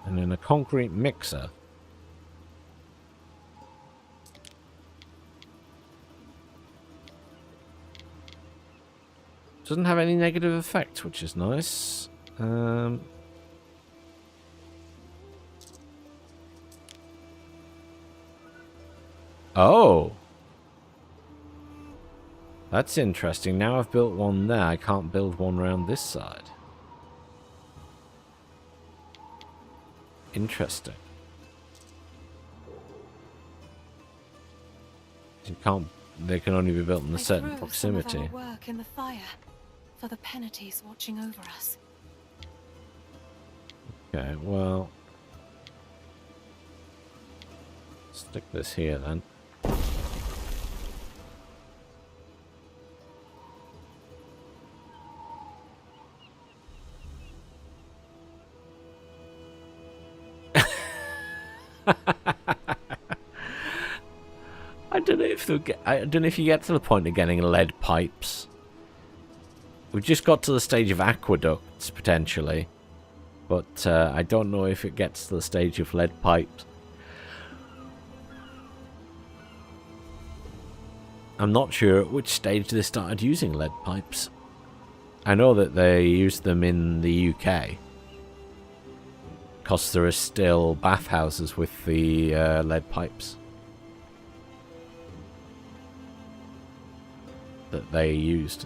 And then a concrete mixer. Doesn't have any negative effects, which is nice. Oh! That's interesting. Now I've built one there, I can't build one around this side. Interesting. You can't. They can only be built in a certain proximity. Some of our work in the fire for the penalties watching over us. Okay, well, stick this here then. don't know if I don't know if you get to the point of getting lead pipes. We've just got to the stage of aqueducts potentially, but I don't know if it gets to the stage of lead pipes. I'm not sure at which stage they started using lead pipes. I know that they used them in the UK, because there are still bathhouses with the lead pipes that they used.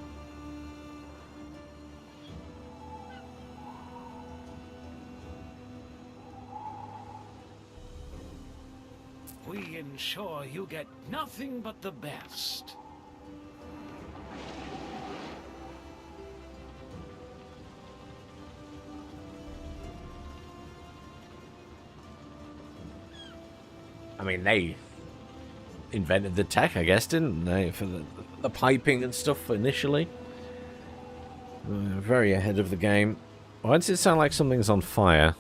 We ensure you get nothing but the best. I mean, they invented the tech, I guess, didn't they? For the piping and stuff initially. Very ahead of the game. Why does it sound like something's on fire?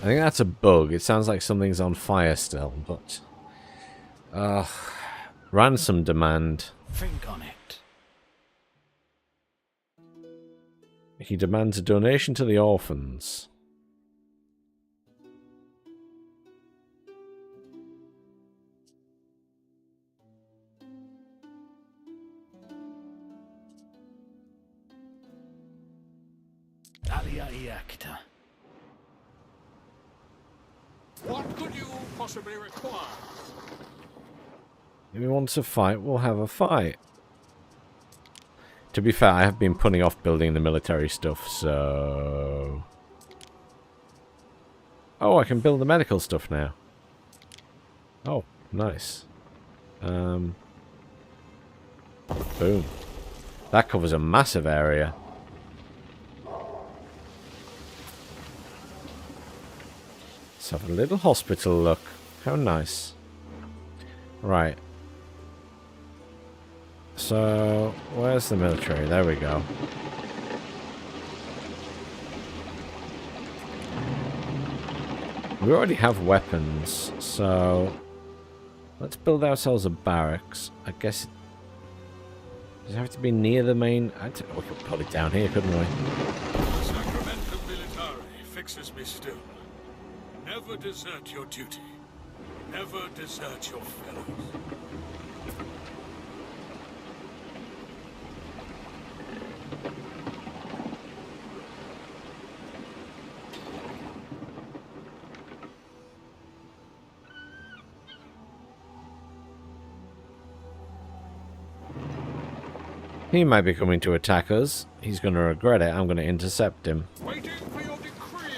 I think that's a bug. It sounds like something's on fire still, but... ransom demand. Think on it. He demands a donation to the orphans. Alia Iacta. What could you possibly require? If he wants a fight, we'll have a fight. To be fair, I have been putting off building the military stuff, so... Oh, I can build the medical stuff now. Oh, nice. Boom. That covers a massive area. Let's have a little hospital look. How nice. Right. So, where's the military? There we go. We already have weapons, so let's build ourselves a barracks. I guess does it have to be near the main? We could put it down here, couldn't we? Sacramentum militare fixes me still. Never desert your duty. Never desert your fellows. He might be coming to attack us. He's going to regret it. I'm going to intercept him. Waiting for your decree.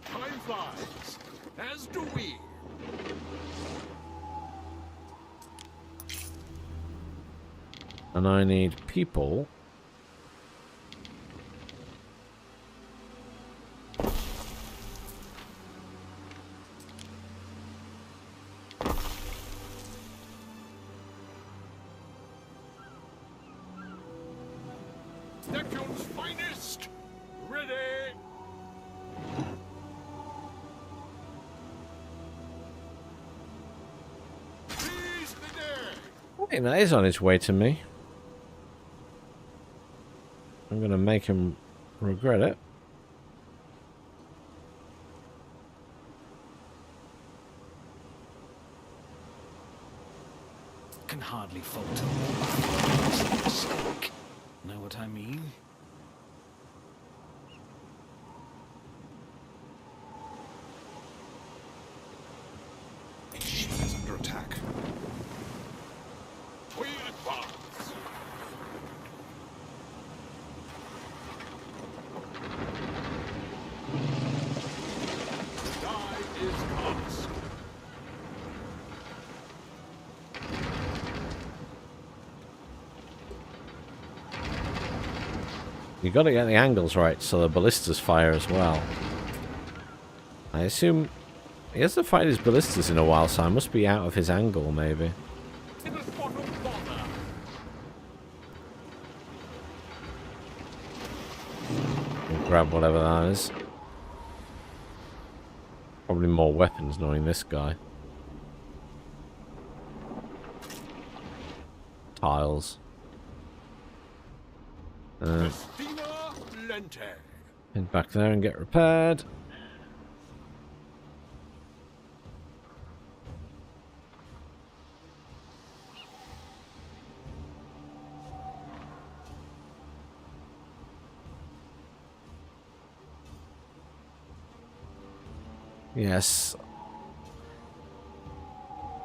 Time flies, as do we. And I need people. Neptune's finest. Ready. Seize the day. Hey, that is on his way to me. I'm going to make him regret it. Can hardly falter. Know what I mean? Nation is under attack. We advance. Die is cast. You got to get the angles right so the ballistas fire as well. I assume He hasn't fired his ballistas in a while, so I must be out of his angle, maybe. We'll grab whatever that is. Probably more weapons, knowing this guy. Tiles. Head back there and get repaired. Yes.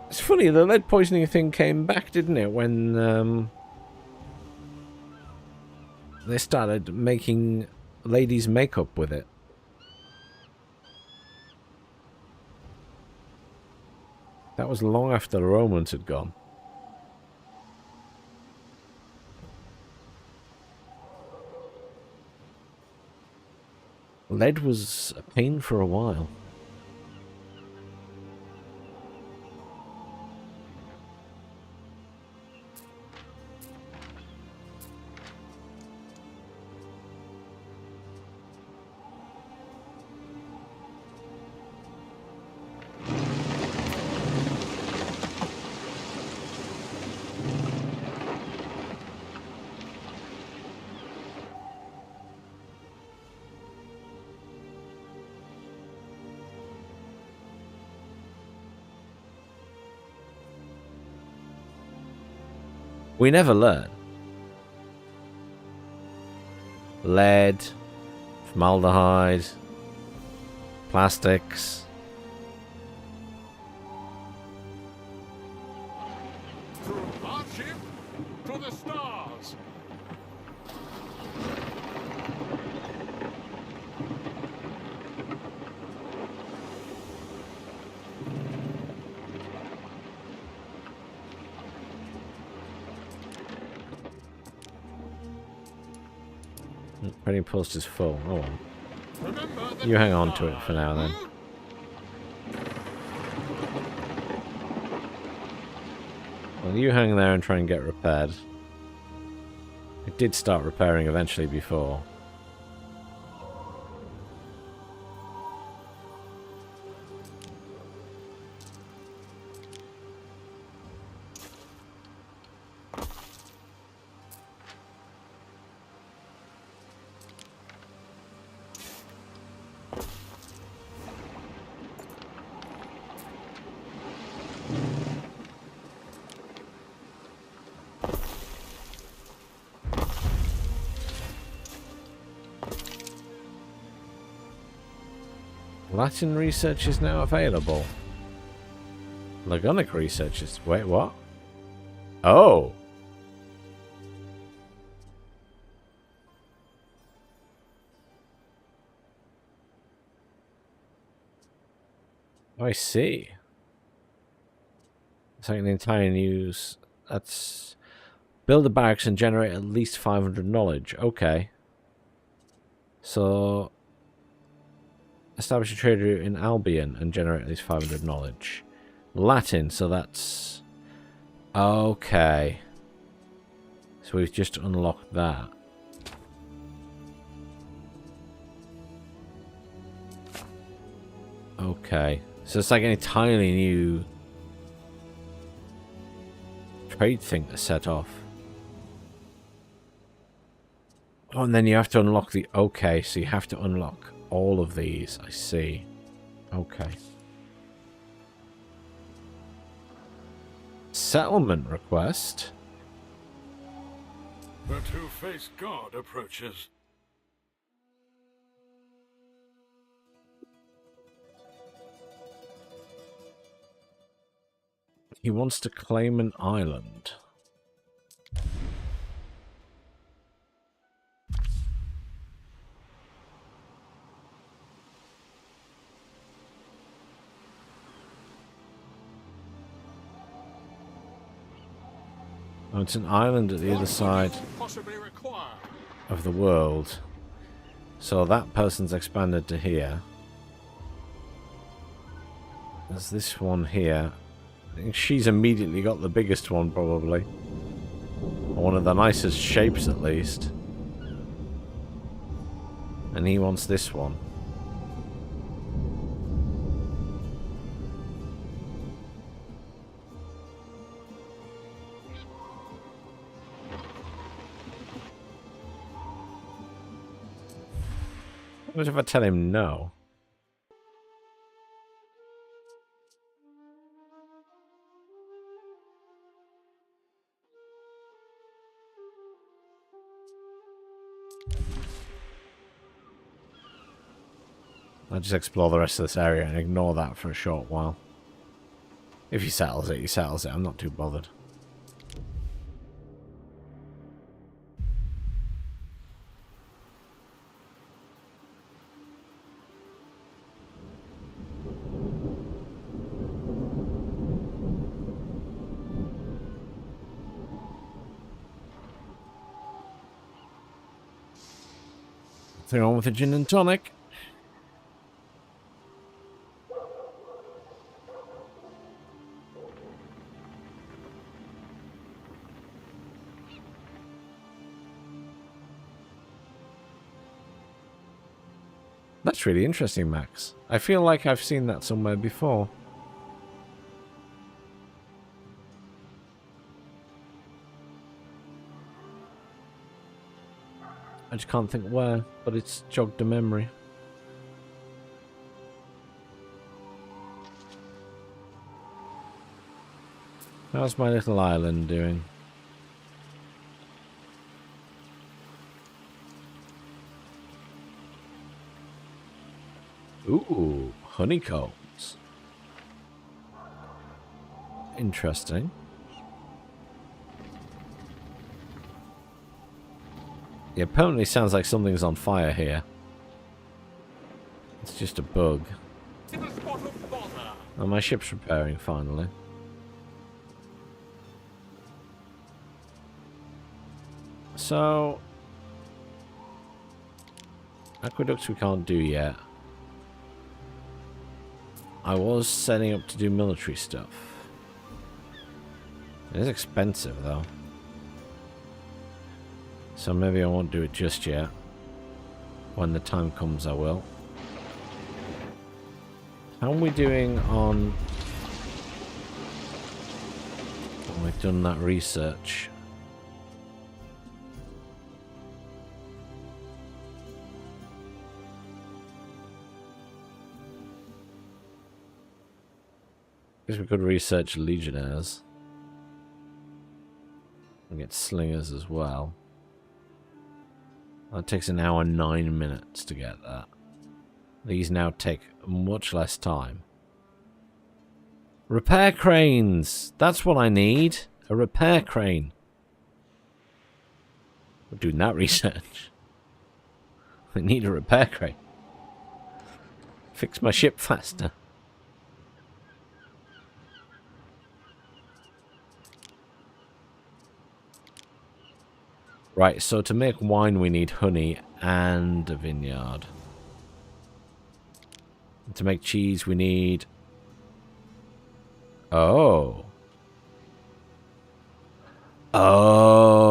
It's funny, the lead poisoning thing came back, didn't it, when they started making ladies' makeup with it. That was long after the Romans had gone. Lead was a pain for a while. We never learn. Lead, formaldehyde, plastics. Through hardship to the stars. Trading post is full. Oh well. You hang on to it for now then. Well, you hang there and try and get repaired. It did start repairing eventually before. Latin research is now available. Lagonic research is... Wait, what? Oh! I see. It's like an entire news. That's... Build a barracks and generate at least 500 knowledge. Okay. So... Establish a trade route in Albion and generate at least 500 knowledge. Latin, so that's... Okay. So we've just unlocked that. Okay. So it's like an entirely new trade thing to set off. Oh, and then you have to unlock the... Okay, so you have to unlock all of these. I see. Okay. Settlement request. The two-faced god approaches. He wants to claim an island. Oh, it's an island at the other side of the world. So that person's expanded to here. There's this one here. I think she's immediately got the biggest one, probably. Or one of the nicest shapes, at least. And he wants this one. What if I tell him no? I'll just explore the rest of this area and ignore that for a short while. If he settles it, he settles it. I'm not too bothered. Nothing wrong with a gin and tonic. That's really interesting, Max. I feel like I've seen that somewhere before. I just can't think where, but it's jogged a memory. How's my little island doing? Ooh, honeycombs. Interesting. It apparently sounds like something's on fire here. It's just a bug. Oh, my ship's repairing finally. So, aqueducts we can't do yet. I was setting up to do military stuff. It is expensive though. So maybe I won't do it just yet. When the time comes I will. How are we doing on... Oh, we've done that research. Guess we could research legionnaires. And get slingers as well. That takes an hour and 9 minutes to get that. These now take much less time. Repair cranes! That's what I need. A repair crane. We're doing that research. I need a repair crane. Fix my ship faster. Right, so to make wine we need honey and a vineyard. And to make cheese we need... Oh. Oh.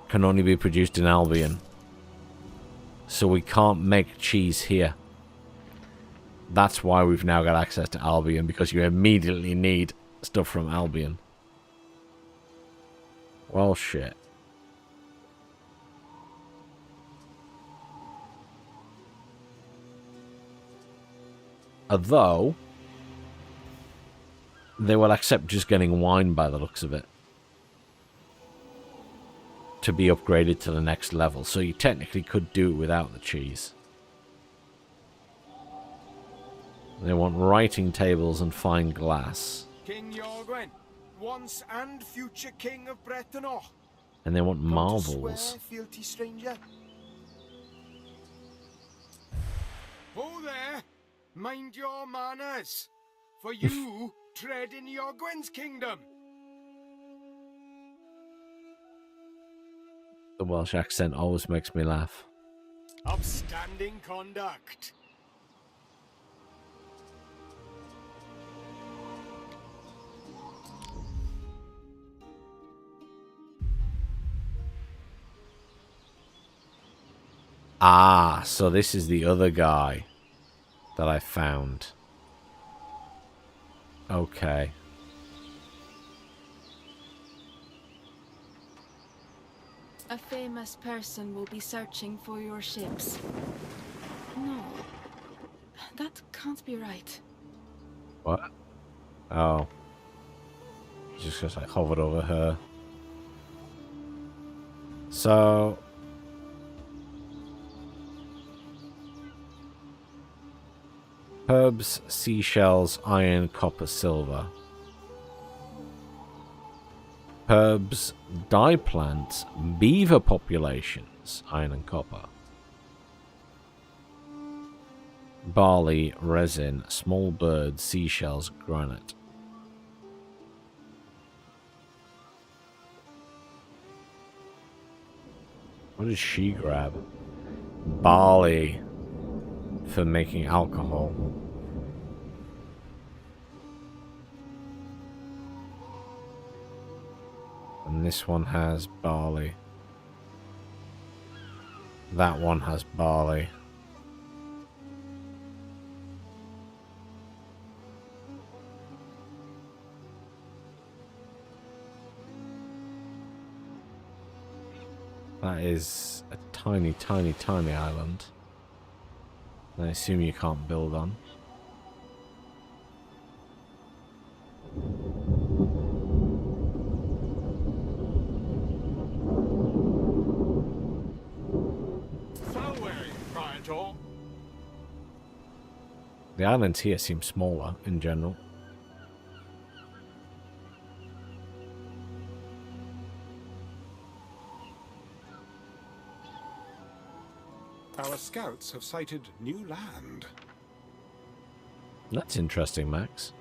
Can only be produced in Albion. So we can't make cheese here. That's why we've now got access to Albion, because you immediately need stuff from Albion. Well, shit. Although, they will accept just getting wine by the looks of it. To be upgraded to the next level. So you technically could do it without the cheese. They want writing tables and fine glass. King Jorgwen, once and future king of Breton. And they want marbles. Fealty stranger. Oh there, mind your manners, for you tread in Jorgwen's kingdom. The Welsh accent always makes me laugh. Upstanding conduct. Ah, so this is the other guy that I found. Okay. A famous person will be searching for your ships. No, that can't be right. What? Oh. Just because I hovered over her. So... herbs, seashells, iron, copper, silver. Herbs, dye plants, beaver populations, iron and copper. Barley, resin, small birds, seashells, granite. What did she grab? Barley for making alcohol. And this one has barley. That one has barley. That is a tiny, tiny, tiny island. I assume you can't build on. The islands here seem smaller in general. Our scouts have sighted new land. That's interesting, Max.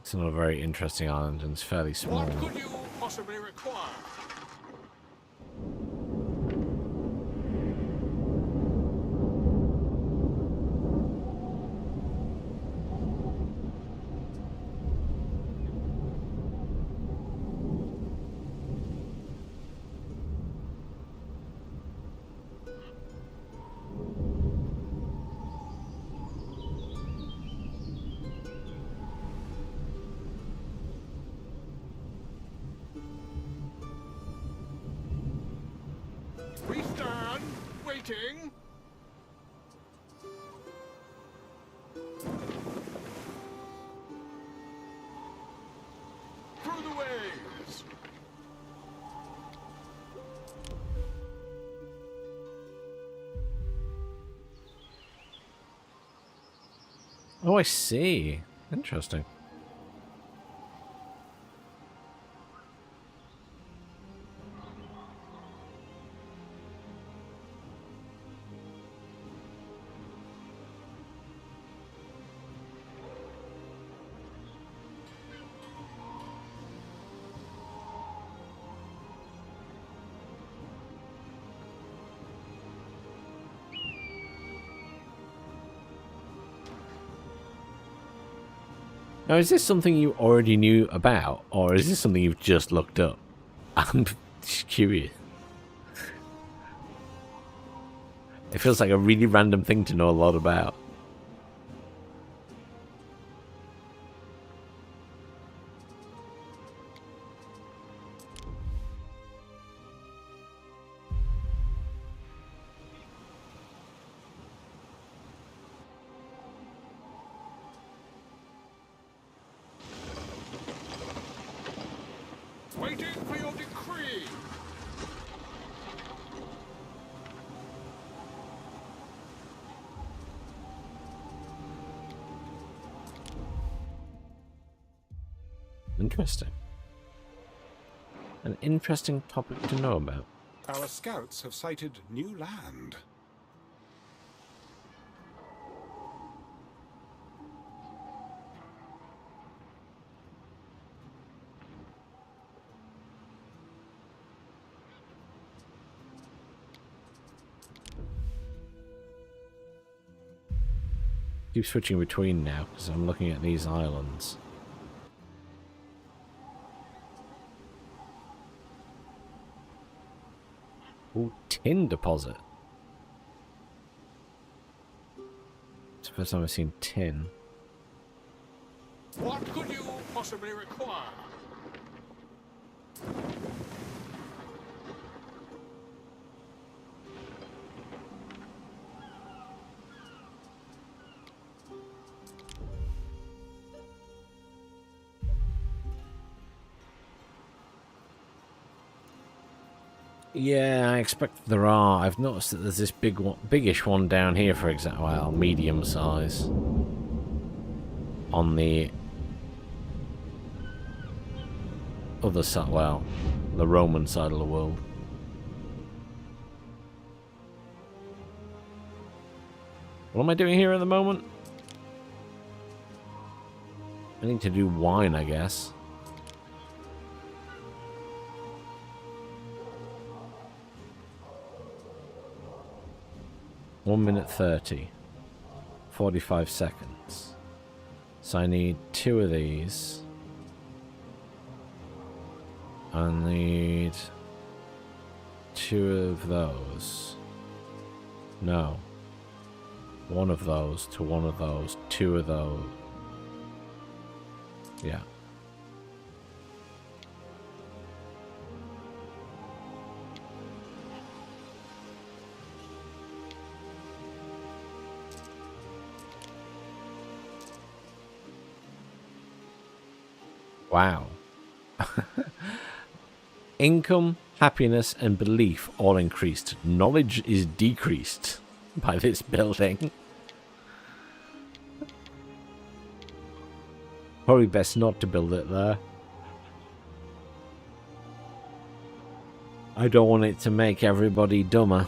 It's not a very interesting island and it's fairly small. What could you possibly require? We stand, waiting. Through the waves. Oh, I see. Interesting. Now, is this something you already knew about, or is this something you've just looked up? I'm just curious. It feels like a really random thing to know a lot about. Waiting for your decree. Interesting. An interesting topic to know about. Our scouts have sighted new land. Keep switching between now because I'm looking at these islands. Ooh, tin deposit. It's the first time I've seen tin. What could you possibly require? Yeah, I expect there are. I've noticed that there's this big one, biggish one down here, for example. Well, medium size. On the other side, well, the Roman side of the world. What am I doing here at the moment? I need to do wine, I guess. One minute 30. 45 seconds. So I need 2 of these. I need 2 of those. No. 1 of those to 1 of those. 2 of those. Yeah. Wow. Income, happiness, and belief all increased. Knowledge is decreased by this building. Probably best not to build it there. I don't want it to make everybody dumber.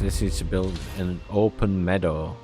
This is to build an open meadow.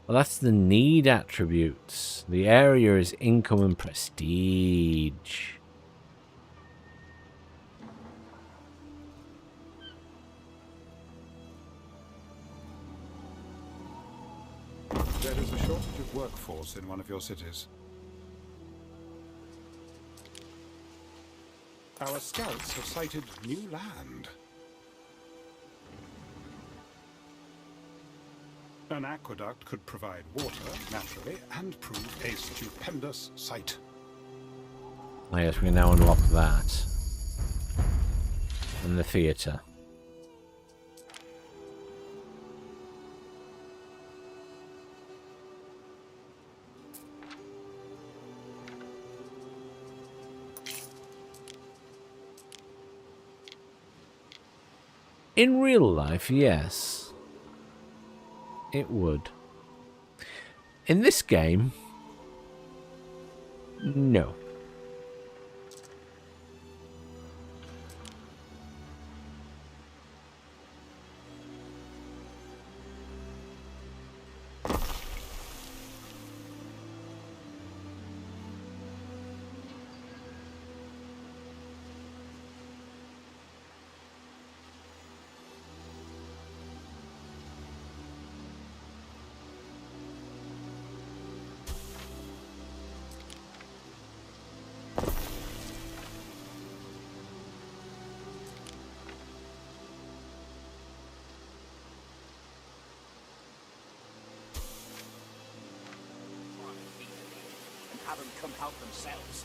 Well, that's the need attributes. The area is income and prestige. There is a shortage of workforce in one of your cities. Our scouts have sighted new land. An aqueduct could provide water, naturally, and prove a stupendous sight. I guess we can now unlock that. And the theatre. In real life, yes. It would. In this game, no. have them come help themselves.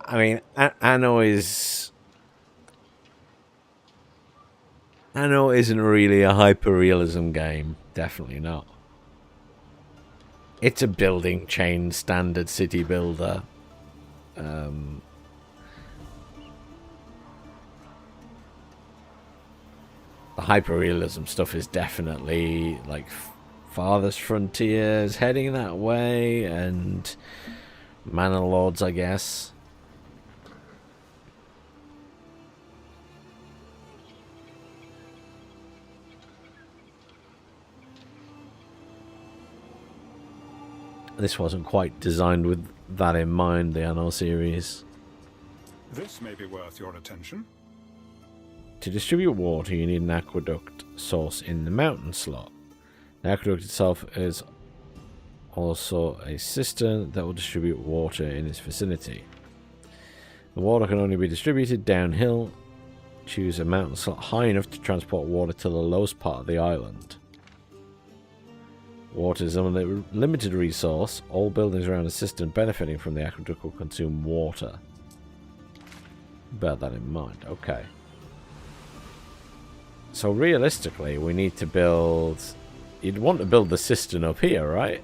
I mean, Anno isn't really a hyper-realism game. Definitely not. It's a building chain standard city builder. The hyper-realism stuff is definitely like Farthest Frontiers, heading that way, and Manor Lords, I guess. This wasn't quite designed with that in mind, the Anno series. This may be worth your attention. To distribute water, you need an aqueduct source in the mountain slot. The aqueduct itself is also a cistern that will distribute water in its vicinity. The water can only be distributed downhill. Choose a mountain slot high enough to transport water to the lowest part of the island. Water is a limited resource. All buildings around a cistern benefiting from the aqueduct will consume water. Bear that in mind. Okay. So realistically, we need to build... You'd want to build the cistern up here, right?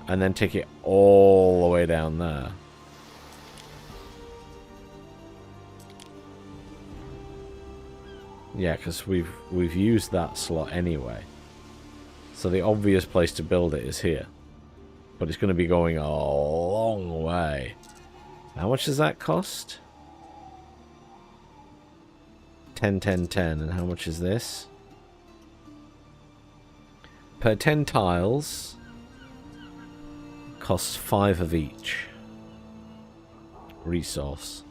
And then take it all the way down there. Yeah, because we've used that slot anyway. So the obvious place to build it is here. But it's going to be going a long way. How much does that cost? 10, 10, 10. And how much is this? Per 10 tiles, costs 5 of each resource.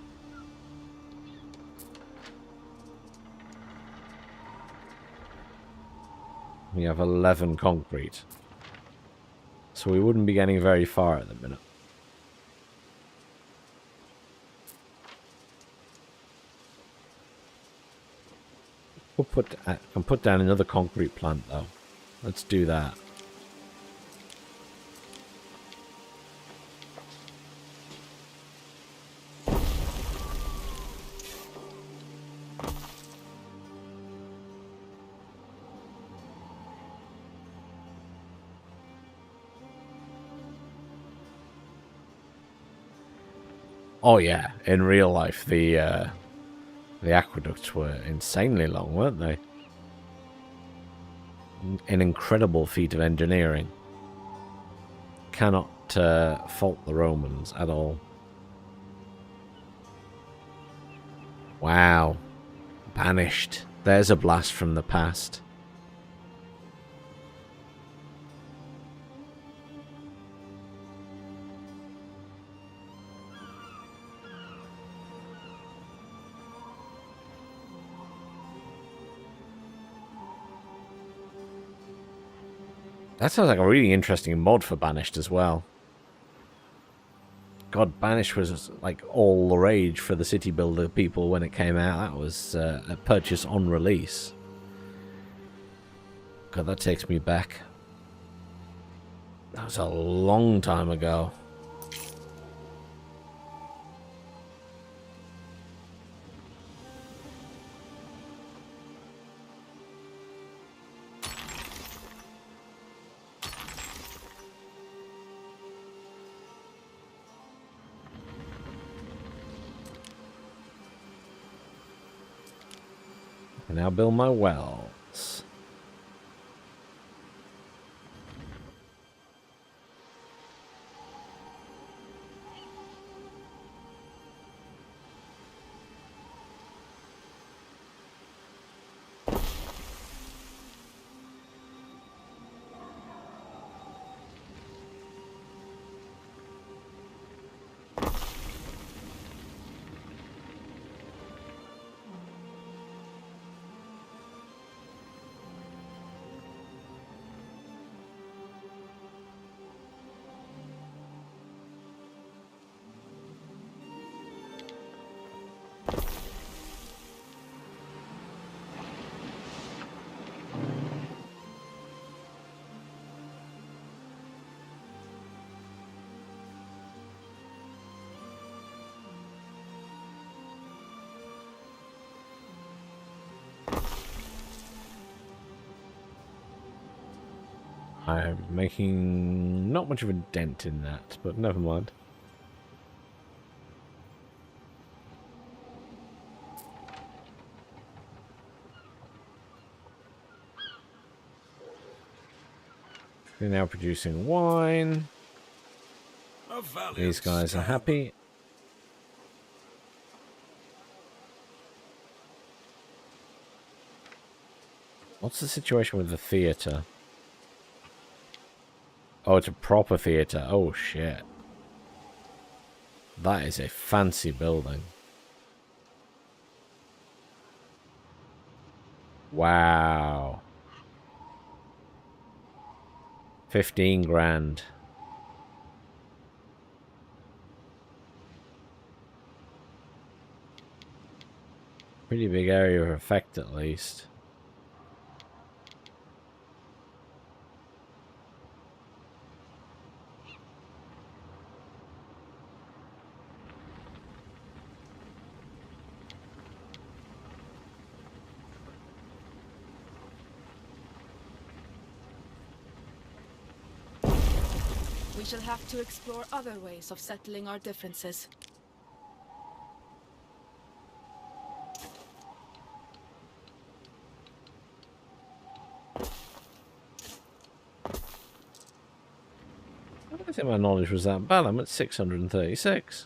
We have 11 concrete. So we wouldn't be getting very far at the minute. I can put down another concrete plant though. Let's do that. Oh yeah, in real life the aqueducts were insanely long, weren't they? An incredible feat of engineering. Cannot fault the Romans at all. Wow. Banished. There's a blast from the past. That sounds like a really interesting mod for Banished as well. God, Banished was like all the rage for the city builder people when it came out. That was a purchase on release. God, that takes me back. That was a long time ago. I now build my wells. I'm making not much of a dent in that, but never mind. They're now producing wine. These guys are happy. What's the situation with the theatre? Oh, it's a proper theatre. Oh, shit. That is a fancy building. Wow. 15 grand. Pretty big area of effect, at least. We shall have to explore other ways of settling our differences. I don't think my knowledge was that bad. I'm at 636.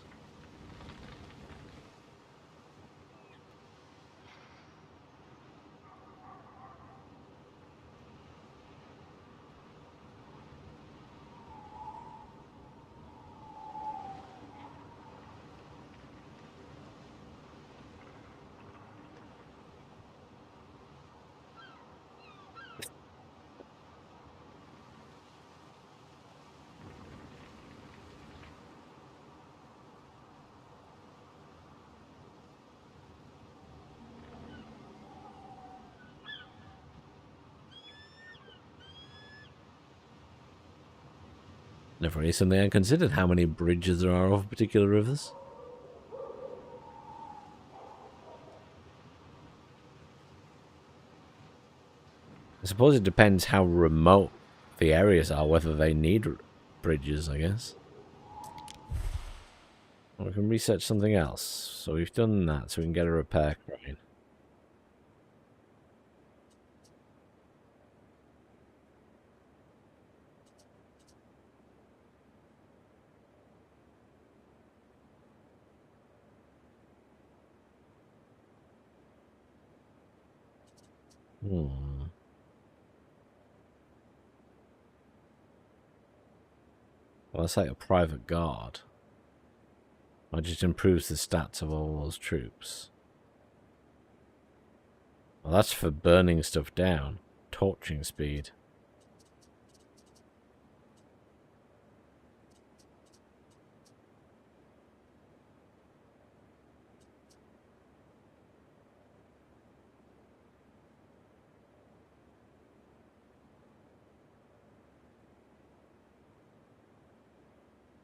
Never recently I considered how many bridges there are off particular rivers. I suppose it depends how remote the areas are, whether they need bridges, I guess. Or we can research something else. So we've done that, so we can get a repair crane. Well, that's like a private guard. It just improves the stats of all those troops. Well, that's for burning stuff down. Torching speed.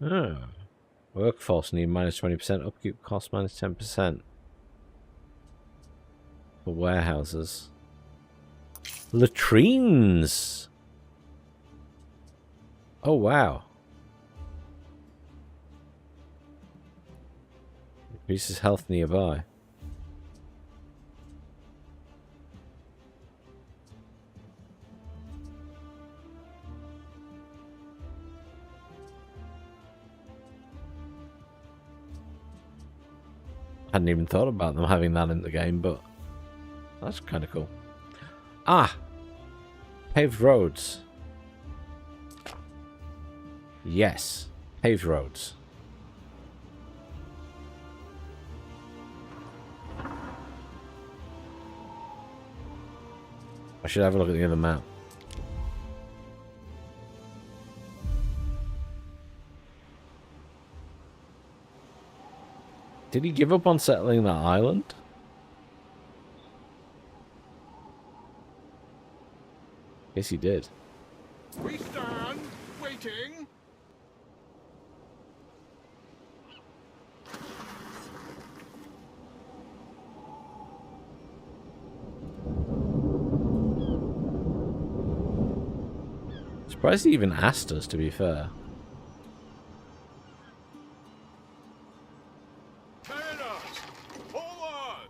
Oh. Workforce need minus 20%, upkeep cost minus 10%. For warehouses. Latrines! Oh, wow. Increases health nearby. Hadn't even thought about them having that in the game, but that's kind of cool. Ah! Paved roads. Yes. Paved roads. I should have a look at the other map. Did he give up on settling that island? Yes, he did. We stand waiting. It's Surprised he even asked us, to be fair. Forward!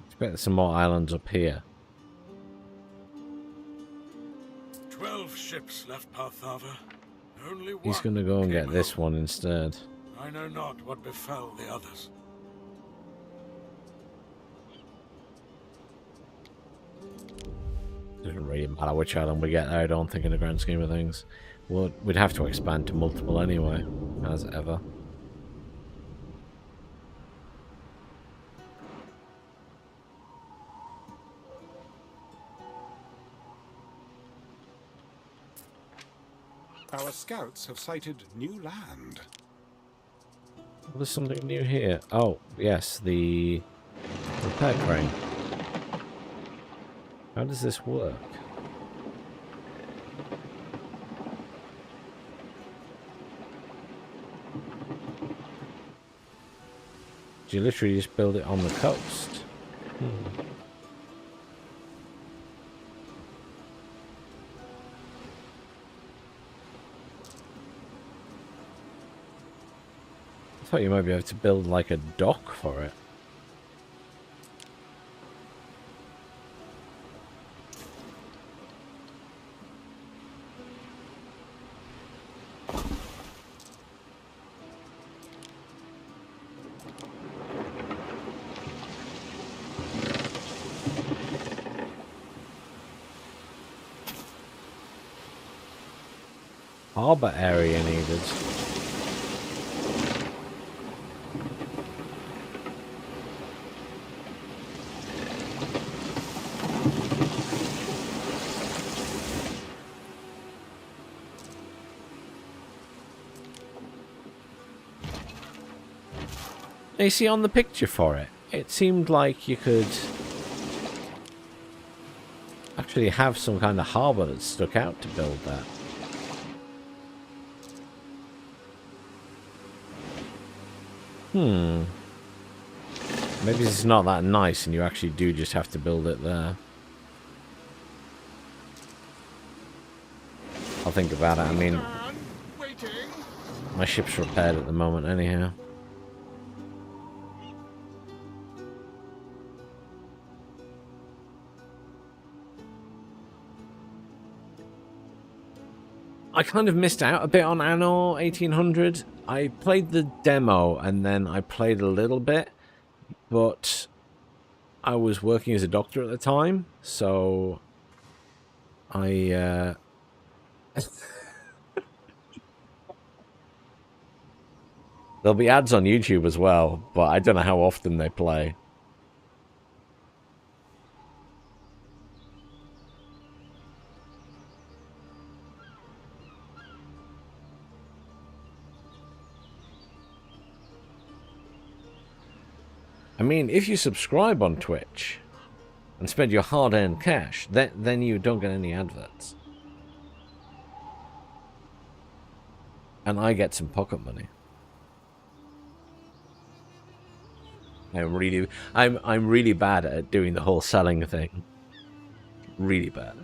Expect some more islands up here. 12 ships left Parthavia. Only one. He's going to go and get came this home. one instead. I know not what befell the others. Doesn't really matter which island we get there, I don't think, in the grand scheme of things. We'd have to expand to multiple anyway, as ever. Our scouts have sighted new land. There's something new here. Oh, yes, the repair crane. How does this work? Do you literally just build it on the coast? I thought you might be able to build like a dock for it. Harbour area needed. You see on the picture for it, it seemed like you could actually have some kind of harbour that stuck out to build that. Maybe it's not that nice and you actually do just have to build it there. I'll think about it. I mean, my ship's repaired at the moment anyhow. I kind of missed out a bit on Anno 1800. I played the demo and then I played a little bit, but I was working as a doctor at the time, so I there'll be ads on YouTube as well, but I don't know how often they play. I mean, if you subscribe on Twitch and spend your hard-earned cash, then you don't get any adverts. And I get some pocket money. I'm really bad at doing the whole selling thing. Really bad.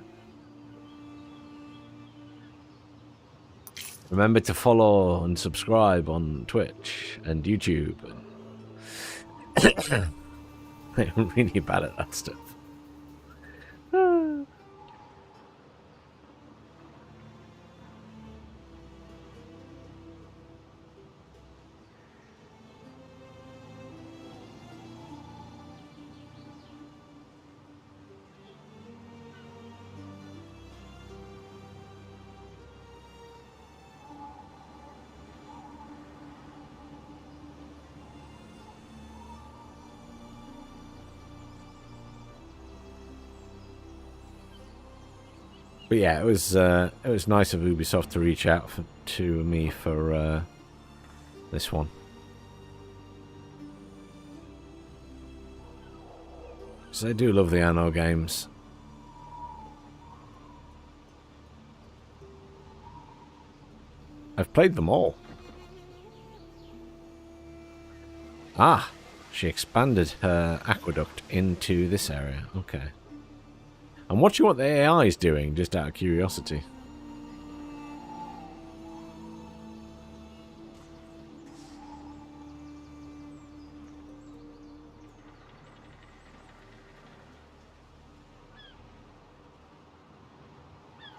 Remember to follow and subscribe on Twitch and YouTube. I'm really bad at that stuff. But yeah, it was nice of Ubisoft to reach out to me for this one. Because I do love the Anno games. I've played them all. Ah, She expanded her aqueduct into this area. Okay. I'm watching what the AI is doing, just out of curiosity.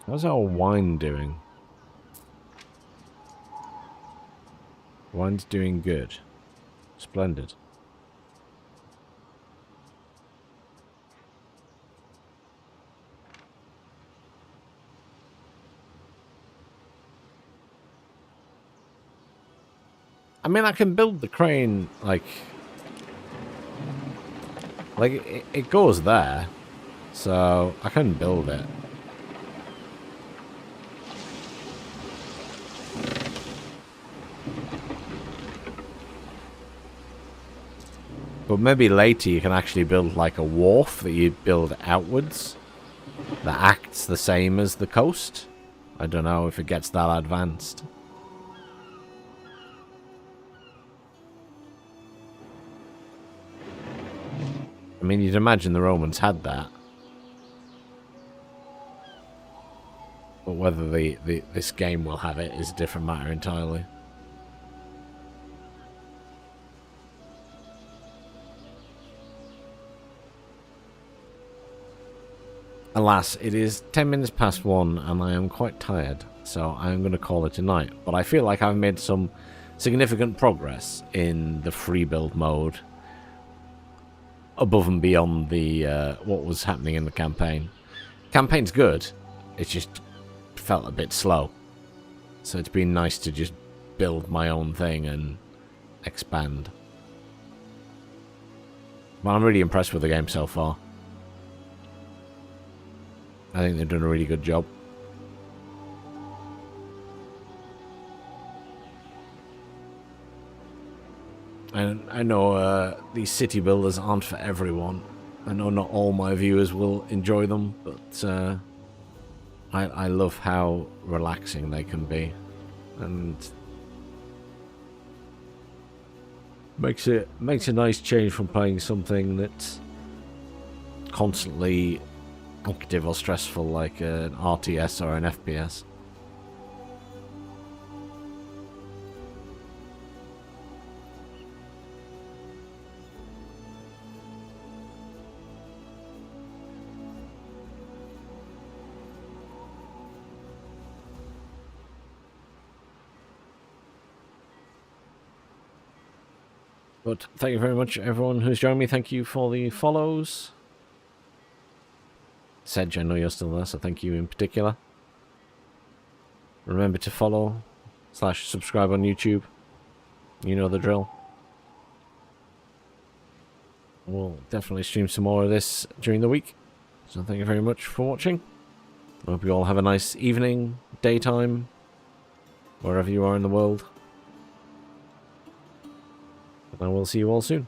How's our wine doing? Wine's doing good. Splendid. I mean, I can build the crane, like it goes there, so I can build it. But maybe later you can actually build like a wharf that you build outwards that acts the same as the coast. I don't know if it gets that advanced. I mean, you'd imagine the Romans had that. But whether this game will have it is a different matter entirely. Alas, it is 10 minutes past 1 and I am quite tired, so I am going to call it a night. But I feel like I've made some significant progress in the free build mode above and beyond the what was happening in the campaign. Campaign's good, it's just felt a bit slow. So it's been nice to just build my own thing and expand. But I'm really impressed with the game so far. I think they've done a really good job. And I know these city builders aren't for everyone. I know not all my viewers will enjoy them, but I love how relaxing they can be. And makes a nice change from playing something that's constantly active or stressful like an RTS or an FPS. But thank you very much everyone who's joined me. Thank you for the follows. Sedge, I know you're still there, so thank you in particular. Remember to follow / subscribe on YouTube. You know the drill. We'll definitely stream some more of this during the week. So thank you very much for watching. I hope you all have a nice evening, daytime, wherever you are in the world. And I will see you all soon.